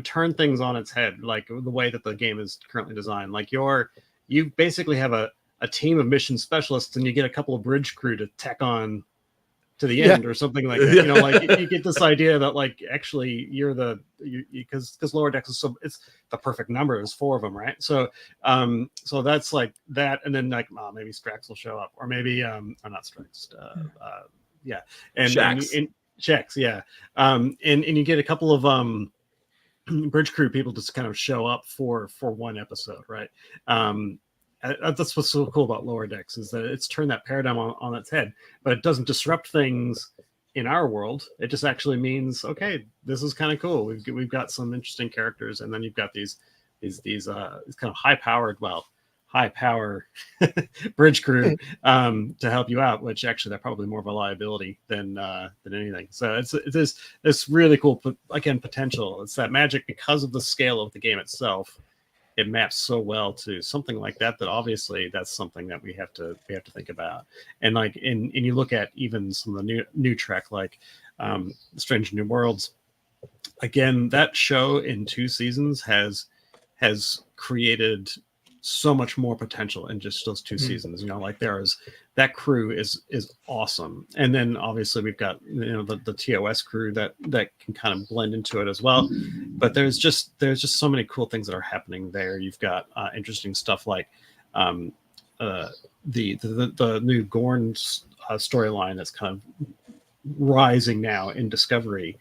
turn things on its head, like the way that the game is currently designed. Like you basically have a team of mission specialists, and you get a couple of bridge crew to tack on to the end or something like that. You get this idea that actually because lower decks is it's the perfect number. There's 4 of them, right? So so that's like that, and then maybe Strax will show up, or maybe or not Strax, and Checks, and you get a couple of bridge crew people just kind of show up for one episode, right? That's what's so cool about lower decks, is that it's turned that paradigm on its head, but it doesn't disrupt things in our world. It just actually means, okay, this is kind of cool. We've got some interesting characters, and then you've got these kind of high high power bridge crew to help you out, which actually they're probably more of a liability than anything. So it's this really cool, again, potential. It's that magic because of the scale of the game itself. It maps so well to something like that obviously that's something that we have to think about. And like and you look at even some of the new Trek, like Strange New Worlds. Again, that show in 2 seasons has created so much more potential in just those 2 seasons. You know, like that crew is awesome. And then obviously we've got, you know, the TOS crew that can kind of blend into it as well. But there's just so many cool things that are happening there. You've got interesting stuff like the new Gorn storyline that's kind of rising now in Discovery.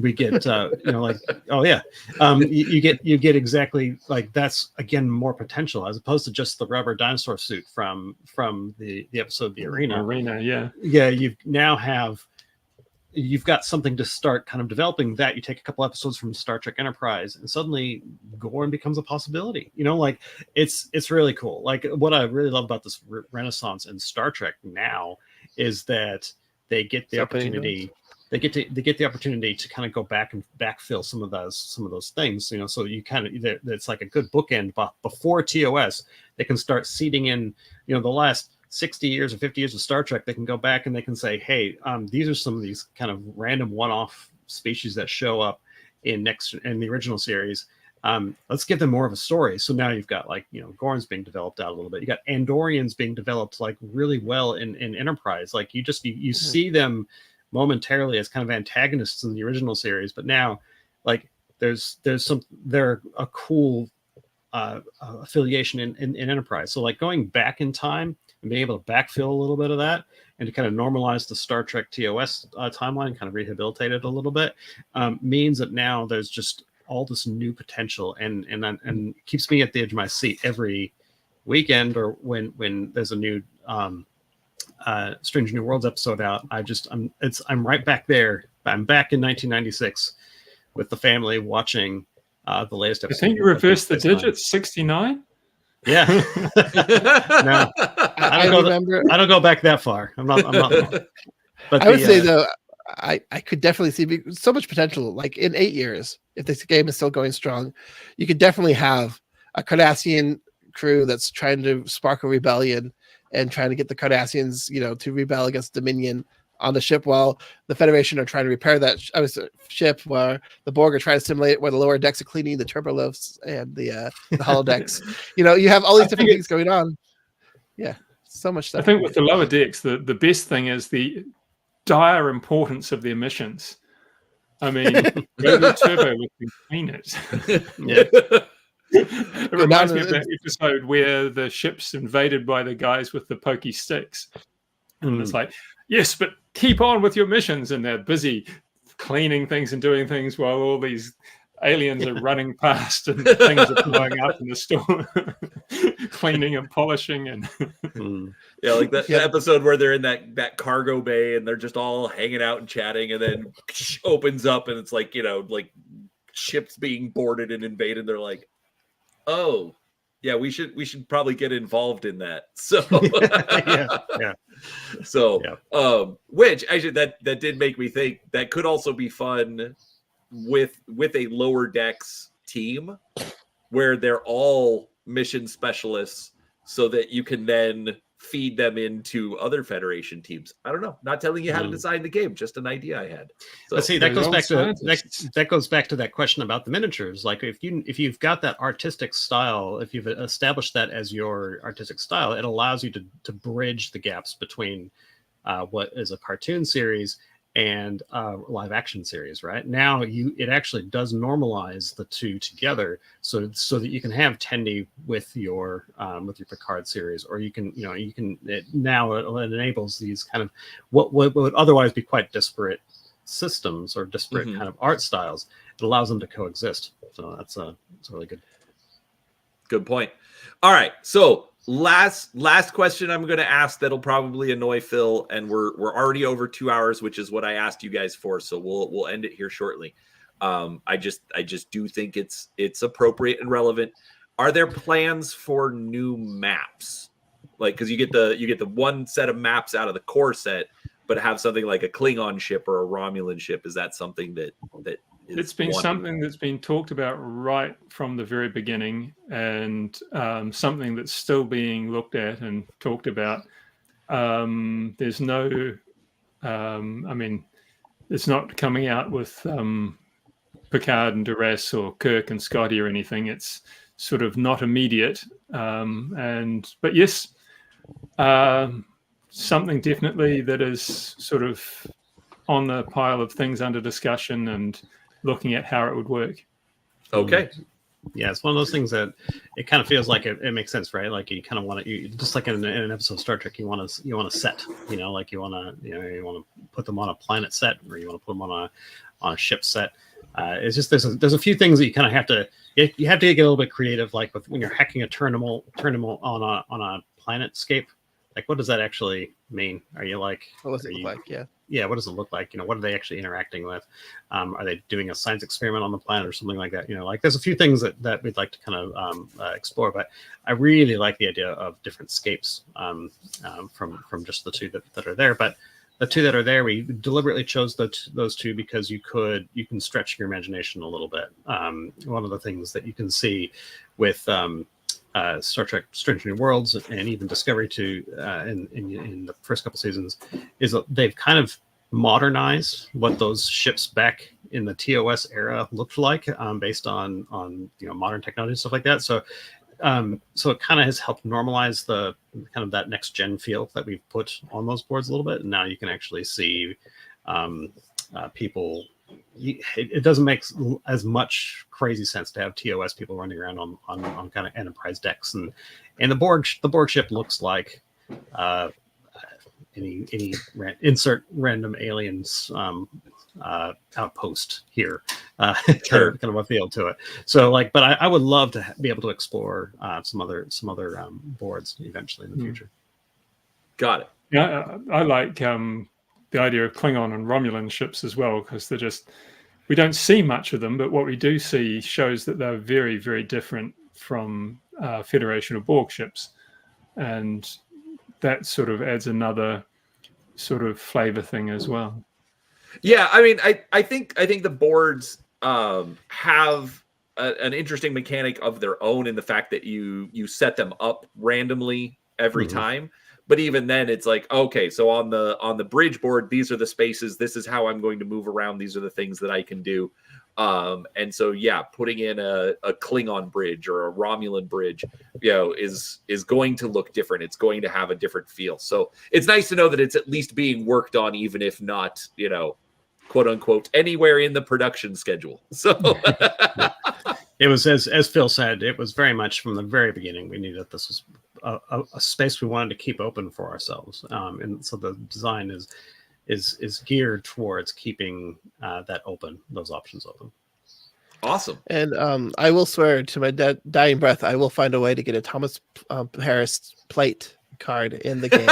We get you know, like, oh yeah, you get exactly like, that's again more potential as opposed to just the rubber dinosaur suit from the episode The Arena. Yeah, you've got something to start kind of developing. That you take a couple episodes from Star Trek Enterprise and suddenly Gorn becomes a possibility. You know, like it's really cool. Like what I really love about this renaissance in Star Trek now is that they get the opportunity. They get the opportunity to kind of go back and backfill some of those things, you know. So you kind of, it's like a good bookend. But before TOS, they can start seeding in, you know, the last 60 years or 50 years of Star Trek. They can go back and they can say, hey, these are some of these kind of random one-off species that show up in the original series. Let's give them more of a story. So now you've got, like, you know, Gorn's being developed out a little bit. You got Andorians being developed like really well in Enterprise. Like you see them momentarily as kind of antagonists in the original series, but now like they're a cool affiliation in Enterprise. So like going back in time and being able to backfill a little bit of that and to kind of normalize the Star Trek TOS timeline, kind of rehabilitate it a little bit, means that now there's just all this new potential and keeps me at the edge of my seat every weekend or when there's a new Strange New Worlds episode out. I'm right back there. I'm back in 1996 with the family watching the latest episode. I think you reversed the digits. 69. Yeah. No, I don't go back that far. I'm not. But I would say though, I could definitely see so much potential. Like in 8 years, if this game is still going strong, you could definitely have a Cardassian crew that's trying to spark a rebellion and trying to get the Cardassians, you know, to rebel against Dominion on the ship, while the Federation are trying to repair that ship, where the Borg are trying to simulate where the lower decks are cleaning the turbolifts and the holodecks. You know, you have all these different things going on. Yeah, so much stuff. I think with the lower decks, the best thing is the dire importance of the emissions. I mean, Radio Turbo would clean it. Yeah. It reminds me of that episode where the ship's invaded by the guys with the pokey sticks. And it's like, yes, but keep on with your missions. And they're busy cleaning things and doing things while all these aliens are running past and things are blowing up in the storm. Cleaning and polishing. And yeah, like that episode where they're in that cargo bay and they're just all hanging out and chatting, and then opens up and it's like, you know, like ships being boarded and invaded. They're like, oh, yeah, we should probably get involved in that. So yeah. So which actually that did make me think that could also be fun with a lower decks team where they're all mission specialists, so that you can then feed them into other Federation teams. I don't know. Not telling you how to design the game, just an idea I had. So but see, that goes back to that question about the miniatures. Like if you've got that artistic style, if you've established that as your artistic style, it allows you to bridge the gaps between what is a cartoon series and live action series. Right now, it actually does normalize the two together, so that you can have Tendi with your Picard series, or it enables these kind of what would otherwise be quite disparate systems or disparate kind of art styles. It allows them to coexist. So that's a really good point. All right, so last question I'm going to ask that'll probably annoy Phil, and we're already over 2 hours, which is what I asked you guys for. So we'll end it here shortly. I just do think it's appropriate and relevant. Are there plans for new maps? Like, because you get the one set of maps out of the core set, but have something like a Klingon ship or a Romulan ship. Is that something that is it's been something that's been talked about right from the very beginning, and something that's still being looked at and talked about. There's no, I mean, it's not coming out with Picard and Duress or Kirk and Scotty or anything. It's sort of not immediate, but yes, something definitely that is sort of on the pile of things under discussion and looking at how it would work. Okay. Yeah, it's one of those things that it kind of feels like it makes sense, right? Like you kind of want to, just like in an episode of Star Trek, you want to set, like you want to put them on a planet set, or you want to put them on a ship set. It's just there's a few things that you kind of have to get a little bit creative, like when you're hacking a terminal on a planetscape. Like, what does that actually mean? Are you like, what does it look like? Yeah, what does it look like? What are they actually interacting with? Are they doing a science experiment on the planet or something like that? Like there's a few things that we'd like to kind of explore, but I really like the idea of different scapes from just the two that are there. But the two that are there, we deliberately chose those two because you can stretch your imagination a little bit. One of the things that you can see with Star Trek Strange New Worlds and even Discovery 2 in the first couple seasons is that they've kind of modernized what those ships back in the TOS era looked like, based on modern technology and stuff like that. So it kind of has helped normalize the kind of that next gen feel that we've put on those boards a little bit, and now you can actually see people. It doesn't make as much crazy sense to have TOS people running around on kind of Enterprise decks, and the Borg ship looks like any insert random aliens outpost here, Sure. kind of a feel to it. So but I would love to be able to explore some other boards eventually in the future. Got it. Yeah, I like the idea of Klingon and Romulan ships as well, because we don't see much of them, but what we do see shows that they're very, very different from Federation of Borg ships. And that sort of adds another sort of flavor thing as well. Yeah, I mean, I think the boards have an interesting mechanic of their own in the fact that you set them up randomly every time. But even then, it's like, okay, so on the bridge board, these are the spaces. This is how I'm going to move around. These are the things that I can do. And so, yeah, putting in a Klingon bridge or a Romulan bridge, is going to look different. It's going to have a different feel. So it's nice to know that it's at least being worked on, even if not, quote unquote, anywhere in the production schedule. So it was, as Phil said, it was very much from the very beginning. We knew that this was a space we wanted to keep open for ourselves, and so the design is geared towards keeping that open, those options open. Awesome. And I will swear to my dying breath, I will find a way to get a Thomas Harris plate card in the game.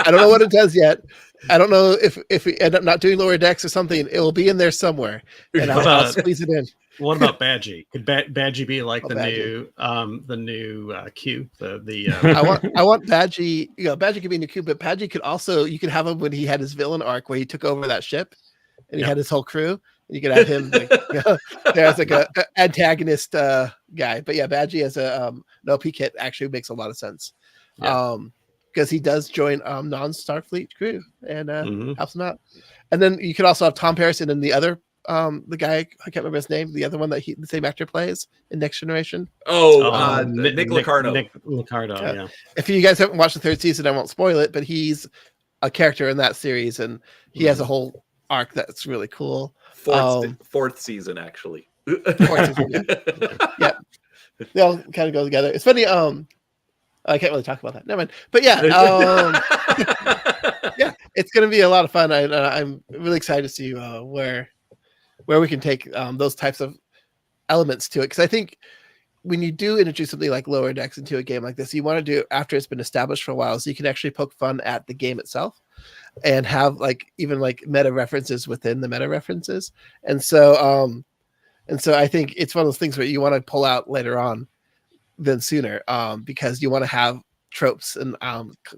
I don't know what it does yet. I don't know if we end up not doing lower decks or something. It will be in there somewhere, and I'll squeeze it in. What about Badgie? Could Badgie be like the new Q? I want Badgie. Badgie could be in the Q, but Badgie could also, you could have him when he had his villain arc where he took over that ship, and he had his whole crew, and you could have him as like a antagonist guy. But yeah, Badgie as a no P kit actually makes a lot of sense. Yeah. Because he does join non-Starfleet crew and helps them out. And then you could also have Tom Harrison and the other the guy, I can't remember his name, the other one that the same actor plays in Next Generation. Nick Locarno. Nick Locarno, yeah. If you guys haven't watched the third season, I won't spoil it, but he's a character in that series, and he has a whole arc that's really cool. Fourth season, actually. Fourth season, yeah. They all kind of go together. It's funny. I can't really talk about that. Never mind. But yeah, yeah, it's going to be a lot of fun. I'm really excited to see where we can take those types of elements to it. Because I think when you do introduce something like lower decks into a game like this, you want to do it after it's been established for a while, so you can actually poke fun at the game itself and have even meta references within the meta references. And so And so I think it's one of those things where you want to pull out later on than sooner, because you want to have tropes and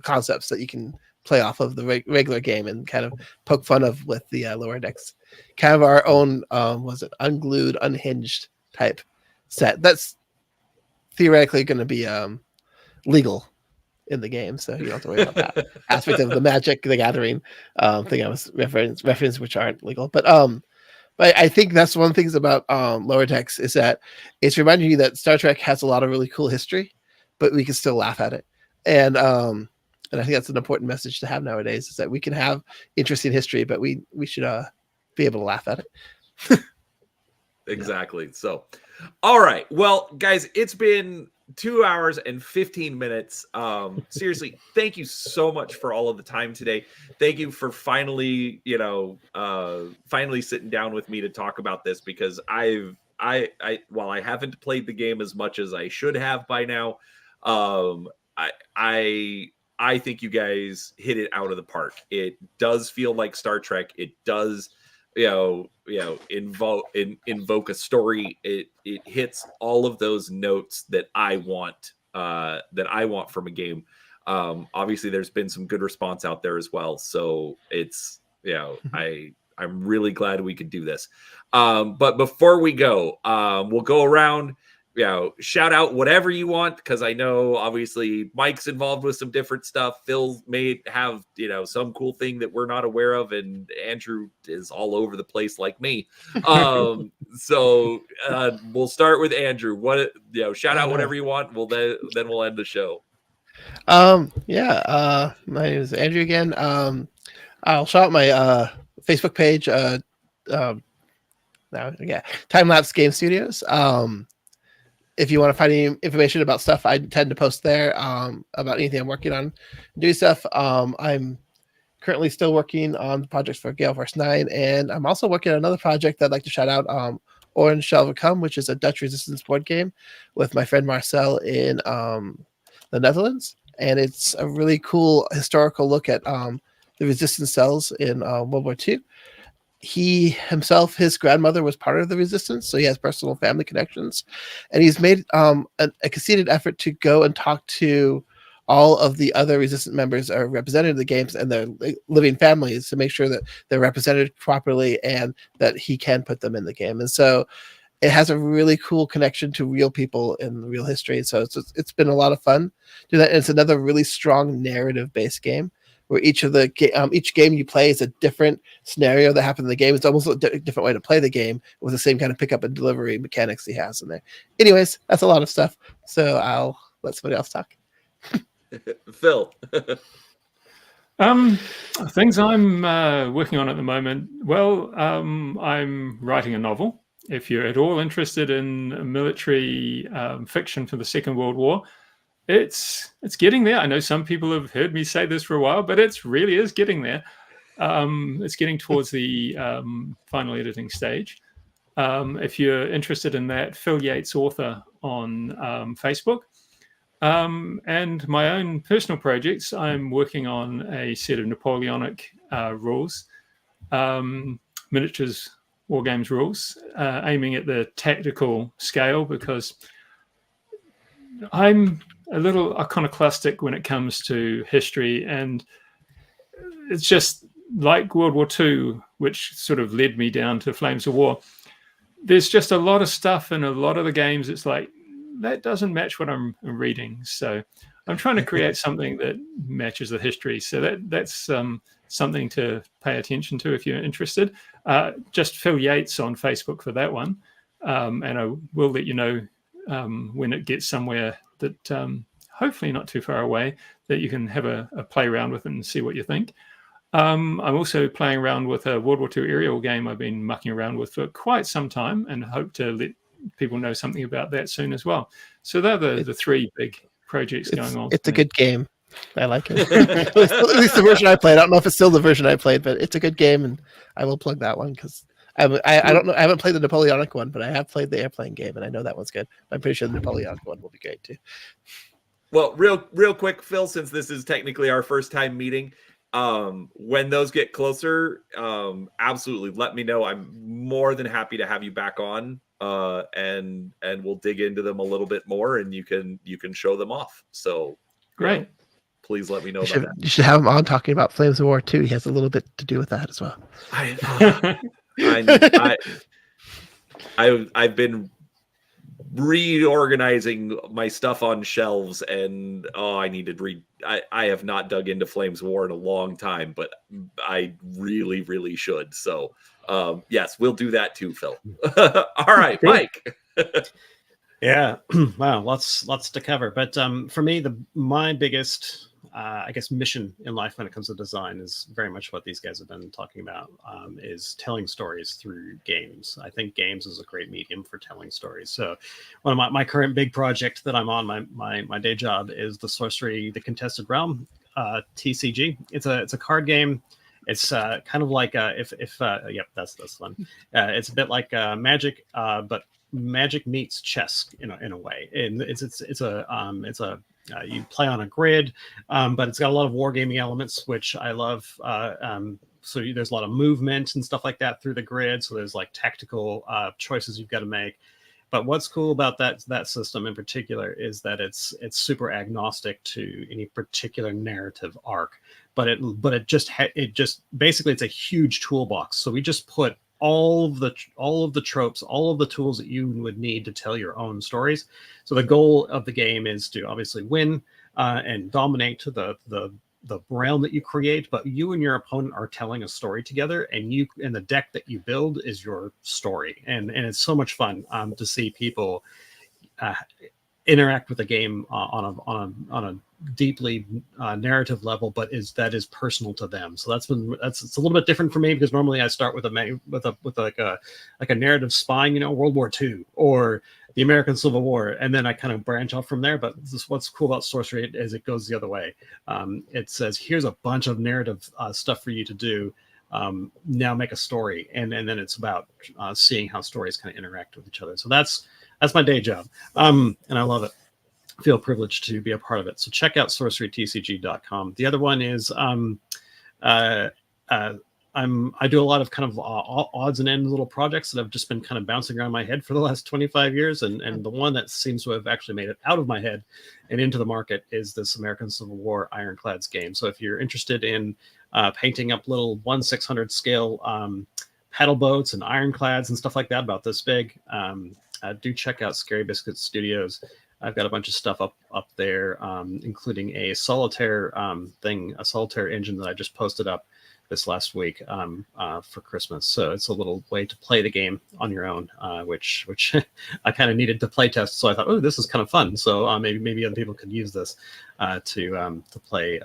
concepts that you can play off of the regular game and kind of poke fun of with the lower decks. Kind of our own, was it unglued, unhinged type set that's theoretically going to be legal in the game, so you don't have to worry about that aspect of the Magic the Gathering thing I was reference, which aren't legal. But I think that's one of the things about lower decks is that it's reminding you that Star Trek has a lot of really cool history, but we can still laugh at it. And I think that's an important message to have nowadays, is that we can have interesting history, but we should be able to laugh at it. Exactly. Yeah. So, all right. Well, guys, it's been 2 hours and 15 minutes. Seriously, thank you so much for all of the time today. Thank you for finally sitting down with me to talk about this, because while I haven't played the game as much as I should have by now, I think you guys hit it out of the park. It does feel like Star Trek. It does, invoke a story. It hits all of those notes that I want from a game. Obviously there's been some good response out there as well. So it's, I'm really glad we could do this. But before we go, we'll go around, shout out whatever you want, because I know obviously Mike's involved with some different stuff. Phil may have, some cool thing that we're not aware of, and Andrew is all over the place like me. So we'll start with Andrew. Shout out whatever you want. Then we'll end the show. My name is Andrew again. I'll shout out my Facebook page. Time Lapse Game Studios. If you want to find any information about stuff I tend to post there, about anything I'm working on, do stuff. I'm currently still working on projects for Gale Force 9, and I'm also working on another project that I'd like to shout out, Orange Shall Overcome, which is a Dutch resistance board game with my friend Marcel in the Netherlands. And it's a really cool historical look at the resistance cells in World War II. He himself, his grandmother was part of the resistance, so he has personal family connections, and he's made a conceited effort to go and talk to all of the other resistance members are represented in the games and their living families to make sure that they're represented properly and that he can put them in the game. And so it has a really cool connection to real people in real history. So it's been a lot of fun to do that. And it's another really strong narrative based game, where each game you play is a different scenario that happened in the game. It's almost a different way to play the game with the same kind of pickup and delivery mechanics he has in there. Anyways, that's a lot of stuff. So I'll let somebody else talk. Phil. Things I'm working on at the moment. Well, I'm writing a novel. If you're at all interested in military fiction for the Second World War, it's getting there. I know some people have heard me say this for a while, but it really is getting there. It's getting towards the final editing stage. If you're interested in that, Phil Yates, author, on Facebook. And my own personal projects, I'm working on a set of Napoleonic rules, miniatures, war games rules, aiming at the tactical scale, because I'm a little iconoclastic when it comes to history, and it's just like World War II, which sort of led me down to Flames of War. There's just a lot of stuff in a lot of the games. It's like, that doesn't match what I'm reading. So I'm trying to create something that matches the history. So that's something to pay attention to if you're interested. Just Phil Yates on Facebook for that one. And I will let you know when it gets somewhere that hopefully not too far away, that you can have a play around with it and see what you think. I'm also playing around with a World War II aerial game I've been mucking around with for quite some time, and hope to let people know something about that soon as well. So they're the three big projects going on. It's a good game. I like it. At least the version I played. I don't know if it's still the version I played, but it's a good game, and I will plug that one because I don't know. I haven't played the Napoleonic one, but I have played the airplane game, and I know that one's good. I'm pretty sure the Napoleonic one will be great too. Well, real quick, Phil, since this is technically our first time meeting, when those get closer, absolutely let me know. I'm more than happy to have you back on and we'll dig into them a little bit more, and you can show them off. So Great. Please let me know You about that. you should have him on talking about Flames of War too. He has a little bit to do with that as well. I've been reorganizing my stuff on shelves, and I need to read. I have not dug into Flames of War in a long time, but I really should. So yes, we'll do that too, Phil. All right, Cool. Mike. Yeah, wow, lots to cover. But for me, my biggest, I guess, mission in life when it comes to design is very much what these guys have been talking about, is telling stories through games. I think games is a great medium for telling stories. So one of my current big project that I'm on, my day job, is the The Contested Realm, TCG. It's a card game. It's kind of like yep, that's fun. It's a bit like Magic, but Magic meets chess in a way, and it's a you play on a grid, but it's got a lot of wargaming elements, which I love. So there's a lot of movement and stuff like that through the grid. So there's like tactical choices you've got to make. But what's cool about that system in particular is that it's super agnostic to any particular narrative arc. But it just basically, it's a huge toolbox. So we just put all of the tropes, all of the tools that you would need to tell your own stories. So the goal of the game is to obviously win and dominate to the realm that you create, but you and your opponent are telling a story together, and the deck that you build is your story, and it's so much fun to see people interact with the game on a deeply narrative level, but that is personal to them. So it's a little bit different for me, because normally I start with a narrative spine, World War II or the American Civil War, and then I kind of branch off from there. But what's cool about Sorcery is it goes the other way. It says, here's a bunch of narrative stuff for you to do. Now make a story, and then it's about seeing how stories kind of interact with each other. So that's my day job, and I love it. I feel privileged to be a part of it. So check out sorcerytcg.com. The other one is I do a lot of kind of odds and ends little projects that have just been kind of bouncing around my head for the last 25 years. And the one that seems to have actually made it out of my head and into the market is this American Civil War Ironclads game. So if you're interested in painting up little 1/600 scale paddle boats and ironclads and stuff like that about this big, do check out Scary Biscuit Studios. I've got a bunch of stuff up there, including a solitaire a solitaire engine that I just posted up this last week for Christmas. So it's a little way to play the game on your own, which I kind of needed to play test. So I thought, oh, this is kind of fun. So maybe other people could use this to play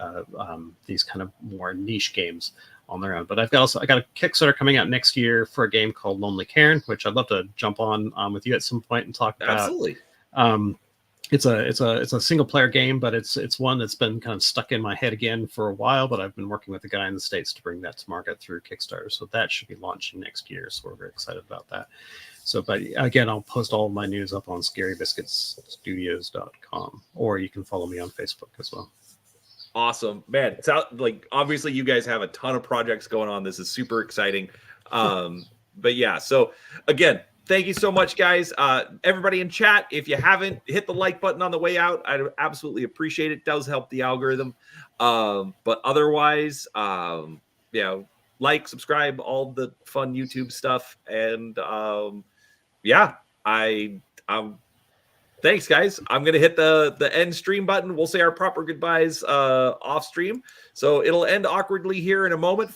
these kind of more niche games on their own. But I got a Kickstarter coming out next year for a game called Lonely Cairn, which I'd love to jump on with you at some point and talk about. Absolutely. It's a single player game, but it's one that's been kind of stuck in my head again for a while. But I've been working with a guy in the States to bring that to market through Kickstarter, so that should be launching next year. So we're very excited about that. So, but again, I'll post all of my news up on scarybiscuitsstudios.com, or you can follow me on Facebook as well. Awesome, man. It's out, like, obviously you guys have a ton of projects going on. This is super exciting. But yeah, so again, thank you so much, guys. Everybody in chat, if you haven't, hit the like button on the way out. I'd absolutely appreciate it. It does help the algorithm. But otherwise, like, subscribe, all the fun YouTube stuff. And thanks, guys. I'm going to hit the end stream button. We'll say our proper goodbyes off stream. So it'll end awkwardly here in a moment.